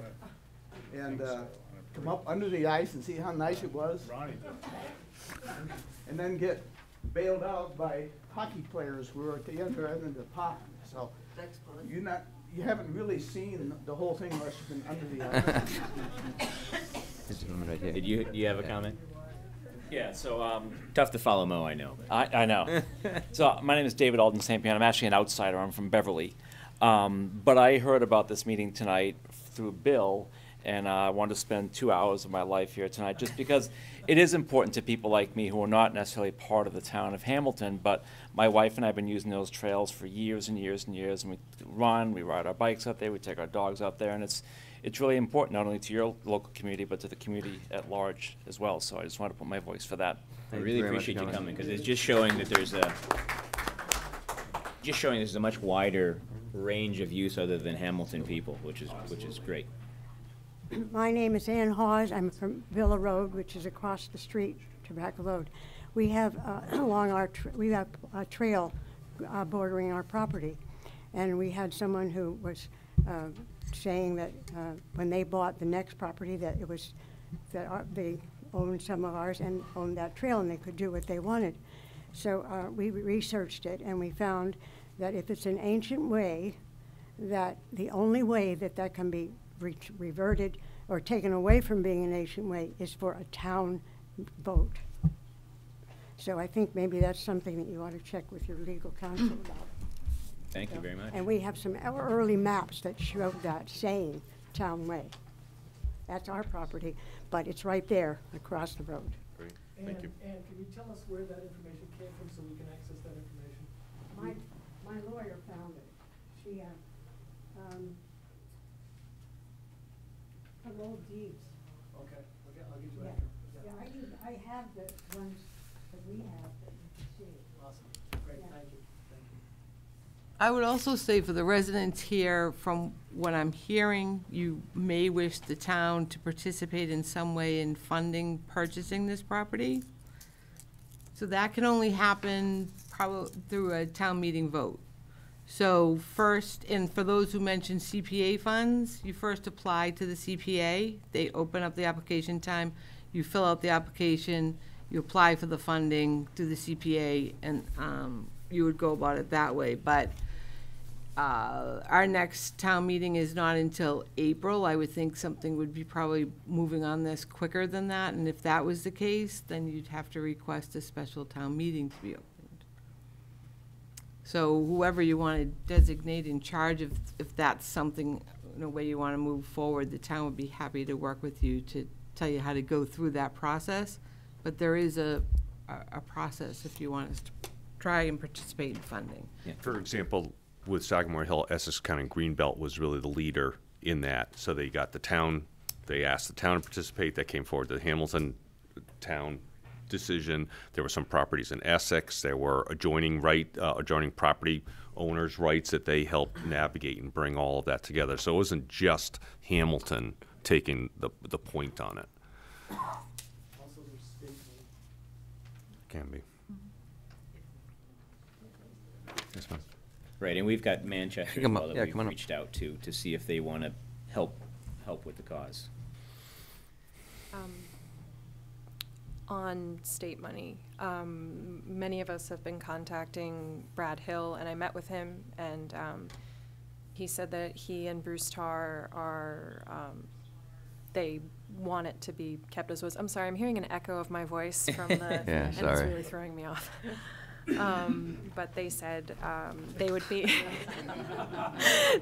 and come up under the ice and see how nice it was. And then get bailed out by hockey players who were at the other end of the pond. So you haven't really seen the whole thing unless you've been under the ice. Did you have a comment? Yeah, so Tough to follow Mo, I know. I know. So my name is David Alden St. Pierre. I'm actually an outsider. I'm from Beverly. But I heard about this meeting tonight through Bill, and I wanted to spend 2 hours of my life here tonight just because it is important to people like me who are not necessarily part of the town of Hamilton, but my wife and I have been using those trails for years and years and years, and we run, we ride our bikes out there, we take our dogs out there, and it's really important not only to your local community, but to the community at large as well. So I just wanted to put my voice for that. I really appreciate you coming, because it's just showing that there's a much wider range of use other than Hamilton people, which is great. My name is Ann Hawes. I'm from Villa Road, which is across the street, Tobacco Road. We have along our we have a trail bordering our property, and we had someone who was saying that when they bought the next property, that it was they owned some of ours and owned that trail, and they could do what they wanted. So we researched it, and we found that if it's an ancient way, that the only way that that can be reverted or taken away from being an ancient way is for a town vote. So I think maybe that's something that you ought to check with your legal counsel about. Thank you very much. And we have some early maps that show that saying town way. That's our property, but it's right there across the road. Great, thank you. And can you tell us where that information came from so we can access that information? My lawyer found it. She from old deeds. Okay, I'll get you Yeah. after. Yeah, I have the ones that we have that you can see. Awesome, great, Yeah. thank you. I would also say for the residents here, from what I'm hearing, you may wish the town to participate in some way in funding purchasing this property. So that can only happen probably through a town meeting vote. So first, and for those who mentioned CPA funds, you first apply to the CPA. They open up the application time. You fill out the application, you apply for the funding through the CPA, and you would go about it that way. But our next town meeting is not until April. I would think something would be probably moving on this quicker than that. And if that was the case, then you'd have to request a special town meeting to be opened. So whoever you want to designate in charge of, if that's something, in a way you want to move forward, the town would be happy to work with you to tell you how to go through that process. But there is a process if you want us to try and participate in funding. Yeah. For example, with Sagamore Hill, Essex County Greenbelt was really the leader in that. So they got the town, they asked the town to participate, that came forward to the Hamilton town decision. There were some properties in Essex, there were adjoining property owners' rights that they helped navigate and bring all of that together. So it wasn't just Hamilton taking the point on it. Also, there's state money. Can be. Yes, ma'am. Right, and we've got Manchester as Come well on- that yeah, we've come on up. reached out to see if they want to help with the cause. On state money, many of us have been contacting Brad Hill, and I met with him, and he said that he and Bruce Tarr are, they want it to be kept as was. I'm sorry, I'm hearing an echo of my voice from the, Yeah, and it's sorry. really throwing me off. But they said they would be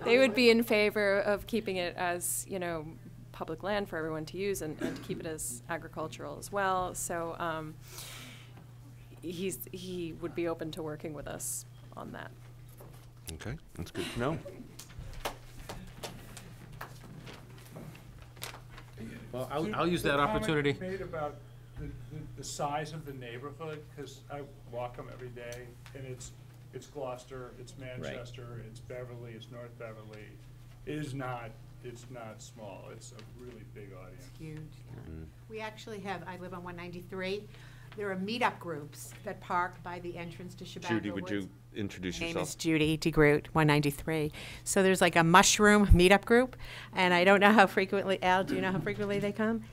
they would be in favor of keeping it as, you know, public land for everyone to use, and to keep it as agricultural as well. So he would be open to working with us on that. Okay, that's good to know. Well, I'll use that The opportunity. comment made about the size of the neighborhood, because I walk them every day, and it's Gloucester, it's Manchester, it's Beverly, it's North Beverly. It's not small, it's a really big audience. Huge. We actually have, I live on 193. There are meetup groups that park by the entrance to Shabaka Judy, would Woods. you introduce My name yourself? is Judy DeGroot, 193. So there's like a mushroom meetup group, and I don't know how frequently, Al, do you know how frequently they come?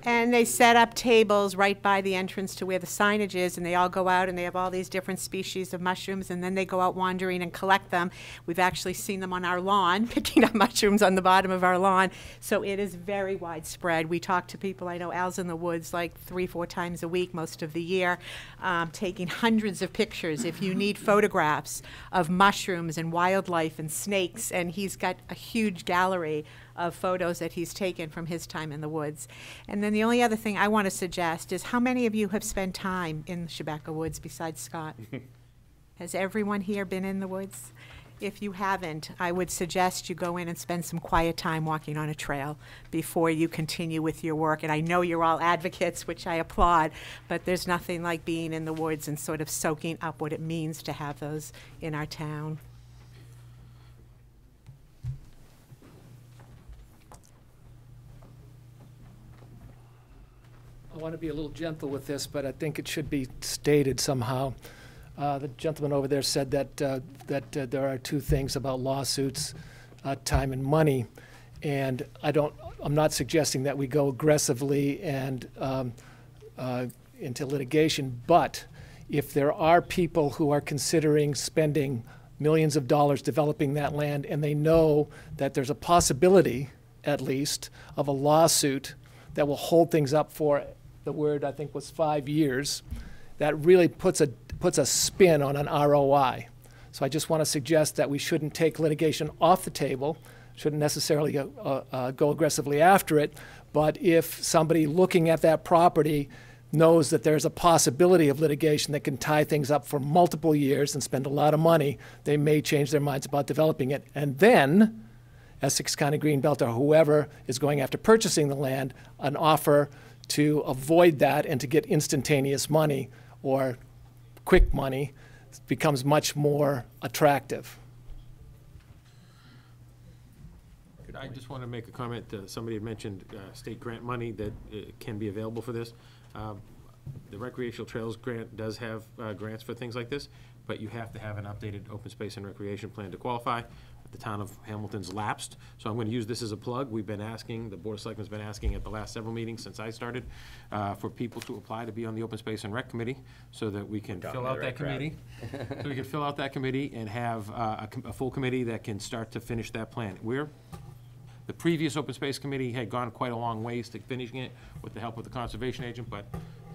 And they set up tables right by the entrance to where the signage is, and they all go out and they have all these different species of mushrooms, and then they go out wandering and collect them. We've actually seen them on our lawn, picking up mushrooms on the bottom of our lawn. So it is very widespread. We talk to people, I know Al's in the woods like 3-4 times a week most of the year, taking hundreds of pictures. If you need photographs of mushrooms and wildlife and snakes, and he's got a huge gallery of photos that he's taken from his time in the woods. And then the only other thing I want to suggest is, how many of you have spent time in the Shabaka Woods besides Scott? Has everyone here been in the woods? If you haven't, I would suggest you go in and spend some quiet time walking on a trail before you continue with your work. And I know you're all advocates, which I applaud, but there's nothing like being in the woods and sort of soaking up what it means to have those in our town. I want to be a little gentle with this, but I think it should be stated somehow. The gentleman over there said that there are two things about lawsuits, time and money, and I'm not suggesting that we go aggressively and into litigation, but if there are people who are considering spending millions of dollars developing that land, and they know that there's a possibility, at least, of a lawsuit that will hold things up for, the word I think was 5 years, that really puts a spin on an ROI. So I just want to suggest that we shouldn't take litigation off the table, shouldn't necessarily go aggressively after it, but if somebody looking at that property knows that there's a possibility of litigation that can tie things up for multiple years and spend a lot of money, they may change their minds about developing it. And then Essex County Greenbelt or whoever is going after purchasing the land, an offer to avoid that and to get instantaneous money or quick money becomes much more attractive. I just want to make a comment. Somebody had mentioned state grant money that can be available for this. The Recreational Trails Grant does have grants for things like this, but you have to have an updated open space and recreation plan to qualify. The town of Hamilton's lapsed, so I'm going to use this as a plug. We've been asking, the Board of Selectmen's been asking at the last several meetings since I started, for people to apply to be on the Open Space and Rec Committee so that we can fill out that committee. So we can fill out that committee and have a full committee that can start to finish that plan. The previous Open Space Committee had gone quite a long ways to finishing it with the help of the conservation agent, but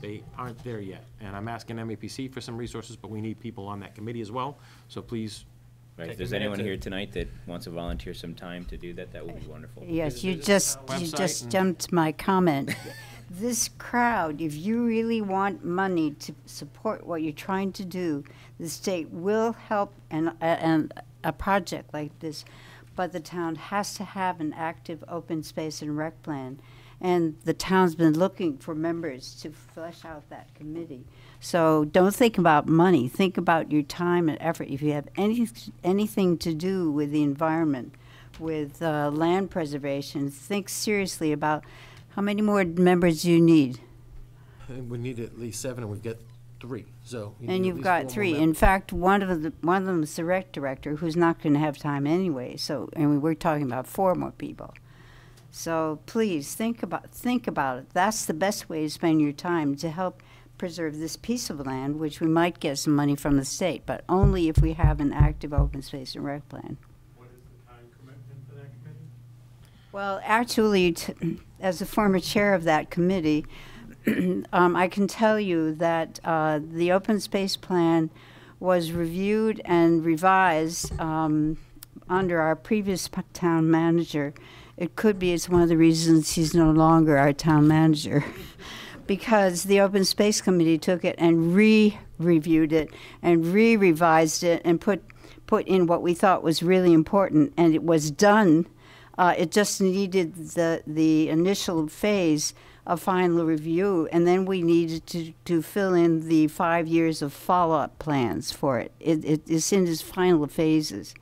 they aren't there yet. And I'm asking MAPC for some resources, but we need people on that committee as well. So please. Right, if there's anyone here tonight that wants to volunteer some time to do that, that would be wonderful. Yes, you just jumped my comment. This crowd, if you really want money to support what you're trying to do, the state will help and a project like this, but the town has to have an active open space and rec plan. And the town's been looking for members to flesh out that committee. So don't think about money. Think about your time and effort. If you have anything to do with the environment, with land preservation, think seriously about how many more members you need. We need at least 7, and we've got 3, so. you need And at you've least got 4 3. more In fact, one of them is the rec director, who's not going to have time anyway. So, and we're talking about 4 more people. So please think about it. That's the best way to spend your time to help preserve this piece of land, which we might get some money from the state, but only if we have an active open space and rec plan. What is the time commitment for that committee? Well, actually, as a former chair of that committee, I can tell you that the open space plan was reviewed and revised under our previous town manager. It could be it's one of the reasons he's no longer our town manager, because the open space committee took it and re-reviewed it and re-revised it and put in what we thought was really important, and it was done. It just needed the initial phase of final review, and then we needed to fill in the 5 years of follow-up plans for it. It's in its final phases.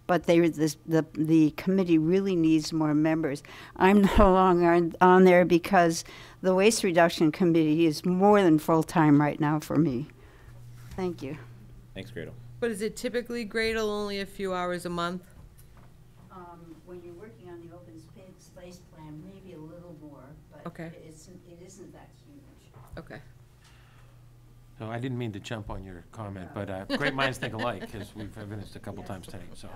But the committee really needs more members. I'm no longer on there because the Waste Reduction Committee is more than full-time right now for me. Thank you. Thanks, Gradle. But is it typically, Gradle, only a few hours a month? When you're working on the open space plan, maybe a little more, but Okay. it isn't that huge. Okay. So I didn't mean to jump on your comment, but great minds think alike, because we've evidenced a couple times today, so.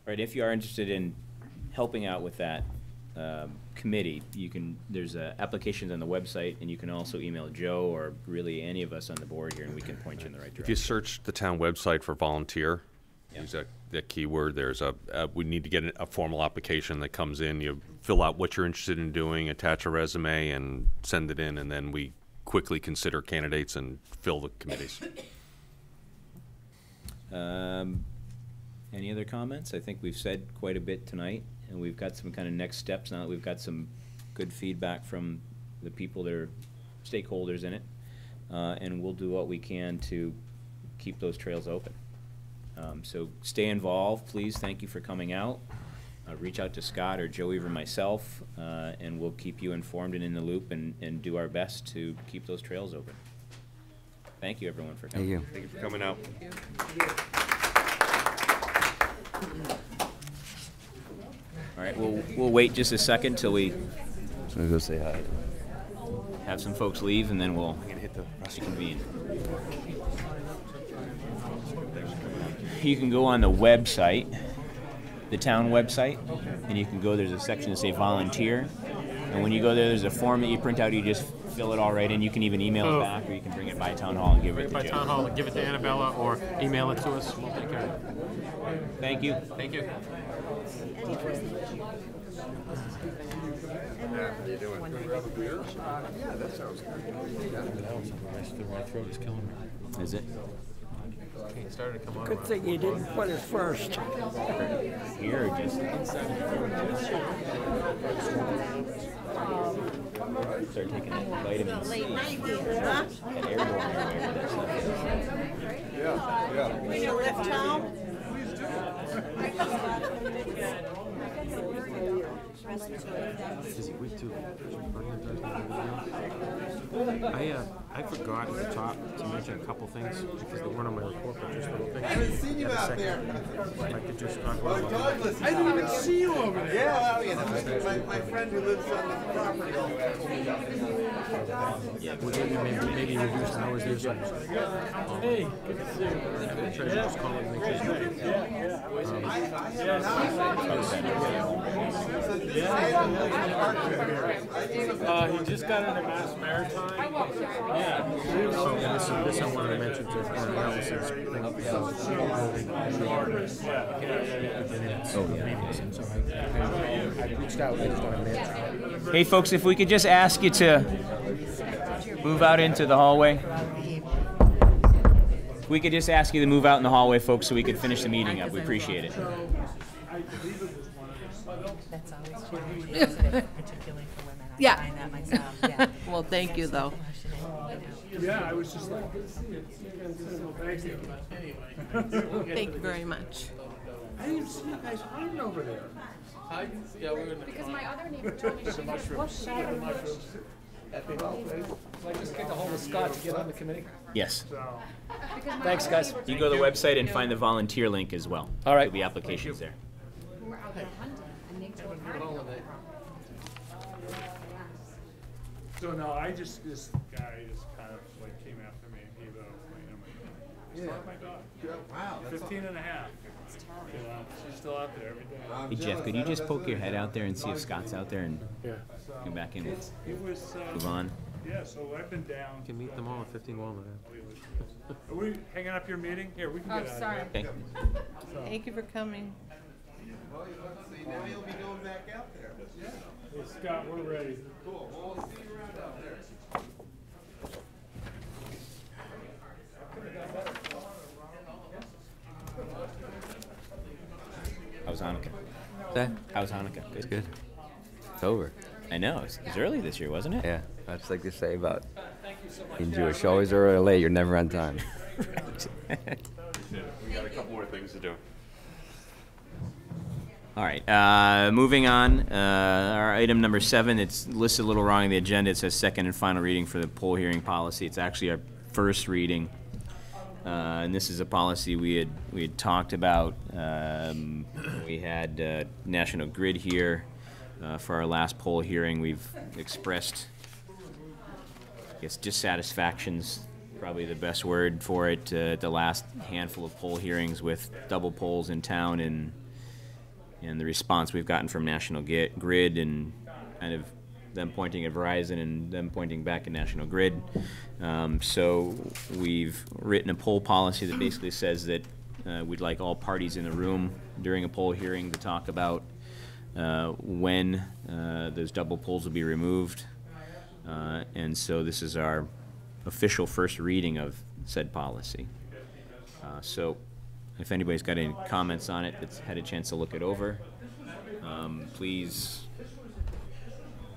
Right, if you are interested in helping out with that committee, there's applications on the website, and you can also email Joe or really any of us on the board here, and we can point you in the right direction. If you search the town website for volunteer, use that keyword, we need to get a formal application that comes in. You fill out what you're interested in doing, attach a resume, and send it in, and then we quickly consider candidates and fill the committees. Any other comments? I think we've said quite a bit tonight, and we've got some kind of next steps now that we've got some good feedback from the people that are stakeholders in it, and we'll do what we can to keep those trails open. So stay involved, please. Thank you for coming out. Reach out to Scott or Joey or myself, and we'll keep you informed and in the loop and do our best to keep those trails open. Thank you, everyone, for coming. Thank you. Thank you for coming out. All right, we'll wait just a second till we So go say hi. have some folks leave, and then we'll reconvene. You can go on the website, the town website, and you can go, there's a section that say volunteer, and when you go there, there's a form that you print out, you just fill it all right in. You can even email it back, or you can bring it by town hall and give it to Joe. By town hall, give it to Annabella, or email it to us, we'll take care of it. Thank you. Thank you. How you doing? Yeah, that sounds good. My throat is killing me. Is it? It started to come on. Good thing you didn't put it first. Here, or just start taking that vitamin C. That airborne, whatever that stuff is. Yeah. Will you lift home? Busy week too. I forgot at the top to mention a couple things because they weren't on my report, but just little things. I haven't seen you out there. I'd like to just talk about. I didn't even see you over there. Yeah, well, you know, my friend who lives on the property. Yeah, maybe reduce hours there. So hey, good to see you. Try to just call it and make He just got into Mass Maritime. Yeah. So this I wanted to mention to Allison's I reached out. I just wanted to mention. Hey, folks, if we could just ask you to move out into the hallway. If we could just ask you to move out in the hallway, folks, so we could finish the meeting up. We appreciate it. That's always challenging, isn't it? Particularly for women. I find that myself. Yeah. Well, thank you, though. Yeah, I was just like, Thank you very much. I didn't see you guys hiding over there. Because my other neighbor told me she was shy. So I just get a hold of Scott to get on the committee? Yes. Thanks, guys. You go to the website and find the volunteer link as well. All right. There'll be applications there. So no, this guy just kind of like came after me and gave out a complaint. I'm like, my dog. Wow. 15 and a half. You know, she's still out there every day. Hey, Jeff, could you just poke your head out there and see if Scott's out there and come back in? It was, Move on. Yeah, so I've been down. You can meet them all at 15 Walnut. Are we hanging up your meeting? Here, we can get out of sorry. here. Okay. Thank you for coming. Well, see, now you'll be going back out there. Yeah. Hey, Scott, we're ready. Cool. Well, we'll see you around out there. How's Hanukkah? That? How's Hanukkah? It's good. It's over. I know. It was early this year, wasn't it? Yeah, that's like they say about being Jewish. Always early or late, you're never on time. We got a couple more things to do. All right, moving on. Our item number 7, it's listed a little wrong in the agenda. It says second and final reading for the poll hearing policy. It's actually our first reading. And this is a policy we had talked about. We had National Grid here for our last poll hearing. We've expressed, I guess, dissatisfaction's probably the best word for it. The last handful of poll hearings with double polls in town, and the response we've gotten from National Grid, and kind of them pointing at Verizon and them pointing back at National Grid. So we've written a poll policy that basically says that we'd like all parties in the room during a poll hearing to talk about when those double polls will be removed. And so this is our official first reading of said policy. So if anybody's got any comments on it, that's had a chance to look it over, please.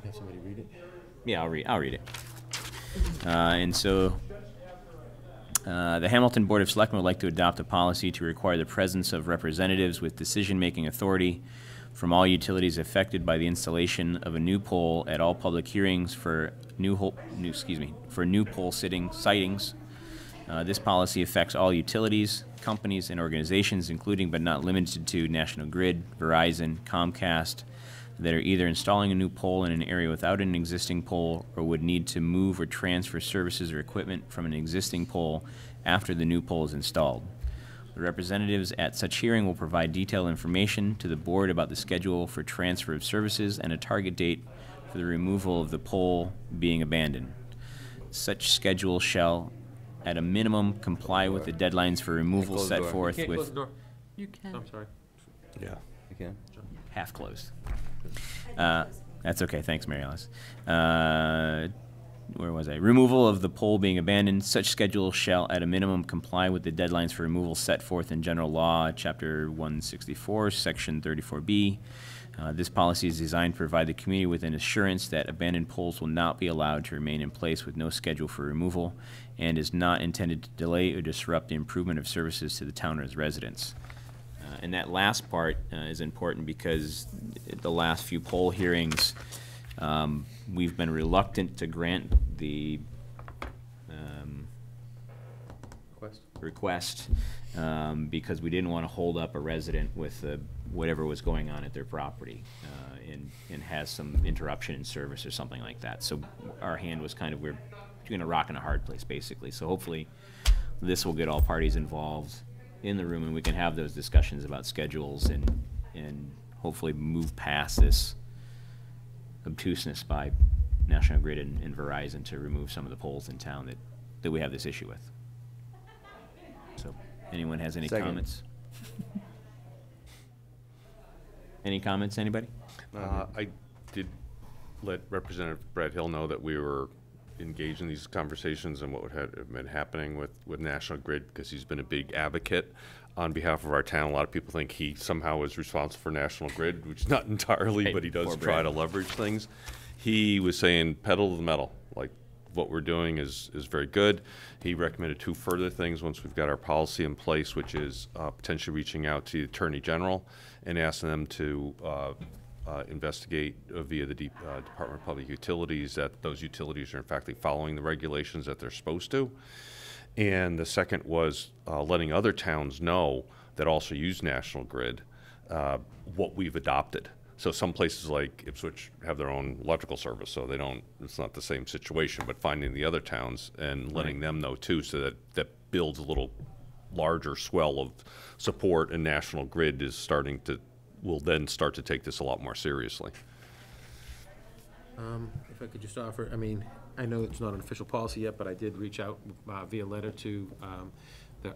Have somebody read it? Yeah, I'll read it. And so the Hamilton Board of Selectmen would like to adopt a policy to require the presence of representatives with decision-making authority from all utilities affected by the installation of a new pole at all public hearings for new pole sightings. This policy affects all utilities, companies, and organizations, including but not limited to National Grid, Verizon, Comcast, that are either installing a new pole in an area without an existing pole or would need to move or transfer services or equipment from an existing pole after the new pole is installed. The representatives at such hearing will provide detailed information to the board about the schedule for transfer of services and a target date for the removal of the pole being abandoned. Such schedule shall, at a minimum, comply with the deadlines for removal set forth You can't with... close the door. You can. I'm sorry. Yeah. You can. Half closed. That's okay. Thanks, Mary Alice. Where was I? Removal of the pole being abandoned. Such schedule shall, at a minimum, comply with the deadlines for removal set forth in General Law, Chapter 164, Section 34B. This policy is designed to provide the community with an assurance that abandoned poles will not be allowed to remain in place with no schedule for removal, and is not intended to delay or disrupt the improvement of services to the town or its residents. And that last part is important because the last few poll hearings, we've been reluctant to grant the request because we didn't want to hold up a resident with whatever was going on at their property and has some interruption in service or something like that. So our hand was kind of, we're between a rock and a hard place, basically. So hopefully this will get all parties involved in the room, and we can have those discussions about schedules and hopefully move past this obtuseness by National Grid and Verizon to remove some of the poles in town that we have this issue with. So, anyone has any comments? Any comments, anybody? I did let Representative Brad Hill know that we were engaged in these conversations and what had been happening with National Grid, because he's been a big advocate on behalf of our town. A lot of people think he somehow is responsible for National Grid, which not entirely, Hey, but he does poor try Brad. to leverage things. He was saying pedal to the metal, like what we're doing is very good. He recommended 2 further things once we've got our policy in place, which is potentially reaching out to the Attorney General and asking them to investigate via the Department of Public Utilities that those utilities are in fact following the regulations that they're supposed to. And the second was letting other towns know that also use National Grid what we've adopted. So some places like Ipswich have their own electrical service, so they don't, it's not the same situation, but finding the other towns and letting them know too, so that builds a little larger swell of support, and National Grid is will then start to take this a lot more seriously. If I could just offer, I mean, I know it's not an official policy yet, but I did reach out via letter to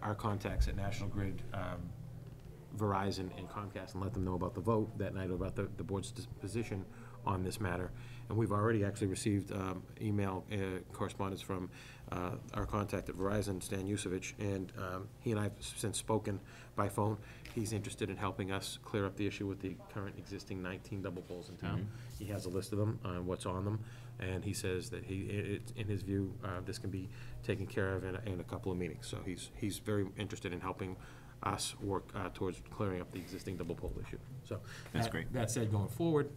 our contacts at National Grid, Verizon and Comcast, and let them know about the vote that night, about the board's position on this matter. And we've already actually received email correspondence from our contact at Verizon, Stan Yusevich, and he and I have since spoken by phone. He's interested in helping us clear up the issue with the current existing 19 double poles in town. He has a list of them, what's on them, and he says that in his view, this can be taken care of in a couple of meetings. So he's very interested in helping us work towards clearing up the existing double pole issue. So that's great. That said, going forward,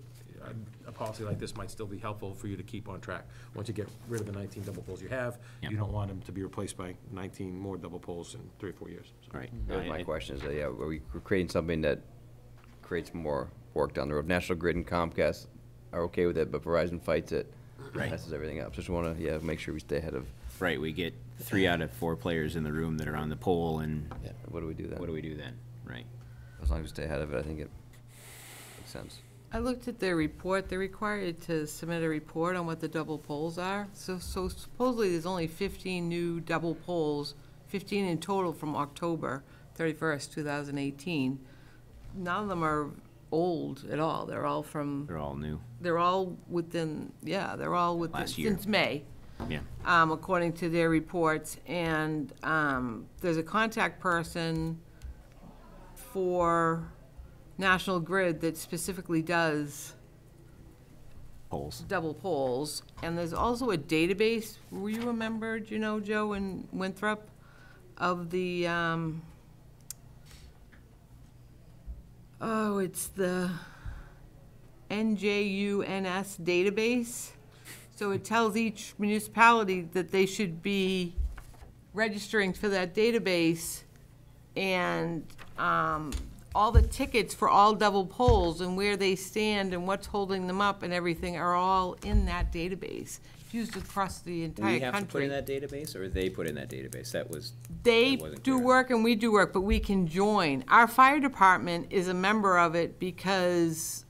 a policy like this might still be helpful for you to keep on track. Once you get rid of the 19 double poles you have, you don't want them to be replaced by 19 more double poles in 3 or 4 years. So. Right. That was my question. Is that, yeah, we're creating something that creates more work down the road. National Grid and Comcast are okay with it, but Verizon fights it. Right. Messes everything up. Just want to make sure we stay ahead of. Right. We get 3 out of 4 players in the room that are on the pole, and what do we do then? What do we do then? Right. As long as we stay ahead of it, I think it makes sense. I looked at their report. They're required to submit a report on what the double poles are. So supposedly there's only 15 new double poles, 15 in total from October 31st, 2018. None of them are old at all. They're all from. They're all new. They're all within. Yeah, they're all within last year. Since May. Yeah. According to their reports, and there's a contact person for National Grid that specifically does poles, double poles, and there's also a database. Were you remembered, Joe and Winthrop, of the it's the NJUNS database. So it tells each municipality that they should be registering for that database, and all the tickets for all double poles and where they stand and what's holding them up and everything are all in that database. It's used across the entire country. We have to put in that database, or they put in that database? They do work and we do work, but we can join. Our fire department is a member of it because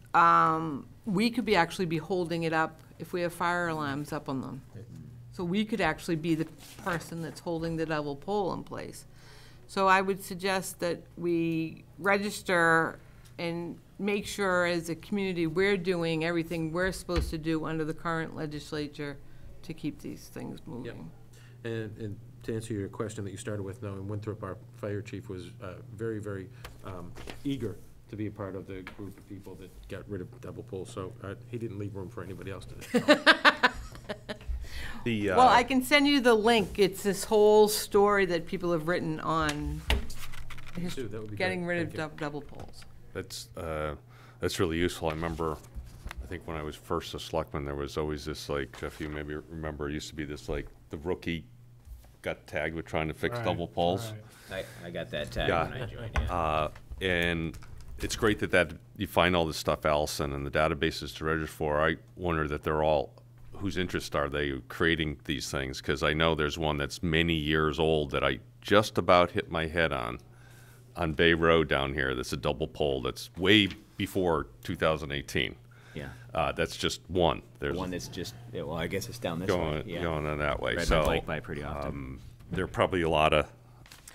we could actually be holding it up if we have fire alarms up on them. So we could actually be the person that's holding the double pole in place. So I would suggest that we register and make sure as a community we're doing everything we're supposed to do under the current legislature to keep these things moving. Yep. And to answer your question that you started with, knowing Winthrop, our fire chief, was very, very eager to be a part of the group of people that got rid of double poles. So he didn't leave room for anybody else today. Well, I can send you the link. It's this whole story that people have written on getting rid of double poles. That's really useful. I remember, I think when I was first a selectman, there was always this, like, Jeff, you maybe remember, it used to be this, like, the rookie got tagged with trying to fix double poles. Right. I got that tag when I joined. And it's great that you find all this stuff, Allison, and the databases to register for. I wonder that they're all, whose interest are they creating these things? Because I know there's one that's many years old that I just about hit my head on Bay Road down here. That's a double pole that's way before 2018. Yeah. That's just one. There's one that's just, well, I guess it's down this way. Yeah. Going on that way. Ride so my bike by pretty often. There are probably a lot of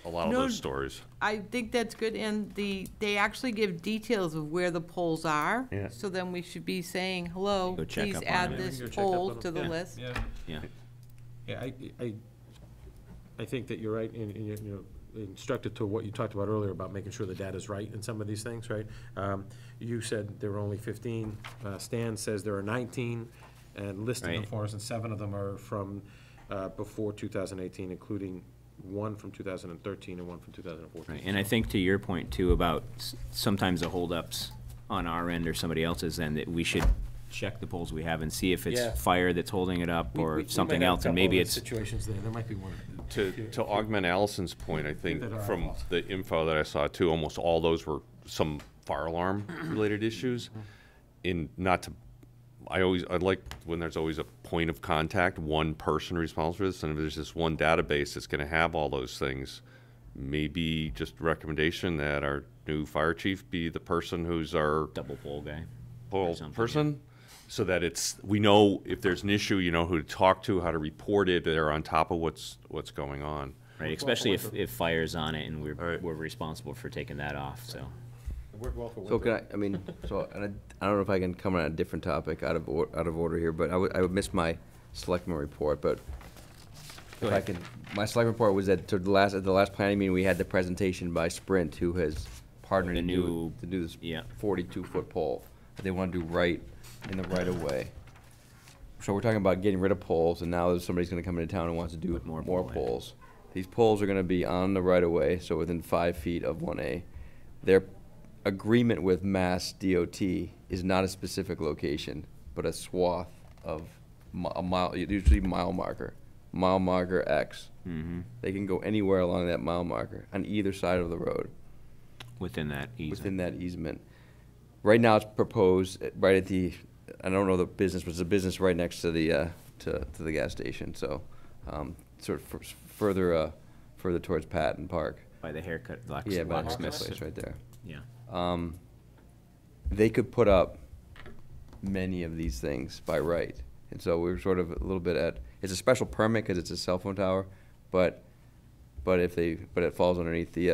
those stories. I think that's good, and they actually give details of where the poles are. Yeah. So then we should be saying, hello, Go check please up on add it. this Go check pole up on to it. the Yeah. list. Yeah, I think that you're right, and you're instructed to what you talked about earlier about making sure the data's right in some of these things, right? You said there were only 15. Stan says there are 19, and listed them for us, and 7 of them are from before 2018, including one from 2013 and one from 2014. Right, and I think to your point too about sometimes the holdups on our end or somebody else's end, that we should check the poles we have and see if it's Yeah. fire that's holding it up or We might something have a else, and couple maybe of it's. situations there might be one. To augment Allison's point, I think That are from involved. the info that I saw too, almost all those were some fire alarm related issues. In not to, I like when there's always a point of contact, one person responsible for this, and if there's just one database that's going to have all those things, maybe just a recommendation that our new fire chief be the person who's our double pole guy, pole person, so that we know if there's an issue, you know who to talk to, how to report it, they're on top of what's going on. Right, especially if fire's on it and we're responsible for taking that off, so. It worked well for So can I mean, and I don't know if I can come on a different topic out of order here, but I would miss my selectman report, but if I can, my selectman report was at the last planning meeting, we had the presentation by Sprint, who has partnered to do this 42-foot pole that they want to do right in the right of way. So we're talking about getting rid of poles, and now somebody's going to come into town and wants to do more poles. These poles are going to be on the right of way, so within 5 feet of 1A. Their agreement with Mass DOT is not a specific location, but a swath of a mile, usually mile marker X. Mm-hmm. They can go anywhere along that mile marker on either side of the road. Within that easement. Within that easement. Right now, it's proposed right at the, I don't know the business, but it's a business right next to the to the gas station. So, sort of further towards Patton Park. By the haircut, yeah, by the locksmith's place right there. Yeah. They could put up many of these things by right, and so we're sort of a little bit at. It's a special permit because it's a cell phone tower, but it falls underneath the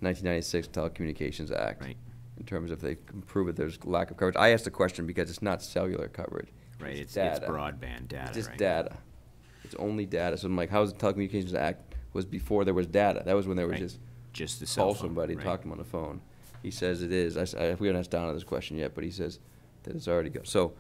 1996 Telecommunications Act. Right. In terms of if they can prove that there's lack of coverage. I asked the question because it's not cellular coverage. Right, it's data. broadband data, It's just right? data. It's only data. So I'm like, how's the Telecommunications Act was before there was data? That was when there was just the cell call phone, somebody, right. talk to them on the phone. He says it is. We haven't asked Donna this question yet, but he says that it's already go. So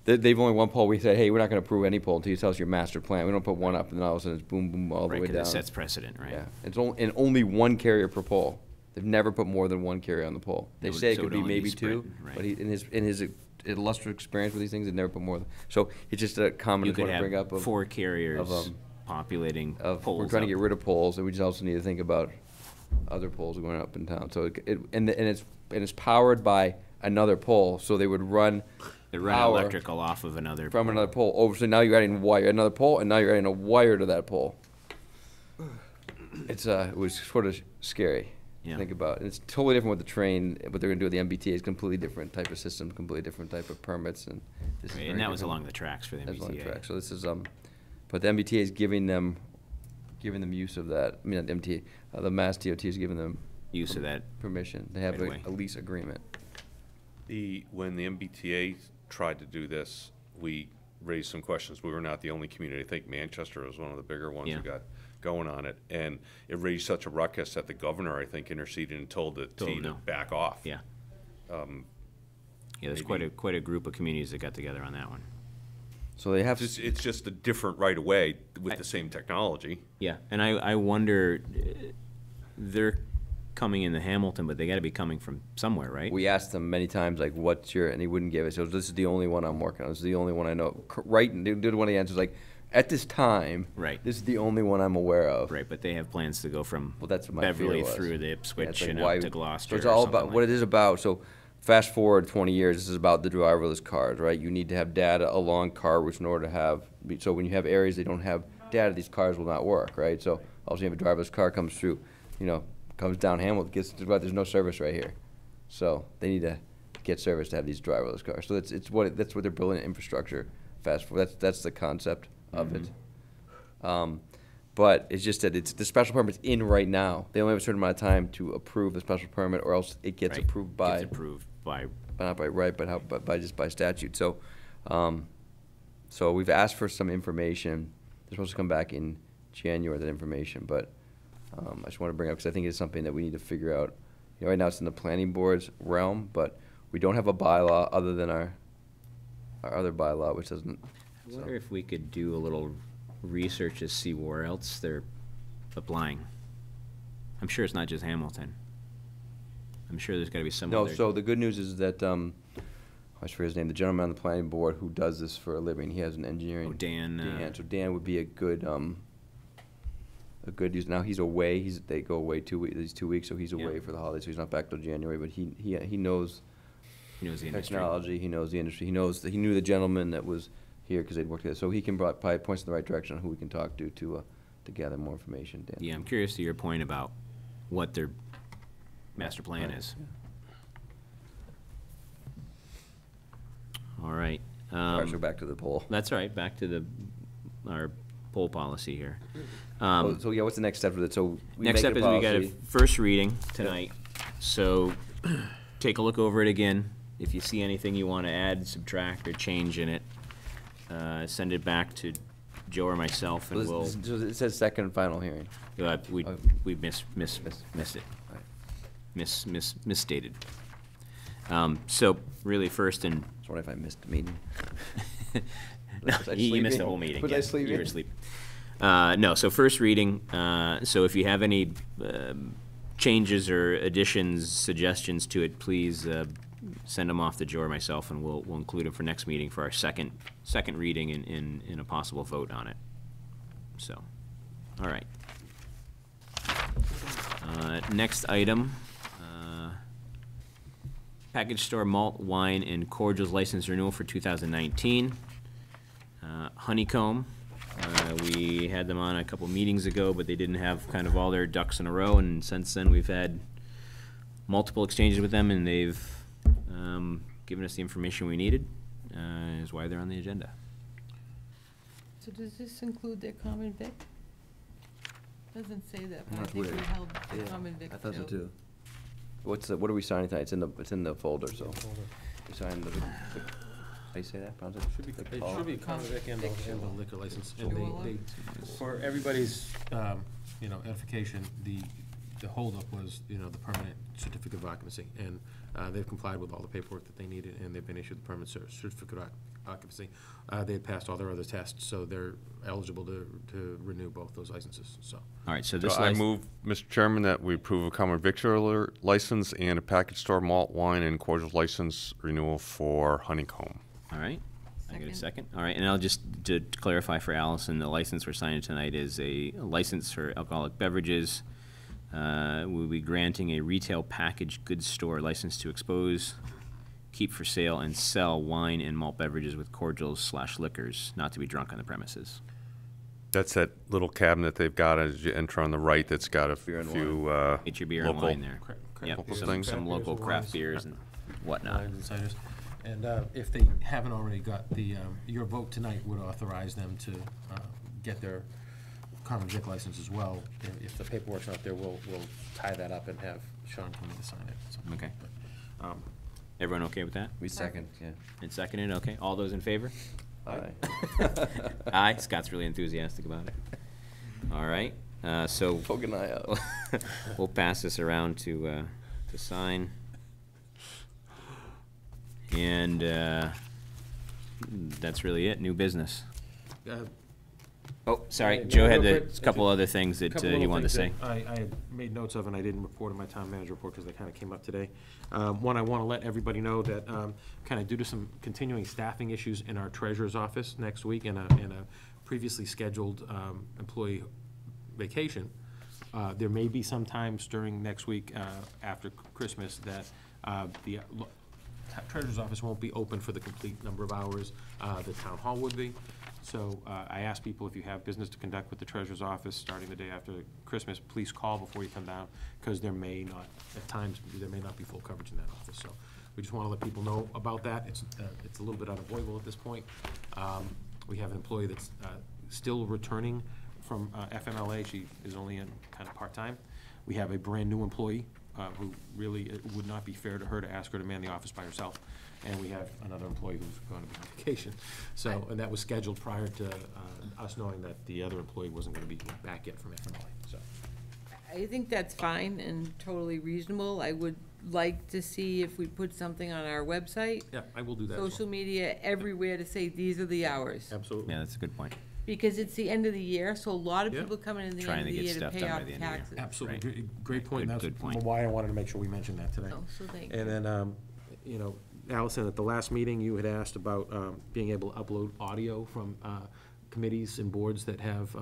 they've only one pole. We say, hey, we're not going to approve any pole until you tell us your master plan. We don't put one up and then all of a sudden it's boom, boom, all the Right, way 'cause it down. sets precedent, right? Yeah, and only one carrier per pole. They've never put more than one carrier on the pole. They say it so could it'd be only be maybe spread, two, right. but in his illustrious experience with these things, they've never put more than. So it's just a comment You I could want to have bring up of 4 carriers populating poles. we're trying to up. get rid of poles, and we just also need to think about other poles going up in town. So it's powered by another pole, so they would run. They run power electrical off of another from pole. another pole. Oh, so now you're adding another pole, and now you're adding a wire to that pole. It was sort of scary. Yeah. Think about. And it's totally different with the train. What they're going to do with the MBTA is completely different type of system, completely different type of permits, and this is Right, very and that was different. along the tracks for the That's along the MBTA. tracks. So this is but the MBTA is giving them use of that. I mean, not the MBTA, the Mass DOT is giving them use of that permission. They have right away. a lease agreement. When the MBTA tried to do this, we raised some questions. We were not the only community. I think Manchester was one of the bigger ones who got going on it, and it raised such a ruckus that the governor, I think, interceded and told the T to back off. Yeah. Yeah, there's quite a group of communities that got together on that one. So they have. It's just a different right of way with the same technology. Yeah, and I wonder, they're coming into Hamilton, but they got to be coming from somewhere, right? We asked them many times, like, what's your, and he wouldn't give us. He goes, this is the only one I'm working on. This is the only one I know. Right, and did one of the answers, like, at this time, right, this is the only one I'm aware of. Right, but they have plans to go from that's what my Beverly fear was. through the Ipswich like and why- up to Gloucester. So it's or all something about like what it is about. So fast forward 20 years, this is about the driverless cars, right? You need to have data along car routes in order to have. So when you have areas they don't have data, these cars will not work, right? So also you have a driverless car comes through, comes down Hamilton, there's no service right here, so they need to get service to have these driverless cars. So that's what they're building infrastructure fast forward. That's the concept of it. But it's just that the special permit's in right now. They only have a certain amount of time to approve the special permit, or else it gets approved by. Gets approved by. Not by right, but by just by statute. So, so we've asked for some information. They're supposed to come back in January, that information, but I just want to bring it up because I think it's something that we need to figure out. Right now it's in the planning board's realm, but we don't have a bylaw other than our other bylaw, which doesn't. I wonder if we could do a little research to see where else they're applying. I'm sure it's not just Hamilton. I'm sure there's got to be some No, other. so the good news is that, I forget his name, the gentleman on the planning board who does this for a living, he has an engineering. Oh, Dan. So Dan would be a good use. Now he's away, they go away these 2 weeks, so he's away for the holidays, so he's not back till January, but he knows. He knows the industry. Technology, he knows the industry, he knew the gentleman that was here because they'd worked together, so he can probably points in the right direction on who we can talk to gather more information, Dan. Yeah, I'm curious to your point about what their master plan is. All right. So back to the poll. That's all right, back to our poll policy here. So yeah, what's the next step with it? So Next step is we got a first reading tonight, so take a look over it again. If you see anything you want to add, subtract, or change in it, send it back to Joe or myself, and we'll. It says second and final hearing. We missed it. Misstated. So really, first and. Just wondering if I missed the meeting. You missed the whole meeting. Was I sleeping? You were asleep. No, so first reading. So if you have any changes or additions, suggestions to it, please send them off to Joe or myself, and we'll include them for next meeting for our second reading in a possible vote on it. So, all right. Next item. Package store malt, wine, and cordials license renewal for 2019. Honeycomb. We had them on a couple meetings ago, but they didn't have kind of all their ducks in a row, and since then we've had multiple exchanges with them, and they've given us the information we needed, is why they're on the agenda. So does this include their common vic? Doesn't say that, but I That's think we weird. held the common vic too. I thought so too. What are we signing tonight? It's in the folder, so. We signed how you say that? Pronounce it? It should be common vic and the liquor license. And for everybody's, edification, the holdup was, the permanent certificate of occupancy. And they've complied with all the paperwork that they needed, and they've been issued the permanent certificate of occupancy. They had passed all their other tests, so they're eligible to renew both those licenses, so. All right, so this I move, Mr. Chairman, that we approve a common victualler license and a package store malt, wine, and cordials license renewal for Honeycomb. All right. I get a second. All right, and I'll just to clarify for Allison, the license we're signing tonight is a license for alcoholic beverages. We'll be granting a retail packaged goods store license to expose, keep for sale, and sell wine and malt beverages with cordials/liquors, not to be drunk on the premises. That's that little cabinet they've got as you enter on the right that's got a few Get your beer and local wine there. Yep, local some, things. some local craft beers and whatnot. Wines and ciders. And if they haven't already got your vote tonight would authorize them to get their common vic license as well. If the paperwork's not there, we'll tie that up and have Sean come in to sign it. So, Okay. but, Everyone okay with that? We second, yeah. And seconded, okay. All those in favor? Aye. Aye. Scott's really enthusiastic about it. All right. So Poke an eye out. we'll pass this around to sign. And that's really it. New business. Oh, sorry. Joe had a couple other things that you wanted to say. I had made notes of, and I didn't report in my town manager report because they kind of came up today. One, I want to let everybody know that kind of due to some continuing staffing issues in our treasurer's office next week and a previously scheduled employee vacation, there may be some times during next week after Christmas that the treasurer's office won't be open for the complete number of hours the town hall would be. So I ask people, if you have business to conduct with the treasurer's office starting the day after Christmas, please call before you come down, because there may not, at times, there may not be full coverage in that office. So we just want to let people know about that. It's a little bit unavoidable at this point. We have an employee that's still returning from FMLA. She is only in kind of part-time. We have a brand-new employee who really, it would not be fair to her to ask her to man the office by herself. And we have another employee who's going to be on vacation. So, and that was scheduled prior to us knowing that the other employee wasn't going to be back yet from FMLA, so. I think that's fine and totally reasonable. I would like to see if we put something on our website. Yeah, I will do that as well. Social media, everywhere, to say these are the hours. Absolutely. Yeah, that's a good point. Because it's the end of the year, so a lot of Yeah. people come in the Trying end of to the get year to stuff pay done by off the end of the year. taxes. Absolutely, Right. great point, Good- that's good point. why I wanted to make sure we mentioned that today. Oh, so thank And you. then, you know, Allison, at the last meeting, you had asked about being able to upload audio from committees and boards that have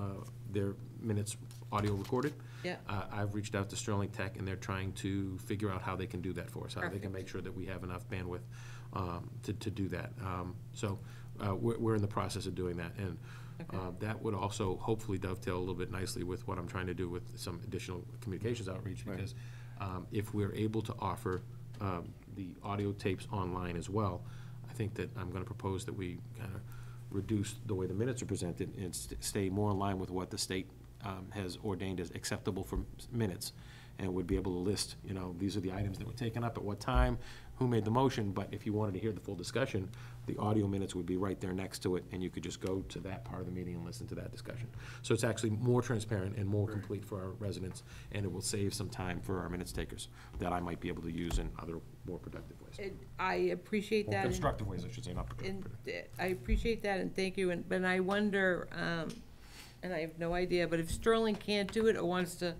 their minutes audio recorded. Yeah. I've reached out to Sterling Tech, and they're trying to figure out how they can do that for us, how they can Perfect. make sure that we have enough bandwidth to do that. So we're in the process of doing that, and that would also hopefully dovetail a little bit nicely with what I'm trying to do with some additional communications outreach, because if we're able to offer the audio tapes online as well, I think that I'm gonna propose that we kind of reduce the way the minutes are presented and stay more in line with what the state has ordained as acceptable for minutes, and would be able to list, you know, these are the items that were taken up at what time, who made the motion, but if you wanted to hear the full discussion, the audio minutes would be right there next to it, and you could just go to that part of the meeting and listen to that discussion. So it's actually more transparent and more complete for our residents, and it will save some time for our minutes takers that I might be able to use in other more productive ways. I appreciate More that. constructive ways, I should say, not And productive. I appreciate that, and thank you, but I wonder, and I have no idea, but if Sterling can't do it or wants to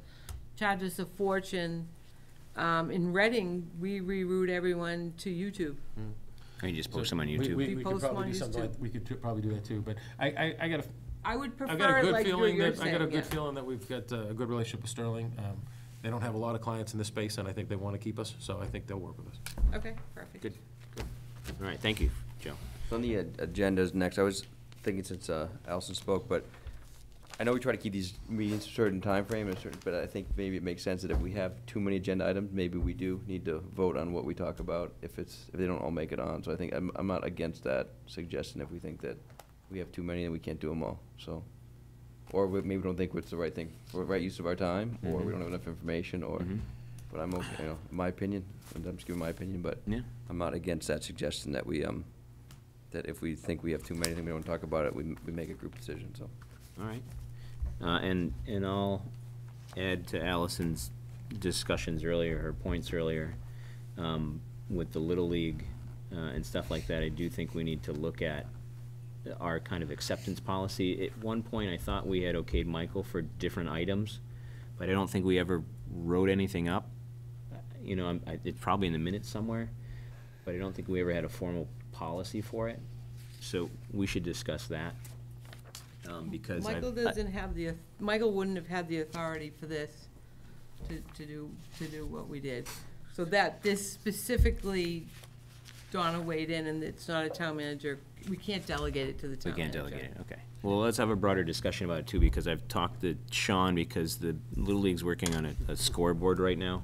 charge us a fortune, in Reading, we reroute everyone to YouTube. Or you just post them on We- YouTube. We We could post them probably on do something YouTube. like, we could probably do that too, but I got a, I would I've got a prefer it good like feeling you're that, I got a saying, good yeah. feeling that we've got a good relationship with Sterling. They don't have a lot of clients in this space, and I think they want to keep us, so I think they'll work with us. Okay, perfect. Good. All right, thank you, Joe. On the agendas next, I was thinking since Allison spoke, but I know we try to keep these meetings a certain time frame, but I think maybe it makes sense that if we have too many agenda items, maybe we do need to vote on what we talk about if they don't all make it on. So I think I'm not against that suggestion if we think that we have too many and we can't do them all. So, or we maybe don't think it's the right thing, for the right use of our time, or we don't have enough information, or. But I'm okay, you know, my opinion. And I'm just giving my opinion, but Yeah. I'm not against that suggestion that we that if we think we have too many and we don't talk about it, we make a group decision. So. All right. And I'll add to Allison's discussions earlier, her points earlier, with the Little League and stuff like that. I do think we need to look at our kind of acceptance policy. At one point, I thought we had okayed Michael for different items, but I don't think we ever wrote anything up. You know, it's probably in the minutes somewhere, but I don't think we ever had a formal policy for it. So we should discuss that. Because Michael doesn't have Michael wouldn't have had the authority for this to do what we did. So this specifically, Donna weighed in, and it's not a town manager. We can't delegate it to the town We can't manager. delegate it, okay. Well, let's have a broader discussion about it too, because I've talked to Sean, because the Little League's working on a scoreboard right now.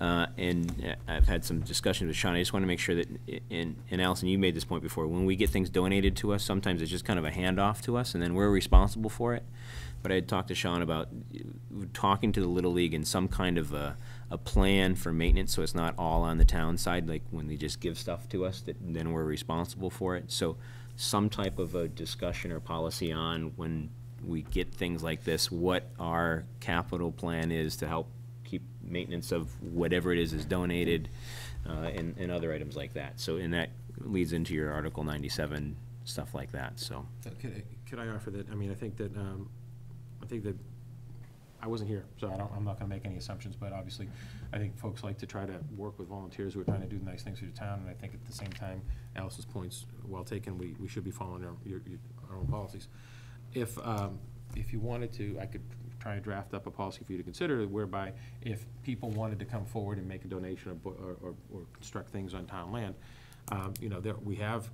And I've had some discussions with Sean. I just want to make sure that, and Allison, you made this point before, when we get things donated to us, sometimes it's just kind of a handoff to us, and then we're responsible for it. But I had talked to Sean about talking to the Little League in some kind of a plan for maintenance, so it's not all on the town side, like when they just give stuff to us, that then we're responsible for it. So some type of a discussion or policy on when we get things like this, what our capital plan is to help keep maintenance of whatever it is donated, and other items like that. So, and that leads into your Article 97, stuff like that, so. Could I offer that? I mean, I think that I wasn't here, so I'm not gonna make any assumptions, but obviously, I think folks like to try to work with volunteers who are trying to do nice things for the town, and I think at the same time, Alice's point's well taken, we should be following our own policies. If you wanted to, I could try to draft up a policy for you to consider, whereby if people wanted to come forward and make a donation or construct things on town land, you know, we have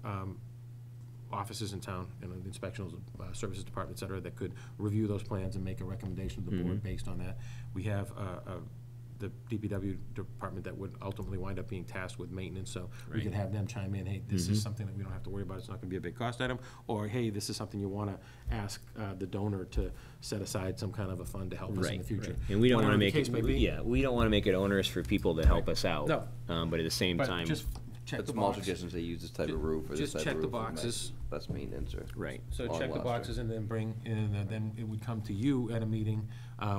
offices in town, you know, the inspectional services department, et cetera, that could review those plans and make a recommendation to the board based on that. We have the DPW department that would ultimately wind up being tasked with maintenance, so we could have them chime in, hey, this is something that we don't have to worry about, it's not gonna be a big cost item, or hey, this is something you wanna ask the donor to set aside some kind of a fund to help us in the future. And we don't wanna make it, yeah, we don't wanna make it onerous for people to help us out. No. But at the same time. Just check the Small box. suggestions, they use this type of roof or this Just type check of the roof. and boxes. Less maintenance or. Right. So long check the lasting. boxes and then then it would come to you at a meeting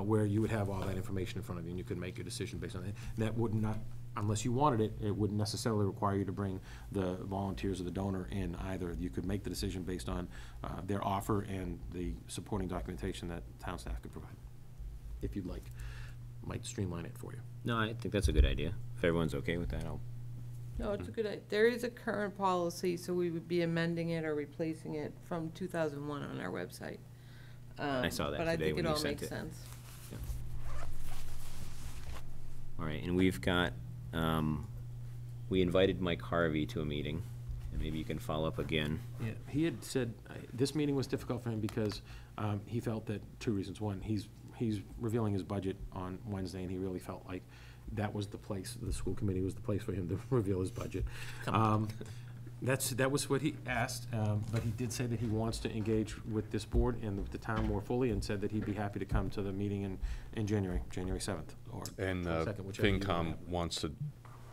where you would have all that information in front of you, and you could make your decision based on it. And that would not unless you wanted it, it wouldn't necessarily require you to bring the volunteers or the donor in either. You could make the decision based on their offer and the supporting documentation that town staff could provide, if you'd like. Might streamline it for you. No, I think that's a good idea. If everyone's okay with that, I'll. No, it's a good idea. There is a current policy, so we would be amending it or replacing it from 2001 on our website. I saw that but I today think when it you all sent makes it. sense. All right, and we've got, we invited Mike Harvey to a meeting, and maybe you can follow up again. Yeah, he had said this meeting was difficult for him because he felt that 2 reasons. One, he's revealing his budget on Wednesday, and he really felt like that was the place, the school committee was the place for him to reveal his budget. That was what he asked, but he did say that he wants to engage with this board and with the town more fully, and said that he'd be happy to come to the meeting in January 7th, or And 22nd, whichever you FinCom have. wants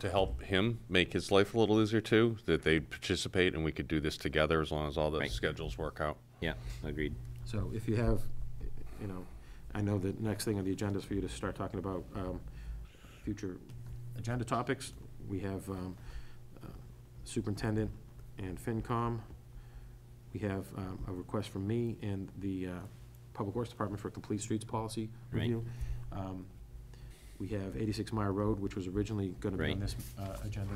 to help him make his life a little easier too, that they'd participate and we could do this together as long as all the schedules work out. Yeah, agreed. So if you have, I know the next thing on the agenda is for you to start talking about future agenda topics. We have superintendent and FinCom. We have a request from me and the Public Works Department for a complete streets policy review. We have 86 Meyer Road, which was originally going to be on this agenda.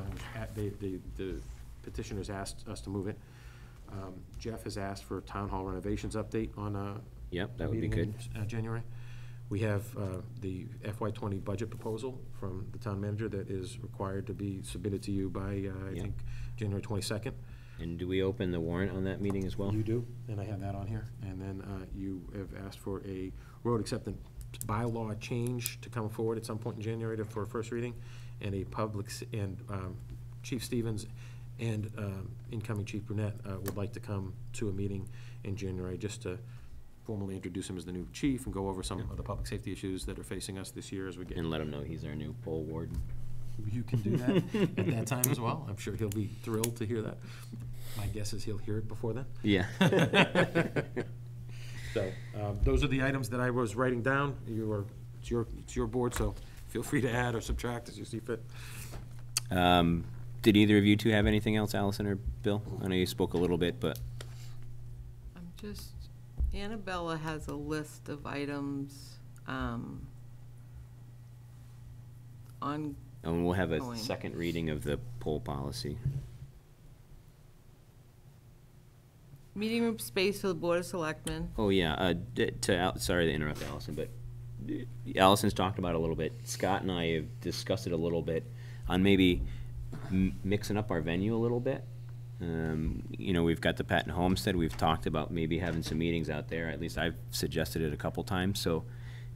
The petitioners asked us to move it. Jeff has asked for a town hall renovations update on Yep, that would be good. January. We have the FY20 budget proposal from the town manager that is required to be submitted to you by, I think, January 22nd. And do we open the warrant on that meeting as well? You do, and I have that on here. And then you have asked for a road acceptance bylaw change to come forward at some point in January for a first reading, and a Chief Stevens and incoming Chief Brunette would like to come to a meeting in January just to formally introduce him as the new chief and go over some of the public safety issues that are facing us this year as we get. And let him know he's our new poll warden. You can do that at that time as well. I'm sure he'll be thrilled to hear that. My guess is he'll hear it before then. Yeah. So those are the items that I was writing down. It's your board, so feel free to add or subtract as you see fit. Did either of you two have anything else, Allison or Bill? I know you spoke a little bit, but. Annabella has a list of items on. And we'll have a second reading of the poll policy. Meeting room space for the Board of Selectmen. Oh, yeah, sorry to interrupt Allison, but Allison's talked about it a little bit. Scott and I have discussed it a little bit on maybe mixing up our venue a little bit. We've got the Patton Homestead. We've talked about maybe having some meetings out there. At least I've suggested it a couple times. So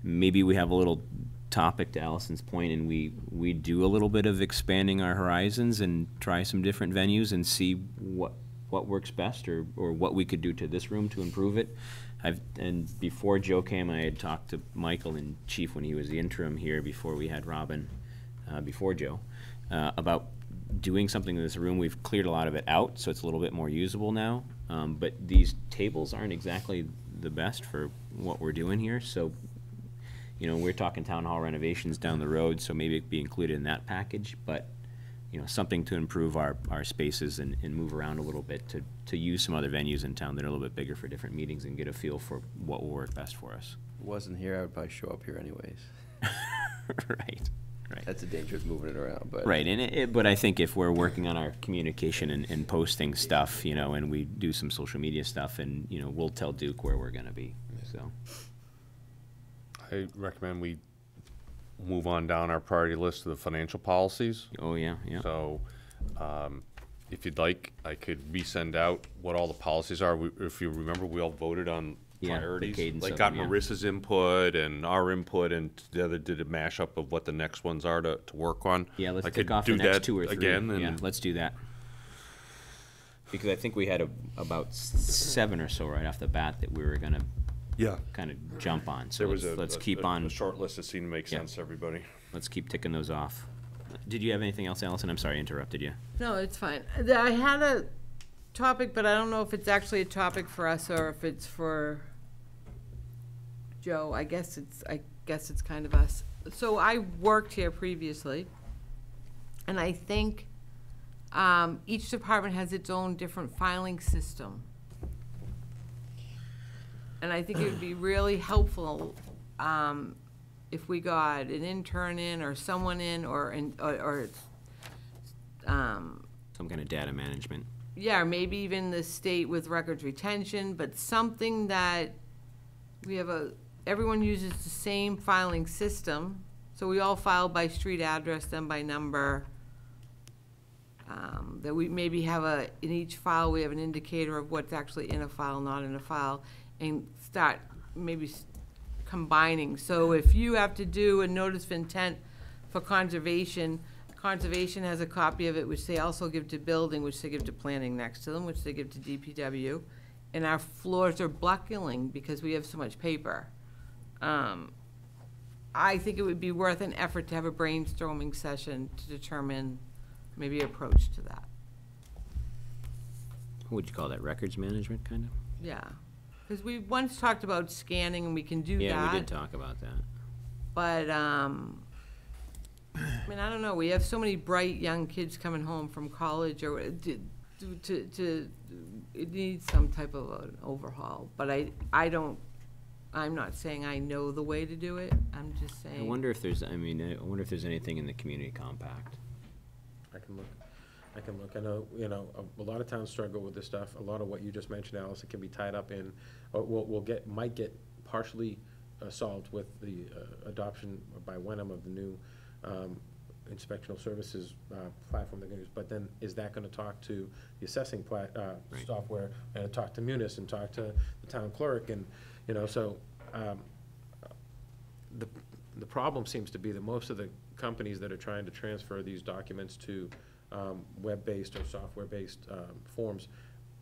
maybe we have a little topic, to Allison's point, and we do a little bit of expanding our horizons and try some different venues and see what works best or what we could do to this room to improve it. And before Joe came, I had talked to Michael and Chief when he was the interim here before we had Robin, before Joe, about doing something in this room. We've cleared a lot of it out, so it's a little bit more usable now. But these tables aren't exactly the best for what we're doing here. So, we're talking town hall renovations down the road, so maybe it'd be included in that package. But, something to improve our spaces and move around a little bit to use some other venues in town that are a little bit bigger for different meetings and get a feel for what will work best for us. If it wasn't here, I would probably show up here anyways. Right. That's the danger of moving it around, but. Right, but I think if we're working on our communication and posting stuff, and we do some social media stuff, and, we'll tell Duke where we're gonna be, so. I recommend we move on down our priority list to the financial policies. Oh, yeah. So, if you'd like, I could resend out what all the policies are. If you remember, we all voted on priorities. The cadence of got them, Marissa's input and our input, and the other did a mashup of what the next ones are to work on. Yeah, let's I pick could off do the next that 2 or 3. again. Yeah, And let's do that. Because I think we had about 7 or so right off the bat that we were gonna kind of jump on. So let's keep on. A short list that seemed to make sense to everybody. Let's keep ticking those off. Did you have anything else, Allison? I'm sorry I interrupted you. No, it's fine. I had a topic, but I don't know if it's actually a topic for us or if it's for Joe. I guess it's kind of us. So I worked here previously, And I think each department has its own different filing system. And I think it would be really helpful if we got an intern in or someone in or Some kind of data management. yeah, or maybe even the state with records retention, but something that we have everyone uses the same filing system. So we all file by street address, then by number. That we maybe have in each file, we have an indicator of what's actually in a file, not in a file, and start maybe combining. So if you have to do a notice of intent for conservation, Conservation has a copy of it, which they also give to building, which they give to planning next to them, which they give to DPW. And our floors are buckling because we have so much paper. I think it would be worth an effort to have a brainstorming session to determine maybe approach to that. What would you call that, records management, kind of? Yeah, because we once talked about scanning, and we can do that. Yeah, we did talk about that. But, I mean, I don't know, we have so many bright young kids coming home from college, or it needs some type of an overhaul. But I'm not saying I know the way to do it, I'm just saying. I wonder if there's anything in the community compact. I can look. I know, a lot of towns struggle with this stuff. A lot of what you just mentioned, Alice, it can be tied up in, might get partially solved with the adoption by Wenham of the new inspectional services platform they're going to use. But then, is that going to talk to the assessing software, and talk to Munis, and talk to the town clerk, and so the problem seems to be that most of the companies that are trying to transfer these documents to web-based or software-based forms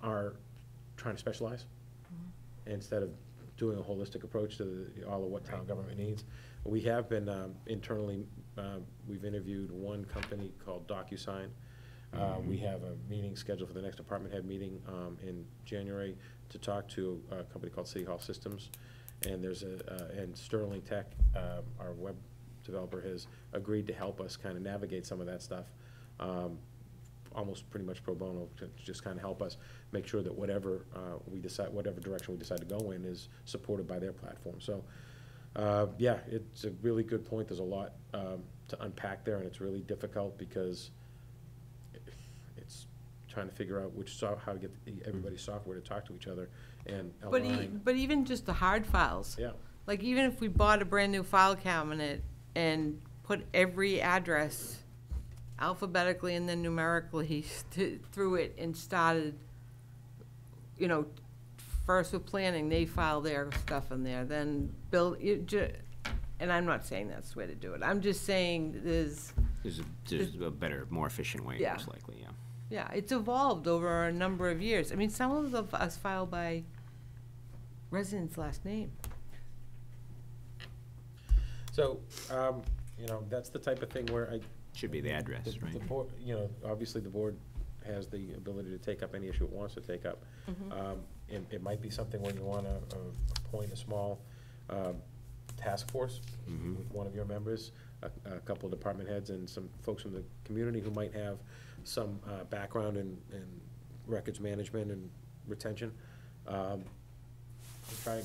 are trying to specialize instead of doing a holistic approach to all of what town government needs. We have been internally, we've interviewed one company called DocuSign. We have a meeting scheduled for the next department head meeting in January to talk to a company called City Hall Systems. And there's and Sterling Tech, our web developer, has agreed to help us kind of navigate some of that stuff, almost pretty much pro bono, to just kind of help us make sure that whatever whatever direction we decide to go in is supported by their platform. So, yeah, it's a really good point. There's a lot to unpack there, and it's really difficult because it's trying to figure out how to get everybody's software to talk to each other and align. But even just the hard files. Yeah. Like, even if we bought a brand new file cabinet and put every address alphabetically and then numerically through it and started, first with planning, they file their stuff in there, then build, and I'm not saying that's the way to do it. I'm just saying there's a better, more efficient way, most likely, yeah. Yeah, it's evolved over a number of years. I mean, some of us file by resident's last name. So, that's the type of thing where should be the address, right? The board, obviously the board has the ability to take up any issue it wants to take up. It might be something where you want to appoint a small task force with one of your members, a couple of department heads, and some folks from the community who might have some background in records management and retention. To try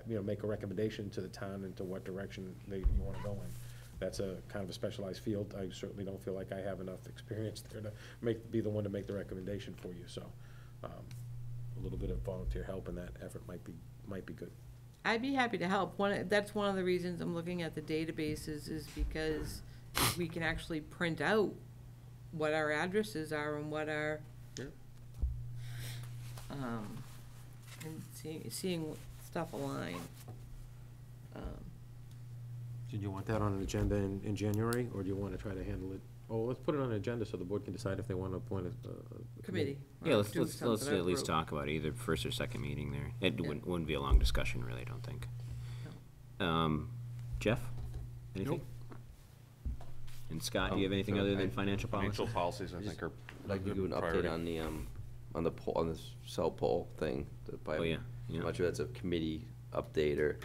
and make a recommendation to the town into what direction you want to go in. That's a kind of a specialized field. I certainly don't feel like I have enough experience there to be the one to make the recommendation for you. So, a little bit of volunteer help in that effort might be good. I'd be happy to help. That's one of the reasons I'm looking at the databases, is because we can actually print out what our addresses are and what our and seeing stuff align. Did you want that on an agenda in January, or do you want to try to handle it? Oh, let's put it on an agenda so the board can decide if they want to appoint a committee. Yeah, let's at least talk about it, either first or second meeting there. It wouldn't be a long discussion, really, I don't think. Jeff, anything? Nope. And Scott, do you have anything other than financial policy? Financial policies, I think, are I'd like to do an update on the poll, on this cell poll thing. Yeah. I'm not sure that's a committee update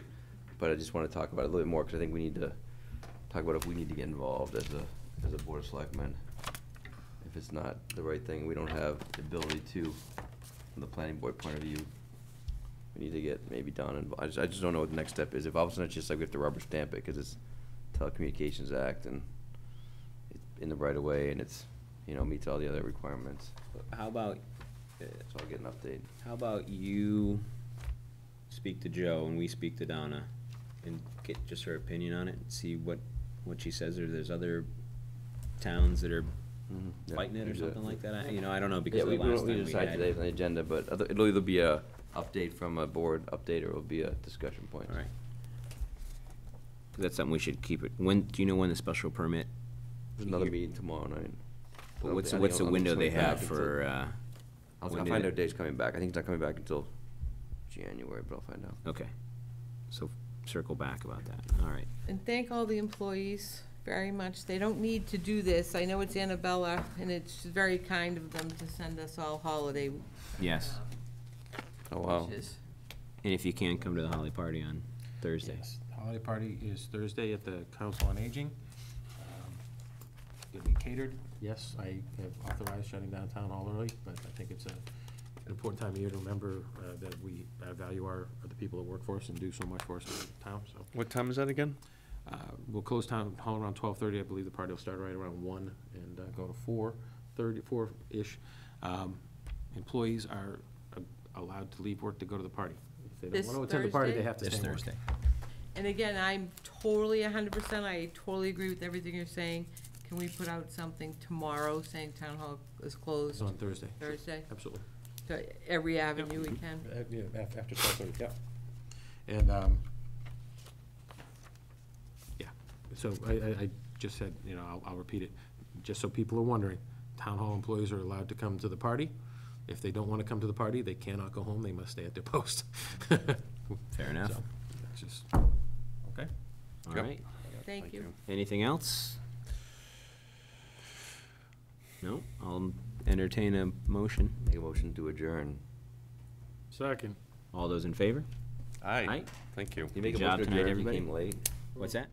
but I just want to talk about it a little bit more, because I think we need to talk about if we need to get involved as a board of selectmen. if it's not the right thing, we don't have the ability to, from the planning board point of view, we need to get maybe done, and I just don't know what the next step is. If all of a sudden it's just like we have to rubber stamp it, because it's Telecommunications Act, and it's in the right of way, and it's, you know, meets all the other requirements. How about, So I'll get an update. how about you speak to Joe and we speak to Donna and get just her opinion on it and see what she says, or there's other towns that are Yeah, fighting it or we do that. something like that? I don't know, because Yeah, the we last don't time we decide had. today on the agenda, but it'll either be a update from a board update, or it'll be a discussion point. All right. That's something we should keep it. When, do you know when the special permit? There's another meeting tomorrow night. But I what's think the it's window they coming back have for, I'll when find did out dates coming back. I think it's not coming back until January, but I'll find out. Okay. So circle back about that. All right. And thank all the employees very much. They don't need to do this. I know it's Annabella, and it's very kind of them to send us all holiday. Yes. Oh, wow. wishes. And if you can, come to the holiday party on Thursday. Yes, the holiday party is Thursday at the Council on Aging. It'll be catered. Yes, I have authorized shutting down town hall early, but I think it's an important time of year to remember that we value the people that work for us and do so much for us in the town, so. What time is that again? We'll close town hall around 12:30. I believe the party will start right around 1 and go to 4:30, 4-ish. Employees are allowed to leave work to go to the party. If they This don't want to attend the party, they Thursday? have to This stay and work. Thursday. And again, I'm totally 100%, I totally agree with everything you're saying. Can we put out something tomorrow saying town hall is closed? It's on Thursday. Thursday? Absolutely. So every avenue we can? Yeah, after 12:30, yeah. And, yeah, so I just said, you know, I'll repeat it, just so people are wondering, town hall employees are allowed to come to the party. If they don't want to come to the party, they cannot go home, they must stay at their post. Fair enough. So, that's just, okay? All right. Thank you. Anything else? No? I'll entertain a motion. Make a motion to adjourn. Second. All those in favor? Aye. Aye. Thank you. You make Good a job motion to tonight, adjourn if you everybody. came late. What's that?